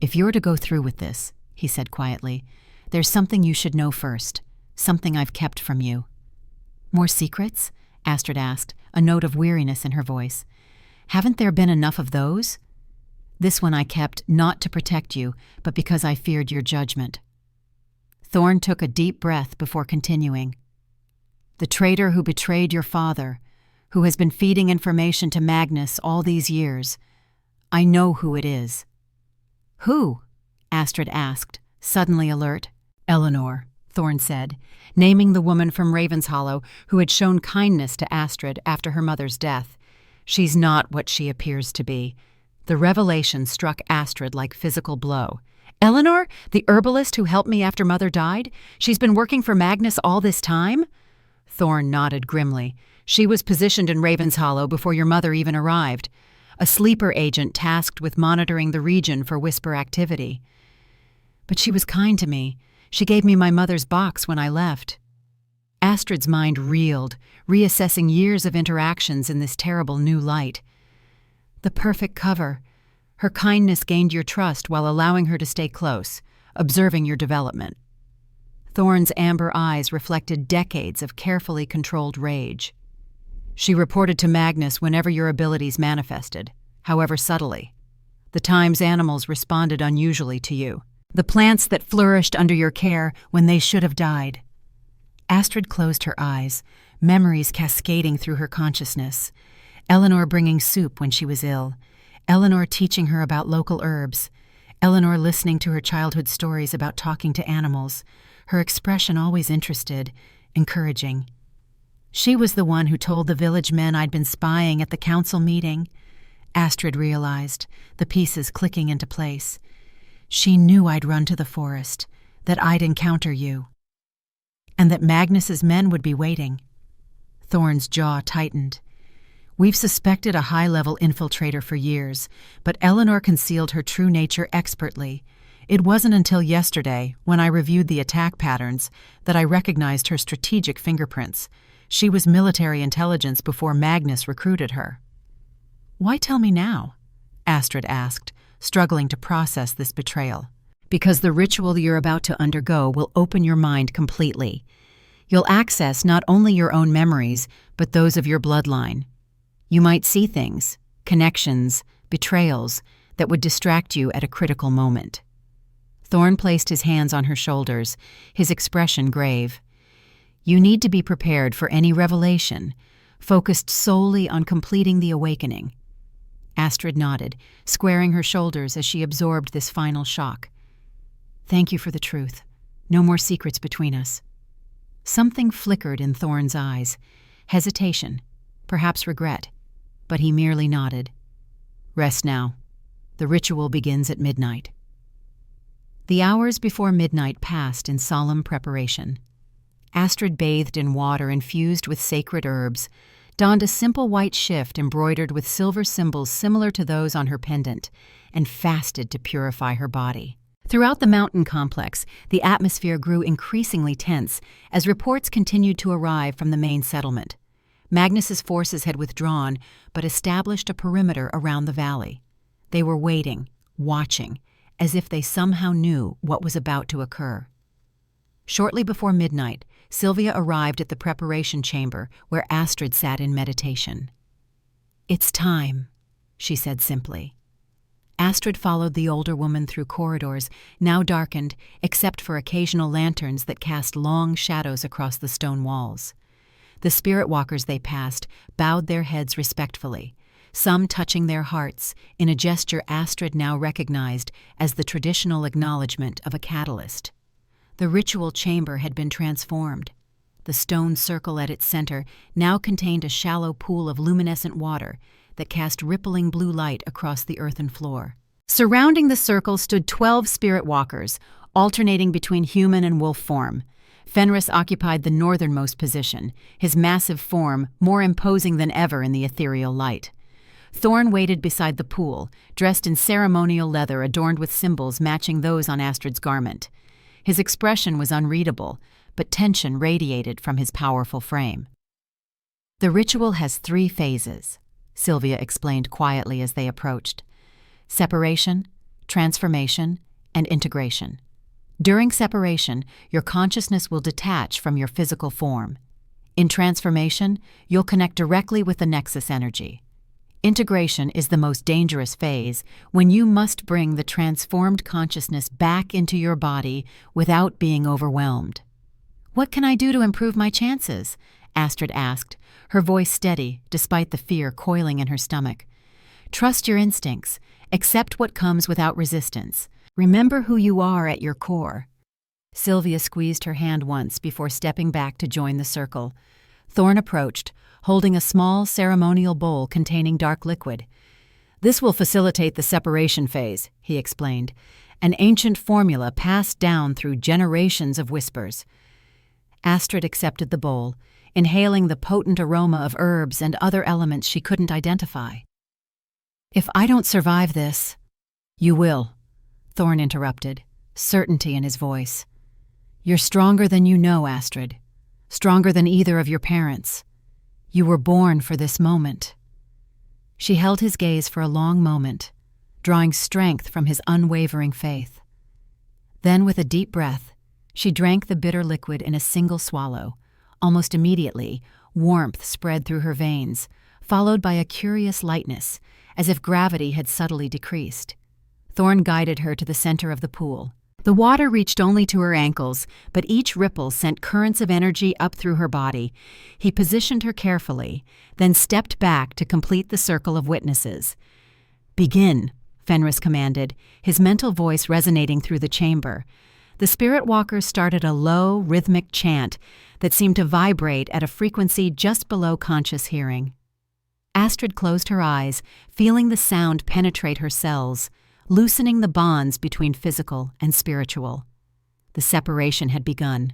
If you're to go through with this, he said quietly, there's something you should know first, something I've kept from you. More secrets? Astrid asked, a note of weariness in her voice. Haven't there been enough of those? This one I kept not to protect you, but because I feared your judgment. Thorne took a deep breath before continuing. The traitor who betrayed your father, who has been feeding information to Magnus all these years. I know who it is. Who? Astrid asked, suddenly alert. Eleanor, Thorne said, naming the woman from Ravenshollow who had shown kindness to Astrid after her mother's death. She's not what she appears to be. The revelation struck Astrid like physical blow. Eleanor, the herbalist who helped me after Mother died? She's been working for Magnus all this time? Thorne nodded grimly. She was positioned in Ravenshollow before your mother even arrived. A sleeper agent tasked with monitoring the region for whisper activity. But she was kind to me. She gave me my mother's box when I left. Astrid's mind reeled, reassessing years of interactions in this terrible new light. The perfect cover. Her kindness gained your trust while allowing her to stay close, observing your development. Thorne's amber eyes reflected decades of carefully controlled rage. She reported to Magnus whenever your abilities manifested, however subtly. The times animals responded unusually to you. The plants that flourished under your care when they should have died. Astrid closed her eyes, memories cascading through her consciousness. Eleanor bringing soup when she was ill. Eleanor teaching her about local herbs. Eleanor listening to her childhood stories about talking to animals. Her expression always interested, encouraging. She was the one who told the village men I'd been spying at the council meeting. Astrid realized, the pieces clicking into place. She knew I'd run to the forest, that I'd encounter you, and that Magnus's men would be waiting. Thorne's jaw tightened. We've suspected a high-level infiltrator for years, but Eleanor concealed her true nature expertly. It wasn't until yesterday, when I reviewed the attack patterns, that I recognized her strategic fingerprints. She was military intelligence before Magnus recruited her. Why tell me now? Astrid asked, struggling to process this betrayal. Because the ritual you're about to undergo will open your mind completely. You'll access not only your own memories, but those of your bloodline. You might see things, connections, betrayals, that would distract you at a critical moment. Thorne placed his hands on her shoulders, his expression grave. You need to be prepared for any revelation, focused solely on completing the awakening. Astrid nodded, squaring her shoulders as she absorbed this final shock. Thank you for the truth. No more secrets between us. Something flickered in Thorne's eyes. Hesitation, perhaps regret, but he merely nodded. Rest now. The ritual begins at midnight. The hours before midnight passed in solemn preparation. Astrid bathed in water infused with sacred herbs, donned a simple white shift embroidered with silver symbols similar to those on her pendant, and fasted to purify her body. Throughout the mountain complex, the atmosphere grew increasingly tense as reports continued to arrive from the main settlement. Magnus's forces had withdrawn, but established a perimeter around the valley. They were waiting, watching, as if they somehow knew what was about to occur. Shortly before midnight, Sylvia arrived at the preparation chamber where Astrid sat in meditation. It's time, she said simply. Astrid followed the older woman through corridors, now darkened except for occasional lanterns that cast long shadows across the stone walls. The spirit walkers they passed bowed their heads respectfully, some touching their hearts in a gesture Astrid now recognized as the traditional acknowledgement of a catalyst. The ritual chamber had been transformed. The stone circle at its center now contained a shallow pool of luminescent water that cast rippling blue light across the earthen floor. Surrounding the circle stood 12 spirit walkers, alternating between human and wolf form. Fenris occupied the northernmost position, his massive form more imposing than ever in the ethereal light. Thorne waited beside the pool, dressed in ceremonial leather adorned with symbols matching those on Astrid's garment. His expression was unreadable, but tension radiated from his powerful frame. The ritual has 3 phases, Sylvia explained quietly as they approached. Separation, transformation, and integration. During separation, your consciousness will detach from your physical form. In transformation, you'll connect directly with the nexus energy. Integration is the most dangerous phase, when you must bring the transformed consciousness back into your body without being overwhelmed. What can I do to improve my chances? Astrid asked, her voice steady despite the fear coiling in her stomach. Trust your instincts. Accept what comes without resistance. Remember who you are at your core. Sylvia squeezed her hand once before stepping back to join the circle. Thorne approached, holding a small ceremonial bowl containing dark liquid. "This will facilitate the separation phase," he explained, an ancient formula passed down through generations of whispers. Astrid accepted the bowl, inhaling the potent aroma of herbs and other elements she couldn't identify. "If I don't survive this—" "You will," Thorne interrupted, certainty in his voice. "You're stronger than you know, Astrid. Stronger than either of your parents. You were born for this moment." She held his gaze for a long moment, drawing strength from his unwavering faith. Then, with a deep breath, she drank the bitter liquid in a single swallow. Almost immediately, warmth spread through her veins, followed by a curious lightness, as if gravity had subtly decreased. Thorne guided her to the center of the pool. The water reached only to her ankles, but each ripple sent currents of energy up through her body. He positioned her carefully, then stepped back to complete the circle of witnesses. "Begin," Fenris commanded, his mental voice resonating through the chamber. The spirit walkers started a low, rhythmic chant that seemed to vibrate at a frequency just below conscious hearing. Astrid closed her eyes, feeling the sound penetrate her cells, loosening the bonds between physical and spiritual. The separation had begun.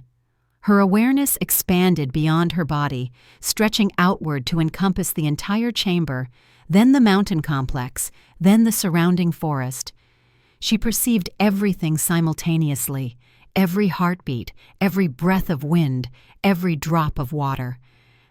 Her awareness expanded beyond her body, stretching outward to encompass the entire chamber, then the mountain complex, then the surrounding forest. She perceived everything simultaneously, every heartbeat, every breath of wind, every drop of water.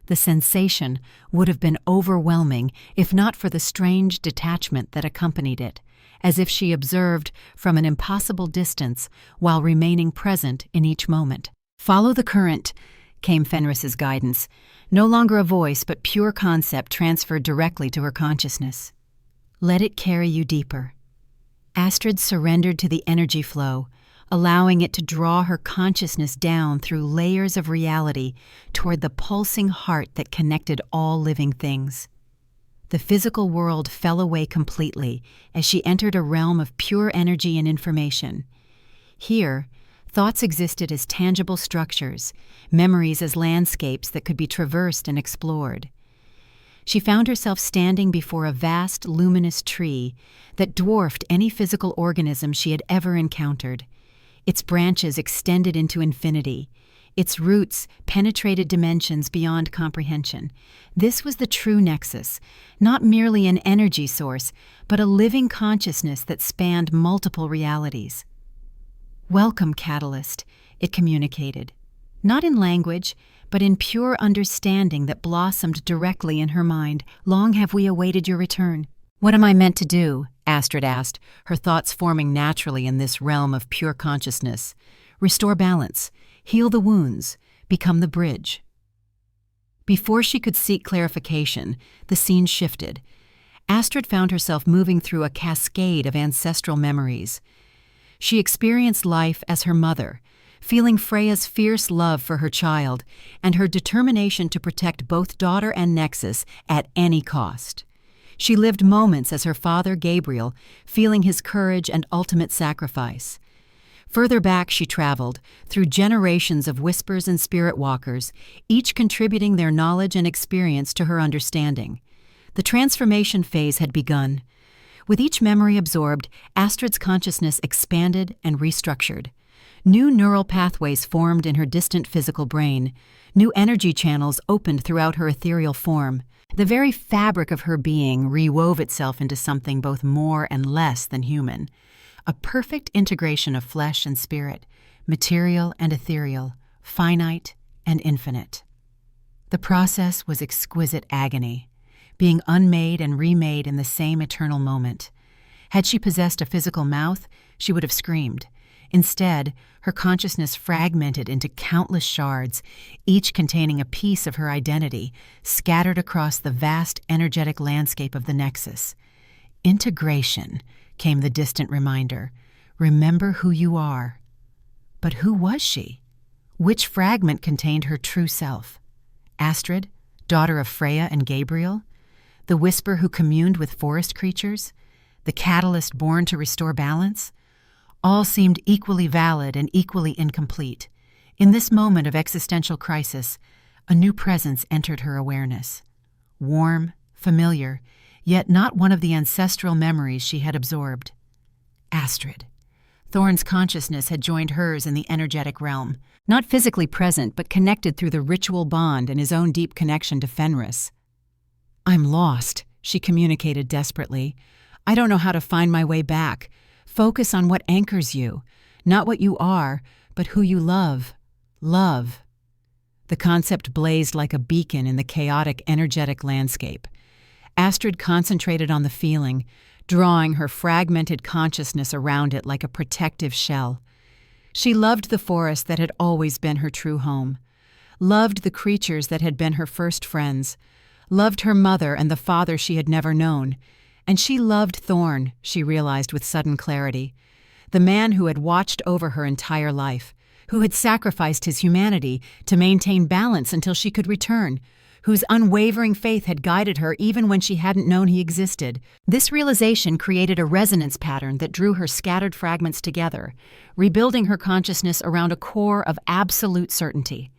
The sensation would have been overwhelming if not for the strange detachment that accompanied it, as if she observed from an impossible distance while remaining present in each moment. "Follow the current," came Fenris's guidance, no longer a voice but pure concept transferred directly to her consciousness. "Let it carry you deeper." Astrid surrendered to the energy flow, allowing it to draw her consciousness down through layers of reality toward the pulsing heart that connected all living things. The physical world fell away completely as she entered a realm of pure energy and information. Here, thoughts existed as tangible structures, memories as landscapes that could be traversed and explored. She found herself standing before a vast, luminous tree that dwarfed any physical organism she had ever encountered. Its branches extended into infinity. Its roots penetrated dimensions beyond comprehension. This was the true nexus, not merely an energy source, but a living consciousness that spanned multiple realities. "Welcome, Catalyst," it communicated. Not in language, but in pure understanding that blossomed directly in her mind. "Long have we awaited your return." "What am I meant to do?" Astrid asked, her thoughts forming naturally in this realm of pure consciousness. "Restore balance, heal the wounds, become the bridge." Before she could seek clarification, the scene shifted. Astrid found herself moving through a cascade of ancestral memories. She experienced life as her mother, feeling Freya's fierce love for her child and her determination to protect both daughter and Nexus at any cost. She lived moments as her father, Gabriel, feeling his courage and ultimate sacrifice. Further back she traveled, through generations of whispers and spirit walkers, each contributing their knowledge and experience to her understanding. The transformation phase had begun. With each memory absorbed, Astrid's consciousness expanded and restructured. New neural pathways formed in her distant physical brain. New energy channels opened throughout her ethereal form. The very fabric of her being rewove itself into something both more and less than human. A perfect integration of flesh and spirit, material and ethereal, finite and infinite. The process was exquisite agony, being unmade and remade in the same eternal moment. Had she possessed a physical mouth, she would have screamed. Instead, her consciousness fragmented into countless shards, each containing a piece of her identity, scattered across the vast energetic landscape of the Nexus. "Integration," came the distant reminder. "Remember who you are." But who was she? Which fragment contained her true self? Astrid, daughter of Freya and Gabriel? The whisper who communed with forest creatures? the catalyst born to restore balance? All seemed equally valid and equally incomplete. In this moment of existential crisis, a new presence entered her awareness. Warm, familiar, yet not one of the ancestral memories she had absorbed. Astrid. Thorne's consciousness had joined hers in the energetic realm, not physically present but connected through the ritual bond and his own deep connection to Fenris. "I'm lost," she communicated desperately. "I don't know how to find my way back. Focus on what anchors you, not what you are, but who you love. Love." The concept blazed like a beacon in the chaotic, energetic landscape. Astrid concentrated on the feeling, drawing her fragmented consciousness around it like a protective shell. She loved the forest that had always been her true home, loved the creatures that had been her first friends, loved her mother and the father she had never known, and she loved Thorne, she realized with sudden clarity, the man who had watched over her entire life, who had sacrificed his humanity to maintain balance until she could return, whose unwavering faith had guided her even when she hadn't known he existed. This realization created a resonance pattern that drew her scattered fragments together, rebuilding her consciousness around a core of absolute certainty.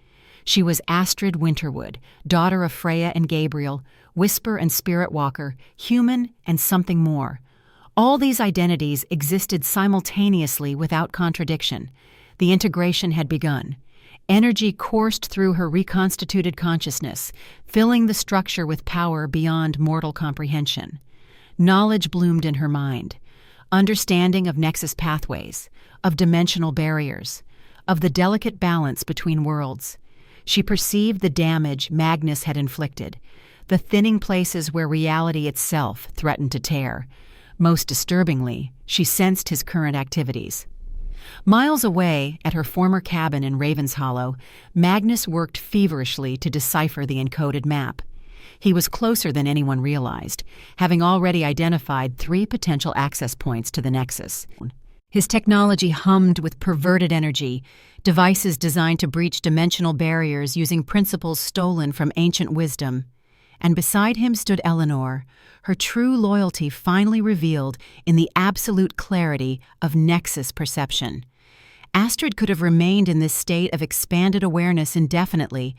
She was Astrid Winterwood, daughter of Freya and Gabriel, whisper and spirit walker, human and something more. All these identities existed simultaneously without contradiction. The integration had begun. Energy coursed through her reconstituted consciousness, filling the structure with power beyond mortal comprehension. Knowledge bloomed in her mind, understanding of nexus pathways, of dimensional barriers, of the delicate balance between worlds. She perceived the damage Magnus had inflicted, the thinning places where reality itself threatened to tear. Most disturbingly, she sensed his current activities. Miles away, at her former cabin in Raven's Hollow, Magnus worked feverishly to decipher the encoded map. He was closer than anyone realized, having already identified 3 potential access points to the Nexus. His technology hummed with perverted energy, devices designed to breach dimensional barriers using principles stolen from ancient wisdom. And beside him stood Eleanor, her true loyalty finally revealed in the absolute clarity of Nexus perception. Astrid could have remained in this state of expanded awareness indefinitely,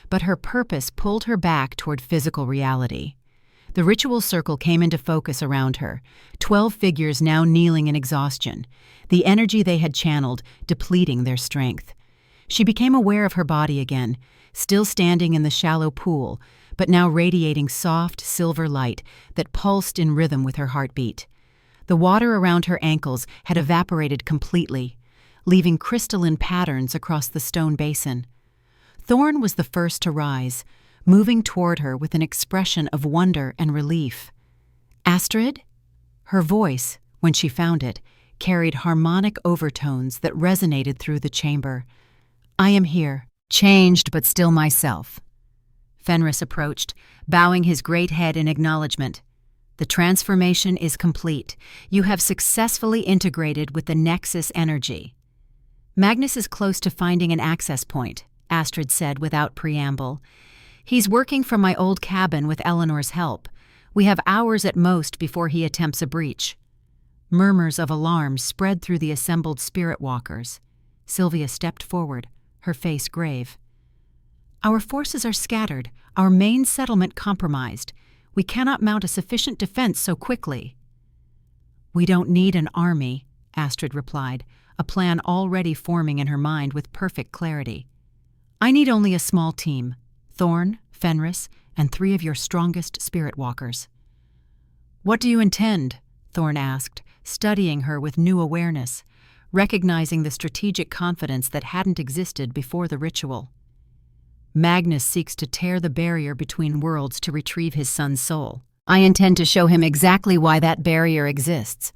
but her purpose pulled her back toward physical reality. The ritual circle came into focus around her, 12 figures now kneeling in exhaustion, the energy they had channeled depleting their strength. She became aware of her body again, still standing in the shallow pool, but now radiating soft, silver light that pulsed in rhythm with her heartbeat. The water around her ankles had evaporated completely, leaving crystalline patterns across the stone basin. Thorne was the first to rise, moving toward her with an expression of wonder and relief. "Astrid?" Her voice, when she found it, carried harmonic overtones that resonated through the chamber. "I am here, changed but still myself." Fenris approached, bowing his great head in acknowledgement. "The transformation is complete. You have successfully integrated with the Nexus energy." "Magnus is close to finding an access point," Astrid said without preamble. "He's working from my old cabin with Eleanor's help. We have hours at most before he attempts a breach." Murmurs of alarm spread through the assembled spirit walkers. Sylvia stepped forward, her face grave. "Our forces are scattered, our main settlement compromised. We cannot mount a sufficient defense so quickly." "We don't need an army," Astrid replied, a plan already forming in her mind with perfect clarity. "I need only a small team, Thorne, Fenris, and 3 of your strongest spirit walkers." "What do you intend?" Thorne asked, studying her with new awareness, recognizing the strategic confidence that hadn't existed before the ritual. "Magnus seeks to tear the barrier between worlds to retrieve his son's soul. I intend to show him exactly why that barrier exists."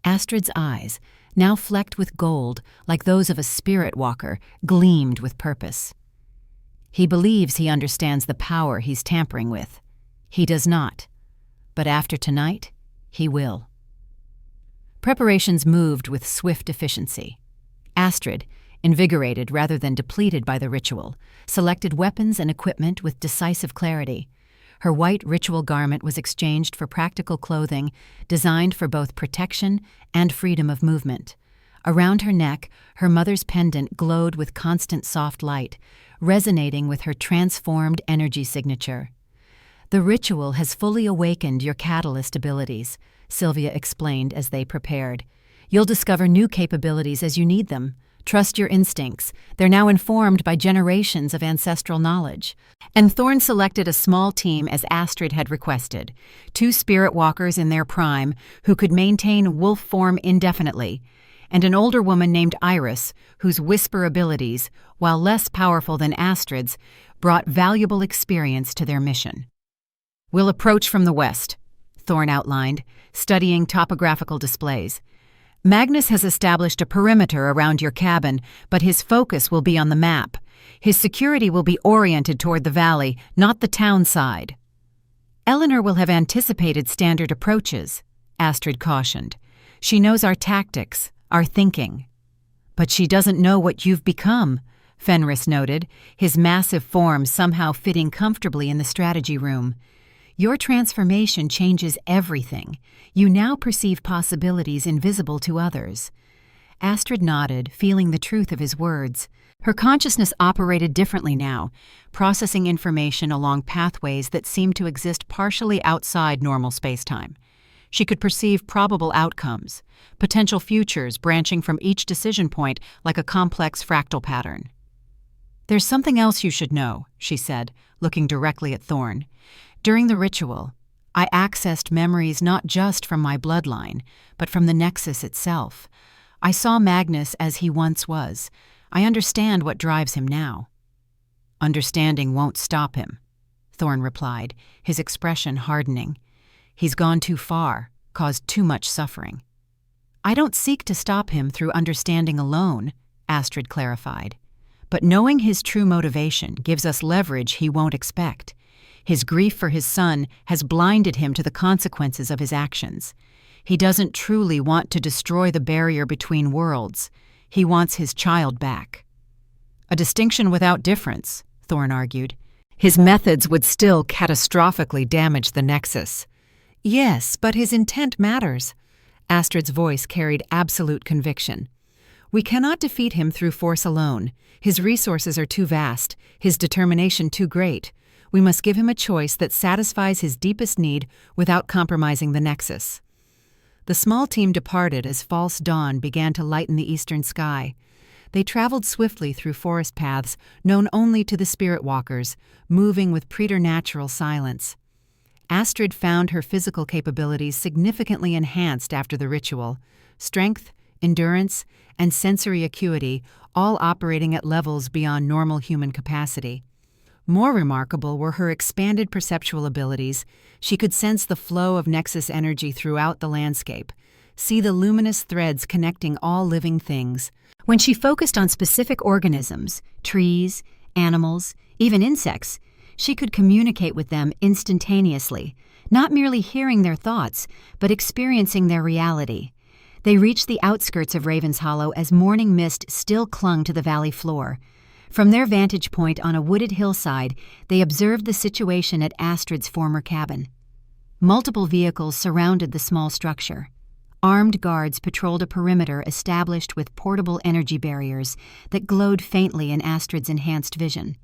Astrid's eyes, now flecked with gold, like those of a spirit walker, gleamed with purpose. "He believes he understands the power he's tampering with. He does not. But after tonight, he will." Preparations moved with swift efficiency. Astrid, invigorated rather than depleted by the ritual, selected weapons and equipment with decisive clarity. Her white ritual garment was exchanged for practical clothing designed for both protection and freedom of movement. Around her neck, her mother's pendant glowed with constant soft light, resonating with her transformed energy signature. "The ritual has fully awakened your catalyst abilities," Sylvia explained as they prepared. "You'll discover new capabilities as you need them. Trust your instincts. They're now informed by generations of ancestral knowledge." And Thorne selected a small team as Astrid had requested, 2 spirit walkers in their prime who could maintain wolf form indefinitely, and an older woman named Iris, whose whisper abilities, while less powerful than Astrid's, brought valuable experience to their mission. "We'll approach from the west," Thorne outlined, studying topographical displays. "Magnus has established a perimeter around your cabin, but his focus will be on the map. His security will be oriented toward the valley, not the town side." "Eleanor will have anticipated standard approaches," Astrid cautioned. "She knows our tactics, our thinking." "But she doesn't know what you've become," Fenris noted, his massive form somehow fitting comfortably in the strategy room. "Your transformation changes everything. You now perceive possibilities invisible to others." Astrid nodded, feeling the truth of his words. Her consciousness operated differently now, processing information along pathways that seemed to exist partially outside normal spacetime. She could perceive probable outcomes, potential futures branching from each decision point like a complex fractal pattern. "There's something else you should know," she said, looking directly at Thorne. "During the ritual, I accessed memories not just from my bloodline, but from the Nexus itself. I saw Magnus as he once was. I understand what drives him now." "Understanding won't stop him," Thorne replied, his expression hardening. "He's gone too far, caused too much suffering." "I don't seek to stop him through understanding alone," Astrid clarified. "But knowing his true motivation gives us leverage he won't expect. His grief for his son has blinded him to the consequences of his actions. He doesn't truly want to destroy the barrier between worlds. He wants his child back." "A distinction without difference," Thorne argued. "His methods would still catastrophically damage the Nexus." "Yes, but his intent matters." Astrid's voice carried absolute conviction. "We cannot defeat him through force alone. His resources are too vast, his determination too great. We must give him a choice that satisfies his deepest need without compromising the Nexus." The small team departed as false dawn began to lighten the eastern sky. They traveled swiftly through forest paths known only to the spirit walkers, moving with preternatural silence. Astrid found her physical capabilities significantly enhanced after the ritual. Strength, endurance, and sensory acuity all operating at levels beyond normal human capacity. More remarkable were her expanded perceptual abilities. She could sense the flow of Nexus energy throughout the landscape, see the luminous threads connecting all living things. When she focused on specific organisms, trees, animals, even insects, she could communicate with them instantaneously, not merely hearing their thoughts, but experiencing their reality. They reached the outskirts of Raven's Hollow as morning mist still clung to the valley floor. From their vantage point on a wooded hillside, they observed the situation at Astrid's former cabin. Multiple vehicles surrounded the small structure. Armed guards patrolled a perimeter established with portable energy barriers that glowed faintly in Astrid's enhanced vision.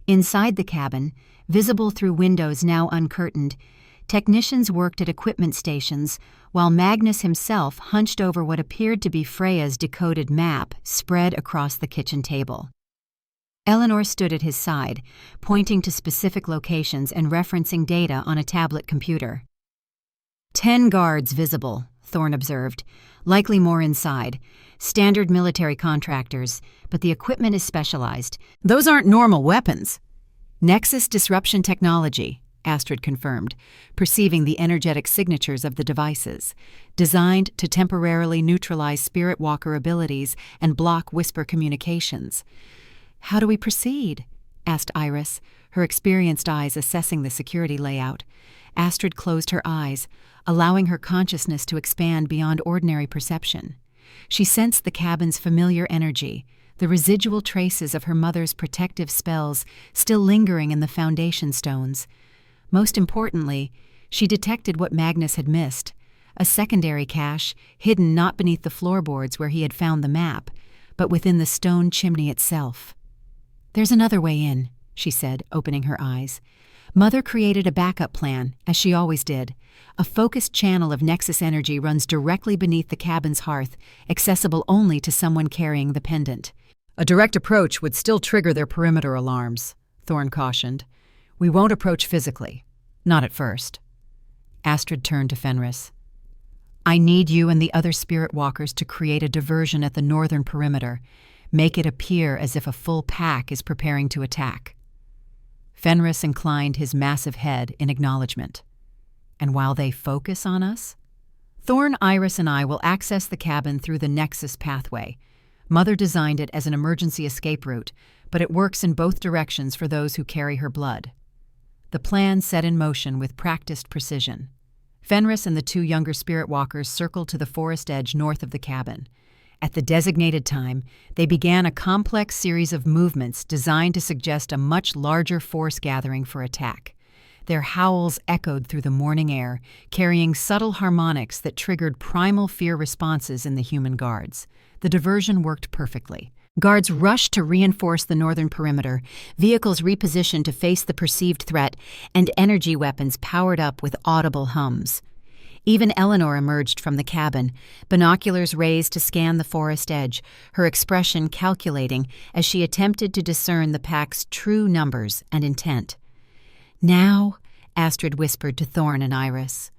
Inside the cabin, visible through windows now uncurtained, technicians worked at equipment stations, while Magnus himself hunched over what appeared to be Freya's decoded map spread across the kitchen table. Eleanor stood at his side, pointing to specific locations and referencing data on a tablet computer. 10 guards visible, Thorne observed, likely more inside. Standard military contractors, but the equipment is specialized. Those aren't normal weapons. Nexus disruption technology, Astrid confirmed, perceiving the energetic signatures of the devices, designed to temporarily neutralize spirit walker abilities and block whisper communications. "How do we proceed?" asked Iris, her experienced eyes assessing the security layout. Astrid closed her eyes, allowing her consciousness to expand beyond ordinary perception. She sensed the cabin's familiar energy, the residual traces of her mother's protective spells still lingering in the foundation stones. Most importantly, she detected what Magnus had missed, a secondary cache hidden not beneath the floorboards where he had found the map, but within the stone chimney itself. "There's another way in," she said, opening her eyes. Mother created a backup plan, as she always did. A focused channel of Nexus energy runs directly beneath the cabin's hearth, accessible only to someone carrying the pendant. "A direct approach would still trigger their perimeter alarms," Thorne cautioned. "We won't approach physically. Not at first." Astrid turned to Fenris. "I need you and the other spirit walkers to create a diversion at the northern perimeter. Make it appear as if a full pack is preparing to attack." Fenris inclined his massive head in acknowledgement. "And while they focus on us? Thorne, Iris, and I will access the cabin through the Nexus pathway. Mother designed it as an emergency escape route, but it works in both directions for those who carry her blood." The plan set in motion with practiced precision. Fenris and the two younger spirit walkers circled to the forest edge north of the cabin. At the designated time, they began a complex series of movements designed to suggest a much larger force gathering for attack. Their howls echoed through the morning air, carrying subtle harmonics that triggered primal fear responses in the human guards. The diversion worked perfectly. Guards rushed to reinforce the northern perimeter, vehicles repositioned to face the perceived threat, and energy weapons powered up with audible hums. Even Eleanor emerged from the cabin, binoculars raised to scan the forest edge, her expression calculating as she attempted to discern the pack's true numbers and intent. "Now," Astrid whispered to Thorne and Iris.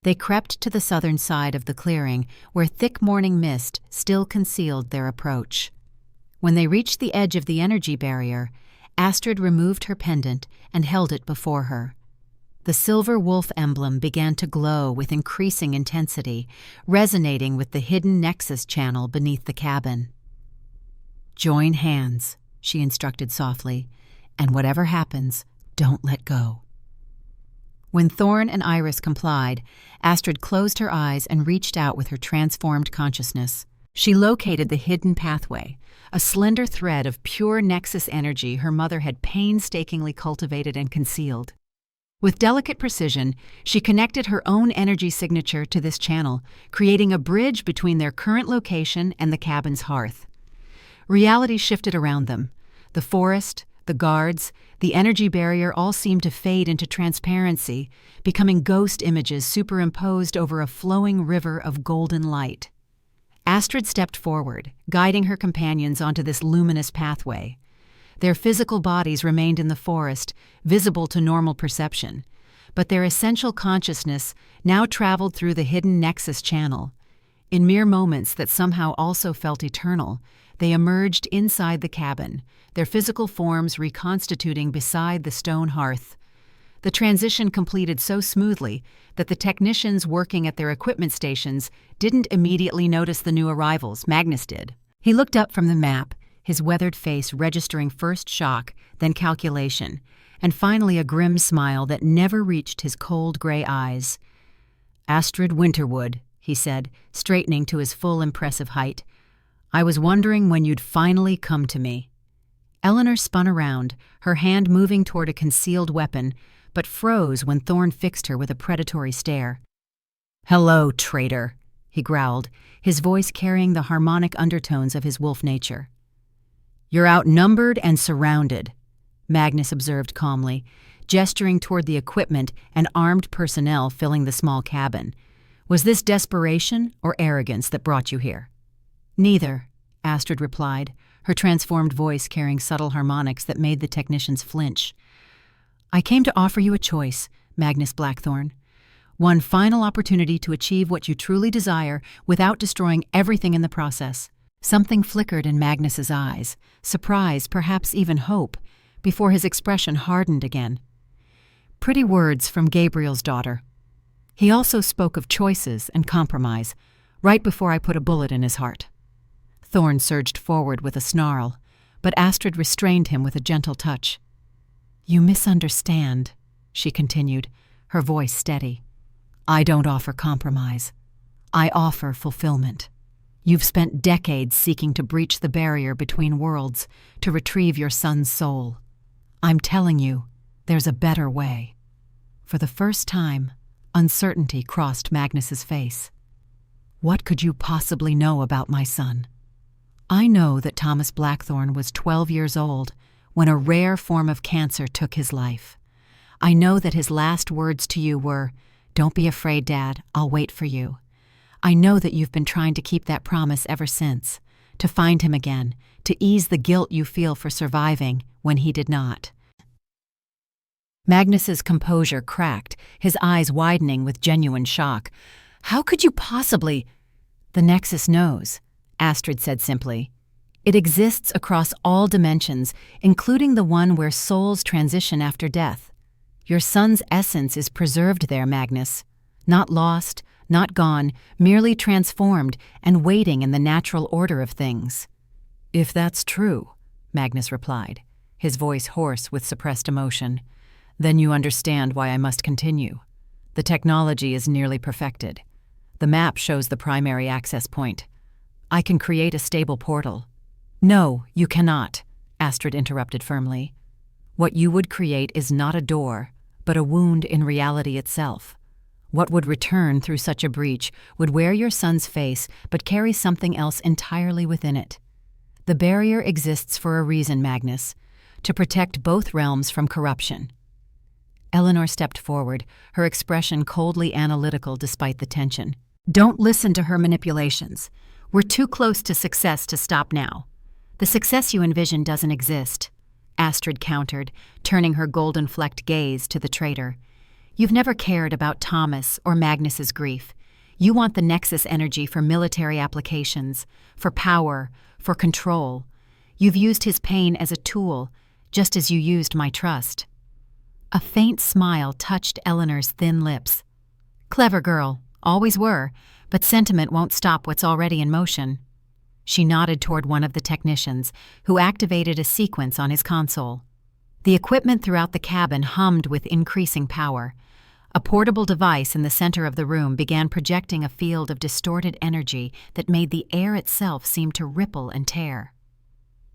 They crept to the southern side of the clearing, where thick morning mist still concealed their approach. When they reached the edge of the energy barrier, Astrid removed her pendant and held it before her. The silver wolf emblem began to glow with increasing intensity, resonating with the hidden Nexus channel beneath the cabin. "Join hands," she instructed softly, "and whatever happens, don't let go." When Thorne and Iris complied, Astrid closed her eyes and reached out with her transformed consciousness. She located the hidden pathway, a slender thread of pure Nexus energy her mother had painstakingly cultivated and concealed. With delicate precision, she connected her own energy signature to this channel, creating a bridge between their current location and the cabin's hearth. Reality shifted around them. The forest, the guards, the energy barrier all seemed to fade into transparency, becoming ghost images superimposed over a flowing river of golden light. Astrid stepped forward, guiding her companions onto this luminous pathway. Their physical bodies remained in the forest, visible to normal perception, but their essential consciousness now traveled through the hidden Nexus channel. In mere moments that somehow also felt eternal, they emerged inside the cabin, their physical forms reconstituting beside the stone hearth. The transition completed so smoothly that the technicians working at their equipment stations didn't immediately notice the new arrivals. Magnus did. He looked up from the map, his weathered face registering first shock, then calculation, and finally a grim smile that never reached his cold gray eyes. "Astrid Winterwood," he said, straightening to his full impressive height. "I was wondering when you'd finally come to me." Eleanor spun around, her hand moving toward a concealed weapon, but froze when Thorne fixed her with a predatory stare. "Hello, traitor," he growled, his voice carrying the harmonic undertones of his wolf nature. "You're outnumbered and surrounded," Magnus observed calmly, gesturing toward the equipment and armed personnel filling the small cabin. "Was this desperation or arrogance that brought you here?" "Neither," Astrid replied, her transformed voice carrying subtle harmonics that made the technicians flinch. "I came to offer you a choice, Magnus Blackthorn. One final opportunity to achieve what you truly desire without destroying everything in the process." Something flickered in Magnus's eyes, surprise, perhaps even hope, before his expression hardened again. Pretty words from Gabriel's daughter. He also spoke of choices and compromise, right before I put a bullet in his heart. Thorne surged forward with a snarl, but Astrid restrained him with a gentle touch. "You misunderstand," she continued, her voice steady. "I don't offer compromise. I offer fulfillment. You've spent decades seeking to breach the barrier between worlds, to retrieve your son's soul. I'm telling you, there's a better way." For the first time, uncertainty crossed Magnus's face. "What could you possibly know about my son?" "I know that Thomas Blackthorn was 12 years old when a rare form of cancer took his life. I know that his last words to you were, 'Don't be afraid, Dad, I'll wait for you.' I know that you've been trying to keep that promise ever since, to find him again, to ease the guilt you feel for surviving when he did not." Magnus's composure cracked, his eyes widening with genuine shock. "How could you possibly—" "The Nexus knows," Astrid said simply. "It exists across all dimensions, including the one where souls transition after death. Your son's essence is preserved there, Magnus. Not lost, not gone, merely transformed and waiting in the natural order of things." "If that's true," Magnus replied, his voice hoarse with suppressed emotion, "then you understand why I must continue. The technology is nearly perfected. The map shows the primary access point. I can create a stable portal." "No, you cannot," Astrid interrupted firmly. "What you would create is not a door, but a wound in reality itself. What would return through such a breach would wear your son's face but carry something else entirely within it. The barrier exists for a reason, Magnus, to protect both realms from corruption." Eleanor stepped forward, her expression coldly analytical despite the tension. "Don't listen to her manipulations. We're too close to success to stop now. The success you envision doesn't exist," Astrid countered, turning her golden-flecked gaze to the traitor. "You've never cared about Thomas or Magnus's grief. You want the Nexus energy for military applications, for power, for control. You've used his pain as a tool, just as you used my trust." A faint smile touched Eleanor's thin lips. "Clever girl, always were, but sentiment won't stop what's already in motion." She nodded toward one of the technicians, who activated a sequence on his console. The equipment throughout the cabin hummed with increasing power. A portable device in the center of the room began projecting a field of distorted energy that made the air itself seem to ripple and tear.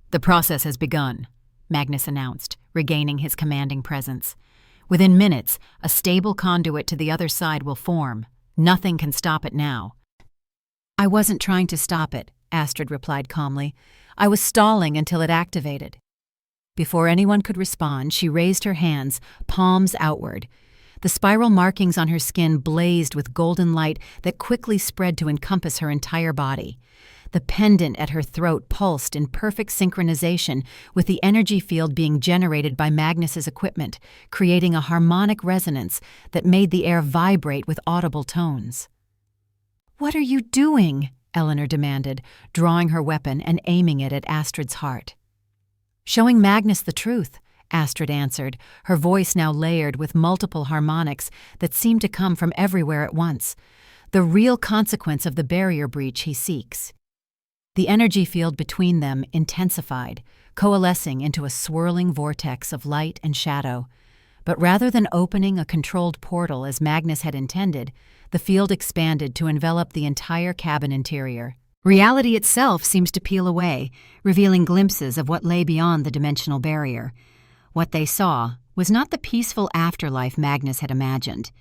"The process has begun," Magnus announced, regaining his commanding presence. "Within minutes, a stable conduit to the other side will form. Nothing can stop it now." "I wasn't trying to stop it," Astrid replied calmly. "I was stalling until it activated." Before anyone could respond, she raised her hands, palms outward. The spiral markings on her skin blazed with golden light that quickly spread to encompass her entire body. The pendant at her throat pulsed in perfect synchronization with the energy field being generated by Magnus's equipment, creating a harmonic resonance that made the air vibrate with audible tones. "What are you doing?" Eleanor demanded, drawing her weapon and aiming it at Astrid's heart. "Showing Magnus the truth," Astrid answered, her voice now layered with multiple harmonics that seemed to come from everywhere at once. "The real consequence of the barrier breach he seeks." The energy field between them intensified, coalescing into a swirling vortex of light and shadow. But rather than opening a controlled portal as Magnus had intended, the field expanded to envelop the entire cabin interior. Reality itself seems to peel away, revealing glimpses of what lay beyond the dimensional barrier. What they saw was not the peaceful afterlife Magnus had imagined.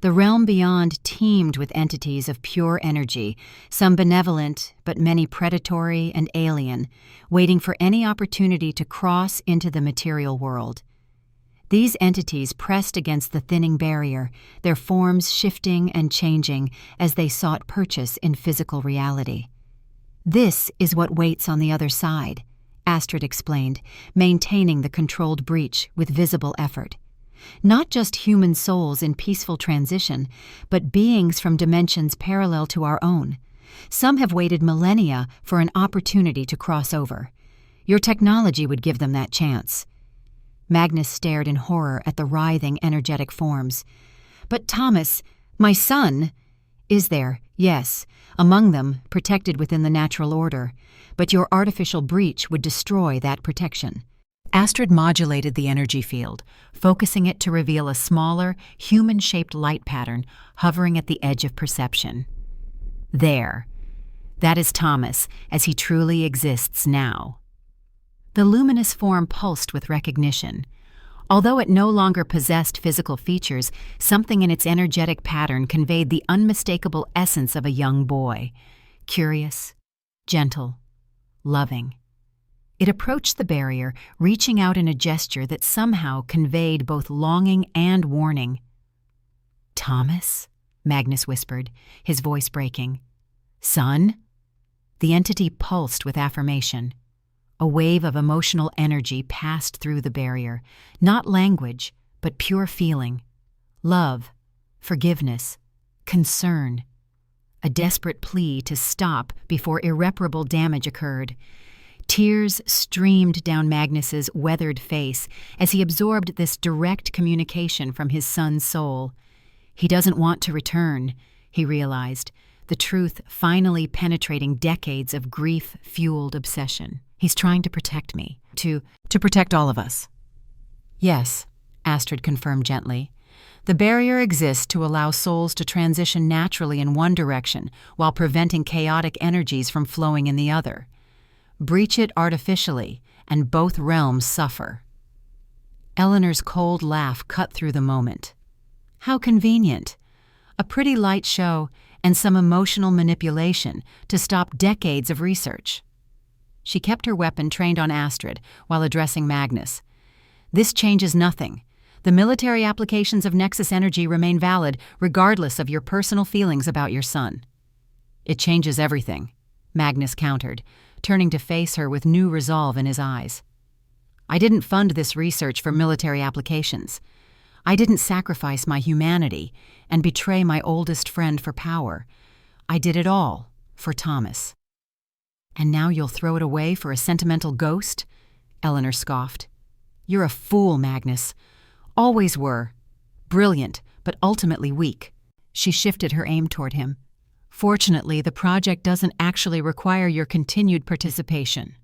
The realm beyond teemed with entities of pure energy, some benevolent, but many predatory and alien, waiting for any opportunity to cross into the material world. These entities pressed against the thinning barrier, their forms shifting and changing as they sought purchase in physical reality. "This is what waits on the other side," Astrid explained, maintaining the controlled breach with visible effort. "Not just human souls in peaceful transition, but beings from dimensions parallel to our own. Some have waited millennia for an opportunity to cross over. Your technology would give them that chance." Magnus stared in horror at the writhing, energetic forms. "But Thomas, my son—" "Is there, yes, among them, protected within the natural order. But your artificial breach would destroy that protection." Astrid modulated the energy field, focusing it to reveal a smaller, human-shaped light pattern hovering at the edge of perception. "There. That is Thomas, as he truly exists now." The luminous form pulsed with recognition. Although it no longer possessed physical features, something in its energetic pattern conveyed the unmistakable essence of a young boy. Curious, gentle, loving. It approached the barrier, reaching out in a gesture that somehow conveyed both longing and warning. "Thomas?" Magnus whispered, his voice breaking. "Son?" The entity pulsed with affirmation. A wave of emotional energy passed through the barrier, not language, but pure feeling. Love, forgiveness, concern. A desperate plea to stop before irreparable damage occurred. Tears streamed down Magnus's weathered face as he absorbed this direct communication from his son's soul. He doesn't want to return, he realized, the truth finally penetrating decades of grief-fueled obsession. He's trying to protect me, to protect all of us. Yes, Astrid confirmed gently. The barrier exists to allow souls to transition naturally in one direction while preventing chaotic energies from flowing in the other. Breach it artificially, and both realms suffer. Eleanor's cold laugh cut through the moment. How convenient. A pretty light show and some emotional manipulation to stop decades of research. She kept her weapon trained on Astrid while addressing Magnus. This changes nothing. The military applications of Nexus energy remain valid regardless of your personal feelings about your son. It changes everything, Magnus countered, turning to face her with new resolve in his eyes. I didn't fund this research for military applications. I didn't sacrifice my humanity and betray my oldest friend for power. I did it all for Thomas. And now you'll throw it away for a sentimental ghost? Eleanor scoffed. You're a fool, Magnus. Always were. Brilliant, but ultimately weak. She shifted her aim toward him. Fortunately, the project doesn't actually require your continued participation.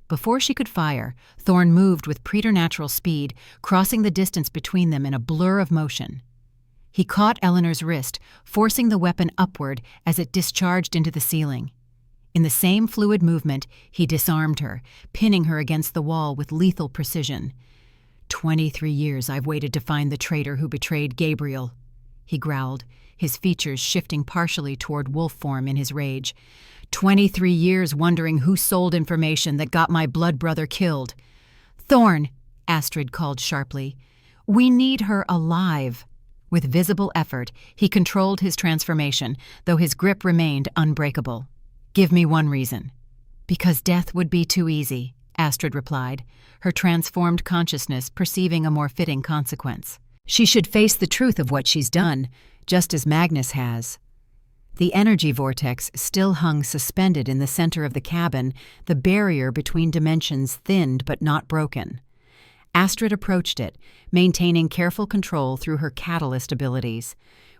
Before she could fire, Thorne moved with preternatural speed, crossing the distance between them in a blur of motion. He caught Eleanor's wrist, forcing the weapon upward as it discharged into the ceiling. In the same fluid movement, he disarmed her, pinning her against the wall with lethal precision. 23 years I've waited to find the traitor who betrayed Gabriel, he growled, his features shifting partially toward wolf form in his rage. 23 years wondering who sold information that got my blood brother killed. Thorne, Astrid called sharply. We need her alive. With visible effort, he controlled his transformation, though his grip remained unbreakable. Give me one reason. Because death would be too easy, Astrid replied, her transformed consciousness perceiving a more fitting consequence. She should face the truth of what she's done, just as Magnus has. The energy vortex still hung suspended in the center of the cabin, the barrier between dimensions thinned but not broken. Astrid approached it, maintaining careful control through her catalyst abilities.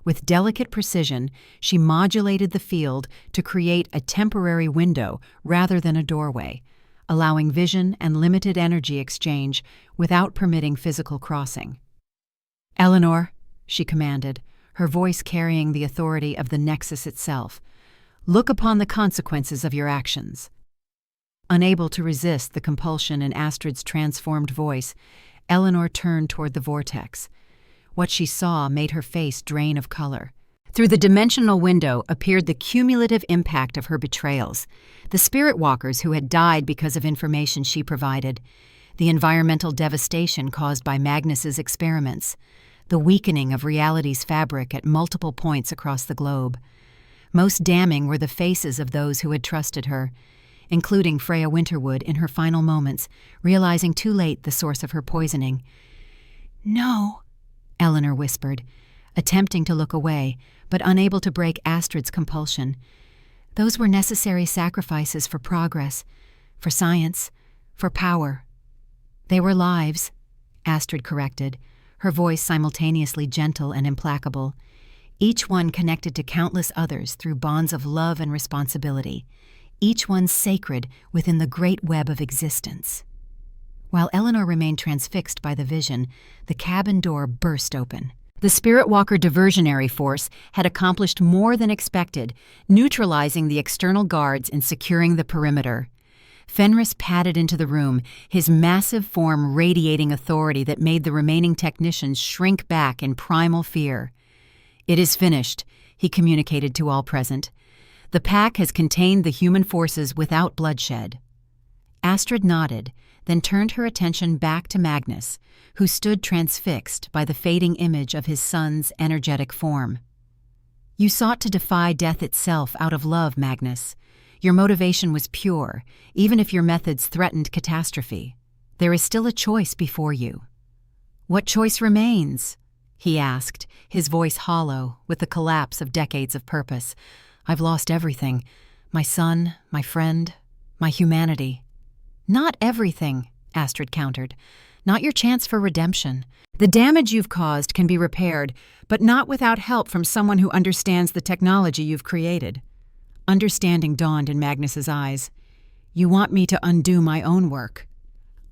With delicate precision, she modulated the field to create a temporary window rather than a doorway, allowing vision and limited energy exchange without permitting physical crossing. Eleanor, she commanded, her voice carrying the authority of the Nexus itself, look upon the consequences of your actions. Unable to resist the compulsion in Astrid's transformed voice, Eleanor turned toward the vortex. What she saw made her face drain of color. Through the dimensional window appeared the cumulative impact of her betrayals, the spirit walkers who had died because of information she provided, the environmental devastation caused by Magnus's experiments, the weakening of reality's fabric at multiple points across the globe. Most damning were the faces of those who had trusted her, including Freya Winterwood in her final moments, realizing too late the source of her poisoning. No, Eleanor whispered, attempting to look away, but unable to break Astrid's compulsion. Those were necessary sacrifices for progress, for science, for power. They were lives, Astrid corrected, her voice simultaneously gentle and implacable, each one connected to countless others through bonds of love and responsibility, each one sacred within the great web of existence. While Eleanor remained transfixed by the vision, the cabin door burst open. The Spirit Walker diversionary force had accomplished more than expected, neutralizing the external guards and securing the perimeter. Fenris padded into the room, his massive form radiating authority that made the remaining technicians shrink back in primal fear. "It is finished," he communicated to all present. "The pack has contained the human forces without bloodshed." Astrid nodded, then turned her attention back to Magnus, who stood transfixed by the fading image of his son's energetic form. "You sought to defy death itself out of love, Magnus. Your motivation was pure, even if your methods threatened catastrophe. There is still a choice before you." "What choice remains?" he asked, his voice hollow with the collapse of decades of purpose. "I've lost everything. My son, my friend, my humanity." "Not everything," Astrid countered. "Not your chance for redemption. The damage you've caused can be repaired, but not without help from someone who understands the technology you've created." Understanding dawned in Magnus's eyes. "You want me to undo my own work.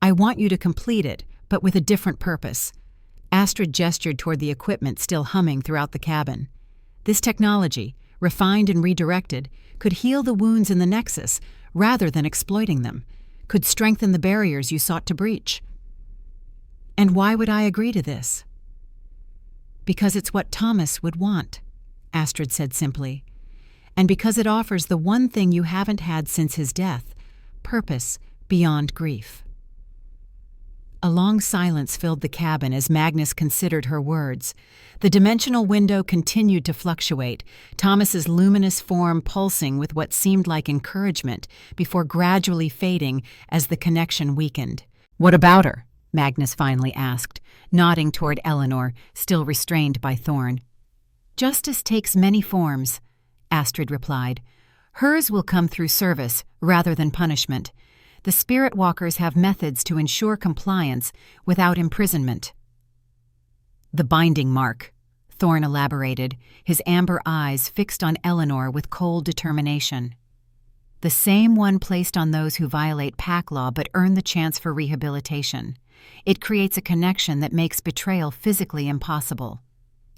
I want you to complete it, but with a different purpose." Astrid gestured toward the equipment still humming throughout the cabin. "This technology, refined and redirected, could heal the wounds in the Nexus rather than exploiting them, could strengthen the barriers you sought to breach." "And why would I agree to this?" "Because it's what Thomas would want," Astrid said simply. "And because it offers the one thing you haven't had since his death, purpose beyond grief." A long silence filled the cabin as Magnus considered her words. The dimensional window continued to fluctuate, Thomas's luminous form pulsing with what seemed like encouragement before gradually fading as the connection weakened. "What about her?" Magnus finally asked, nodding toward Eleanor, still restrained by Thorne. "Justice takes many forms," Astrid replied. "Hers will come through service rather than punishment. The Spirit Walkers have methods to ensure compliance without imprisonment." "The binding mark," Thorne elaborated, his amber eyes fixed on Eleanor with cold determination. "The same one placed on those who violate pack law but earn the chance for rehabilitation. It creates a connection that makes betrayal physically impossible."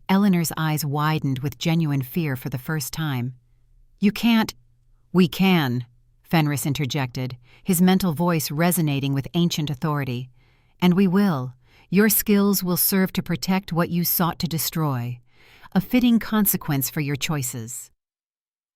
Eleanor's eyes widened with genuine fear for the first time. "You can't—" "We can," Fenris interjected, his mental voice resonating with ancient authority. "And we will. Your skills will serve to protect what you sought to destroy. A fitting consequence for your choices."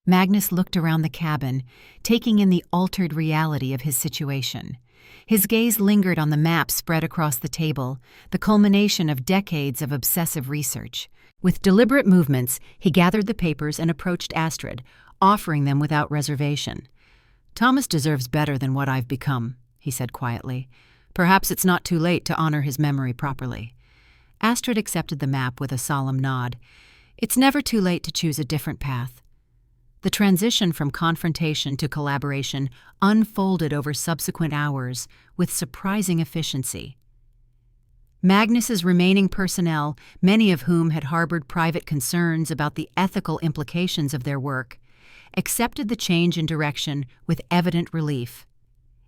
Magnus looked around the cabin, taking in the altered reality of his situation. His gaze lingered on the map spread across the table, the culmination of decades of obsessive research. With deliberate movements, he gathered the papers and approached Astrid, offering them without reservation. "Thomas deserves better than what I've become," he said quietly. "Perhaps it's not too late to honor his memory properly." Astrid accepted the map with a solemn nod. It's never too late to choose a different path. The transition from confrontation to collaboration unfolded over subsequent hours with surprising efficiency. Magnus's remaining personnel, many of whom had harbored private concerns about the ethical implications of their work, accepted the change in direction with evident relief.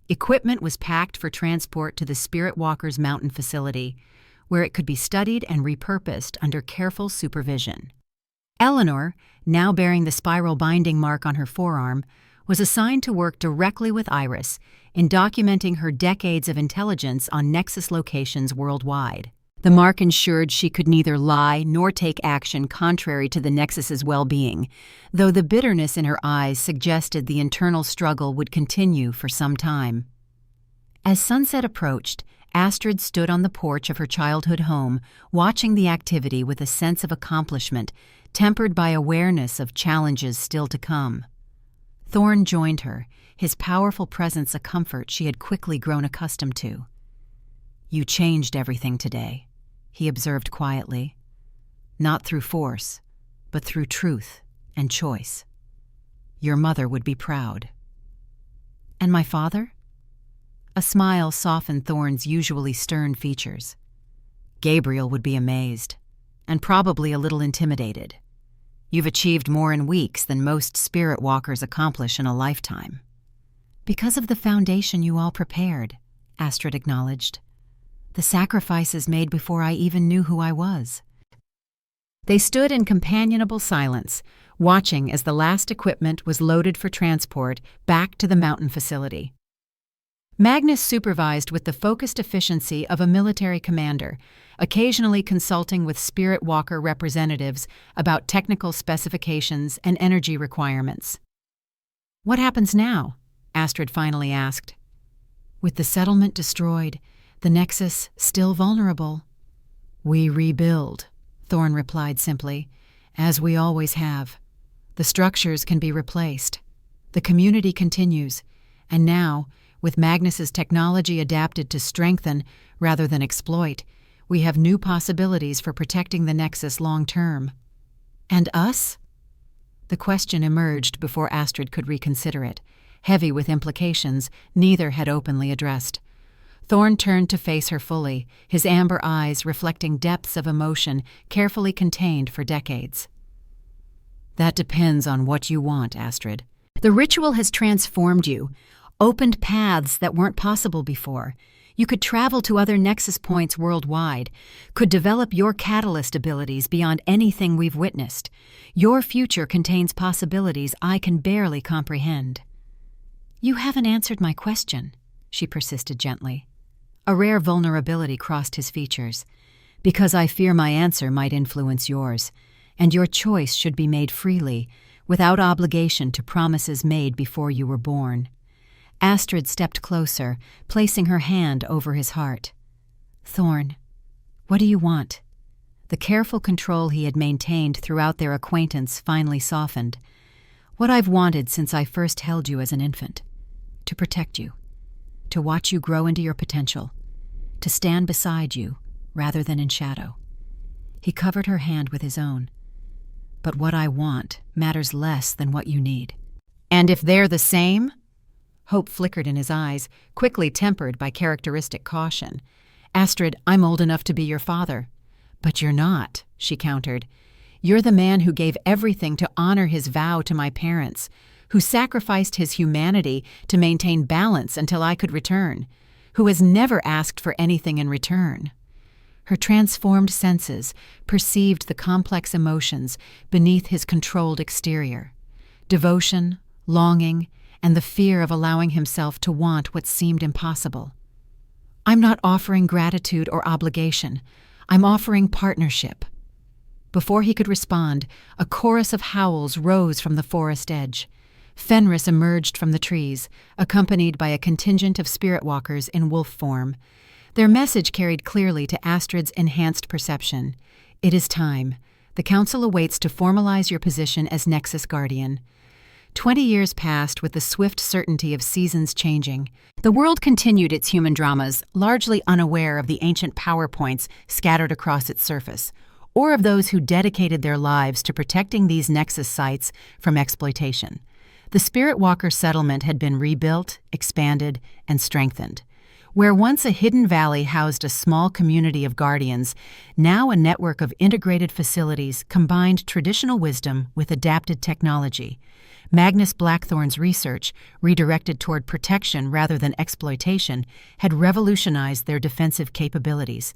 Equipment was packed for transport to the Spirit Walkers' mountain facility, where it could be studied and repurposed under careful supervision. Eleanor, now bearing the spiral binding mark on her forearm, was assigned to work directly with Iris in documenting her decades of intelligence on Nexus locations worldwide. The mark ensured she could neither lie nor take action contrary to the Nexus's well-being, though the bitterness in her eyes suggested the internal struggle would continue for some time. As sunset approached, Astrid stood on the porch of her childhood home, watching the activity with a sense of accomplishment, tempered by awareness of challenges still to come. Thorne joined her, his powerful presence a comfort she had quickly grown accustomed to. "You changed everything today," he observed quietly. "Not through force, but through truth and choice. Your mother would be proud." "And my father?" A smile softened Thorne's usually stern features. "Gabriel would be amazed, and probably a little intimidated. You've achieved more in weeks than most Spirit Walkers accomplish in a lifetime." "Because of the foundation you all prepared," Astrid acknowledged. "The sacrifices made before I even knew who I was." They stood in companionable silence, watching as the last equipment was loaded for transport back to the mountain facility. Magnus supervised with the focused efficiency of a military commander, occasionally consulting with Spirit Walker representatives about technical specifications and energy requirements. "What happens now?" Astrid finally asked. "With the settlement destroyed, the Nexus still vulnerable, we rebuild," Thorne replied simply, "as we always have. The structures can be replaced. The community continues, and now, with Magnus's technology adapted to strengthen rather than exploit, we have new possibilities for protecting the Nexus long term." "And us?" The question emerged before Astrid could reconsider it, heavy with implications neither had openly addressed. Thorne turned to face her fully, his amber eyes reflecting depths of emotion carefully contained for decades. "That depends on what you want, Astrid. The ritual has transformed you, opened paths that weren't possible before. You could travel to other Nexus points worldwide, could develop your catalyst abilities beyond anything we've witnessed. Your future contains possibilities I can barely comprehend." "You haven't answered my question," she persisted gently. A rare vulnerability crossed his features. "Because I fear my answer might influence yours, and your choice should be made freely, without obligation to promises made before you were born." Astrid stepped closer, placing her hand over his heart. "Thorne, what do you want?" The careful control he had maintained throughout their acquaintance finally softened. "What I've wanted since I first held you as an infant. To protect you. To watch you grow into your potential. To stand beside you, rather than in shadow." He covered her hand with his own. "But what I want matters less than what you need." "And if they're the same?" Hope flickered in his eyes, quickly tempered by characteristic caution. "Astrid, I'm old enough to be your father." "But you're not," she countered. "You're the man who gave everything to honor his vow to my parents, who sacrificed his humanity to maintain balance until I could return, who has never asked for anything in return." Her transformed senses perceived the complex emotions beneath his controlled exterior: devotion, longing, and the fear of allowing himself to want what seemed impossible. "I'm not offering gratitude or obligation. I'm offering partnership." Before he could respond, a chorus of howls rose from the forest edge. Fenris emerged from the trees, accompanied by a contingent of spirit walkers in wolf form. Their message carried clearly to Astrid's enhanced perception. "It is time. The Council awaits to formalize your position as Nexus Guardian." 20 years passed with the swift certainty of seasons changing. The world continued its human dramas, largely unaware of the ancient power points scattered across its surface, or of those who dedicated their lives to protecting these Nexus sites from exploitation. The Spirit Walker settlement had been rebuilt, expanded, and strengthened. Where once a hidden valley housed a small community of guardians, now a network of integrated facilities combined traditional wisdom with adapted technology. Magnus Blackthorn's research, redirected toward protection rather than exploitation, had revolutionized their defensive capabilities.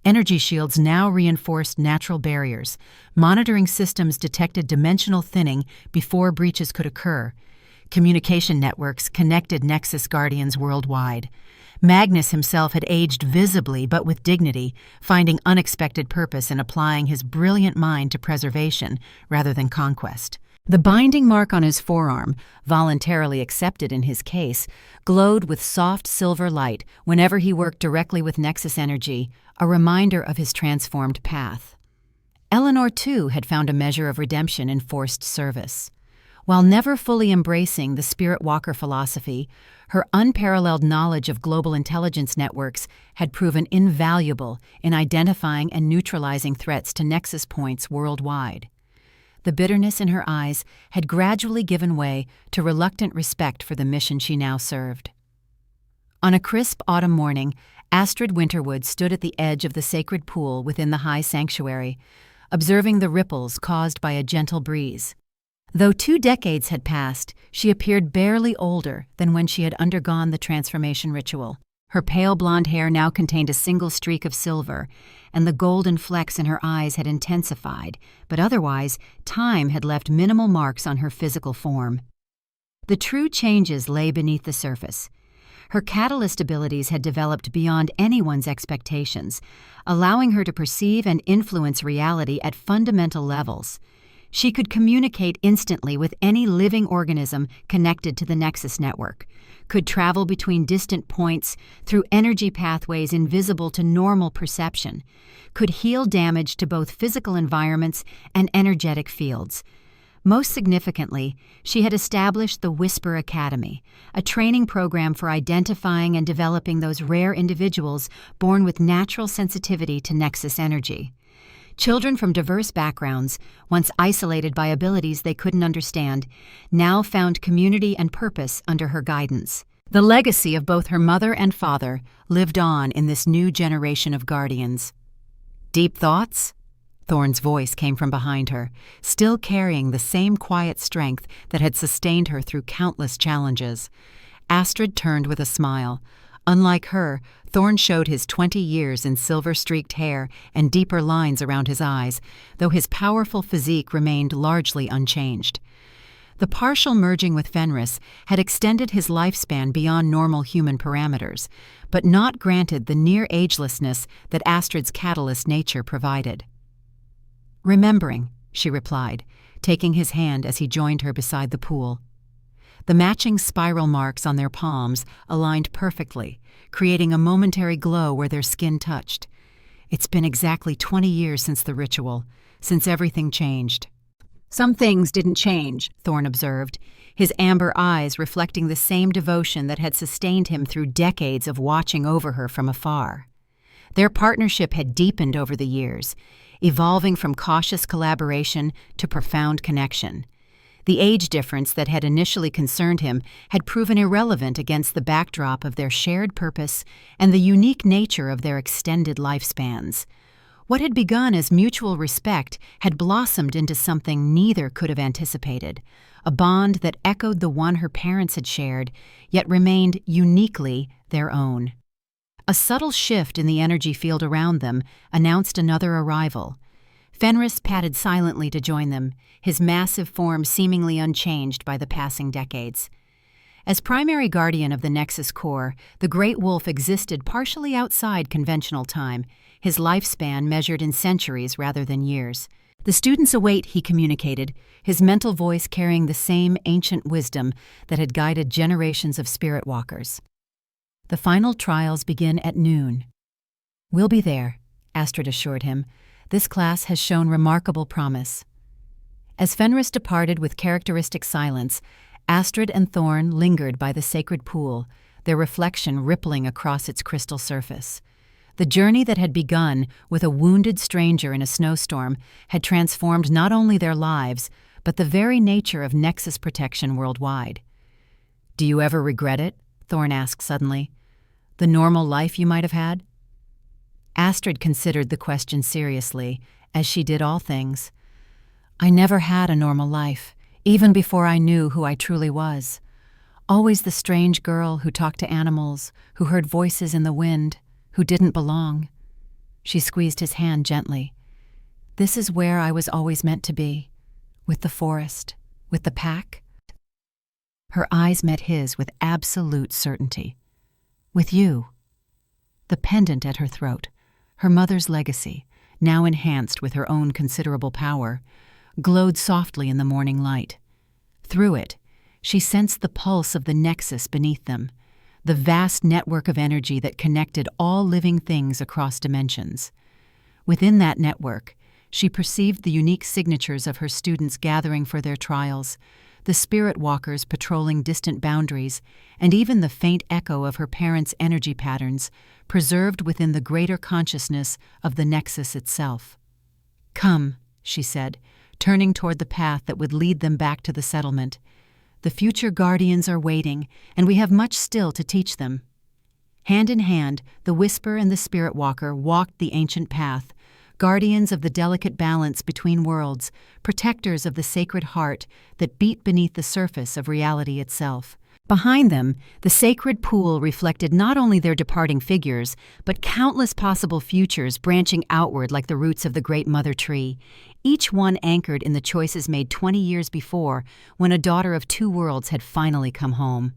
Energy shields now reinforced natural barriers. Monitoring systems detected dimensional thinning before breaches could occur. Communication networks connected Nexus Guardians worldwide. Magnus himself had aged visibly but with dignity, finding unexpected purpose in applying his brilliant mind to preservation rather than conquest. The binding mark on his forearm, voluntarily accepted in his case, glowed with soft silver light whenever he worked directly with Nexus energy, a reminder of his transformed path. Eleanor, too, had found a measure of redemption in forced service. While never fully embracing the Spirit Walker philosophy, her unparalleled knowledge of global intelligence networks had proven invaluable in identifying and neutralizing threats to Nexus points worldwide. The bitterness in her eyes had gradually given way to reluctant respect for the mission she now served. On a crisp autumn morning, Astrid Winterwood stood at the edge of the sacred pool within the high sanctuary, observing the ripples caused by a gentle breeze. Though 2 decades had passed, she appeared barely older than when she had undergone the transformation ritual. Her pale blonde hair now contained a single streak of silver, and the golden flecks in her eyes had intensified, but otherwise, time had left minimal marks on her physical form. The true changes lay beneath the surface. Her catalyst abilities had developed beyond anyone's expectations, allowing her to perceive and influence reality at fundamental levels. She could communicate instantly with any living organism connected to the Nexus network, could travel between distant points through energy pathways invisible to normal perception, could heal damage to both physical environments and energetic fields. Most significantly, she had established the Whisper Academy, a training program for identifying and developing those rare individuals born with natural sensitivity to Nexus energy. Children from diverse backgrounds, once isolated by abilities they couldn't understand, now found community and purpose under her guidance. The legacy of both her mother and father lived on in this new generation of guardians. Deep thoughts? Thorne's voice came from behind her, still carrying the same quiet strength that had sustained her through countless challenges. Astrid turned with a smile. Unlike her, Thorne showed his 20 years in silver-streaked hair and deeper lines around his eyes, though his powerful physique remained largely unchanged. The partial merging with Fenris had extended his lifespan beyond normal human parameters, but not granted the near agelessness that Astrid's catalyst nature provided. "Remembering," she replied, taking his hand as he joined her beside the pool. The matching spiral marks on their palms aligned perfectly, creating a momentary glow where their skin touched. It's been exactly 20 years since the ritual, since everything changed. "Some things didn't change," Thorne observed, his amber eyes reflecting the same devotion that had sustained him through decades of watching over her from afar. Their partnership had deepened over the years, evolving from cautious collaboration to profound connection. The age difference that had initially concerned him had proven irrelevant against the backdrop of their shared purpose and the unique nature of their extended lifespans. What had begun as mutual respect had blossomed into something neither could have anticipated, a bond that echoed the one her parents had shared, yet remained uniquely their own. A subtle shift in the energy field around them announced another arrival. Fenris padded silently to join them, his massive form seemingly unchanged by the passing decades. As primary guardian of the Nexus core, the Great Wolf existed partially outside conventional time, his lifespan measured in centuries rather than years. "The students await," he communicated, his mental voice carrying the same ancient wisdom that had guided generations of spirit walkers. "The final trials begin at noon." "We'll be there," Astrid assured him. "This class has shown remarkable promise." As Fenris departed with characteristic silence, Astrid and Thorne lingered by the sacred pool, their reflection rippling across its crystal surface. The journey that had begun with a wounded stranger in a snowstorm had transformed not only their lives, but the very nature of Nexus protection worldwide. "Do you ever regret it?" Thorne asked suddenly. "The normal life you might have had?" Astrid considered the question seriously, as she did all things. "I never had a normal life, even before I knew who I truly was. Always the strange girl who talked to animals, who heard voices in the wind, who didn't belong." She squeezed his hand gently. "This is where I was always meant to be, with the forest, with the pack." Her eyes met his with absolute certainty. "With you." The pendant at her throat, her mother's legacy, now enhanced with her own considerable power, glowed softly in the morning light. Through it, she sensed the pulse of the Nexus beneath them, the vast network of energy that connected all living things across dimensions. Within that network, she perceived the unique signatures of her students gathering for their trials, the spirit walkers patrolling distant boundaries, and even the faint echo of her parents' energy patterns, preserved within the greater consciousness of the Nexus itself. "Come," she said, turning toward the path that would lead them back to the settlement. "The future guardians are waiting, and we have much still to teach them." Hand in hand, the Whisper and the Spirit Walker walked the ancient path, guardians of the delicate balance between worlds, protectors of the sacred heart that beat beneath the surface of reality itself. Behind them, the sacred pool reflected not only their departing figures, but countless possible futures branching outward like the roots of the great mother tree, each one anchored in the choices made 20 years before when a daughter of two worlds had finally come home.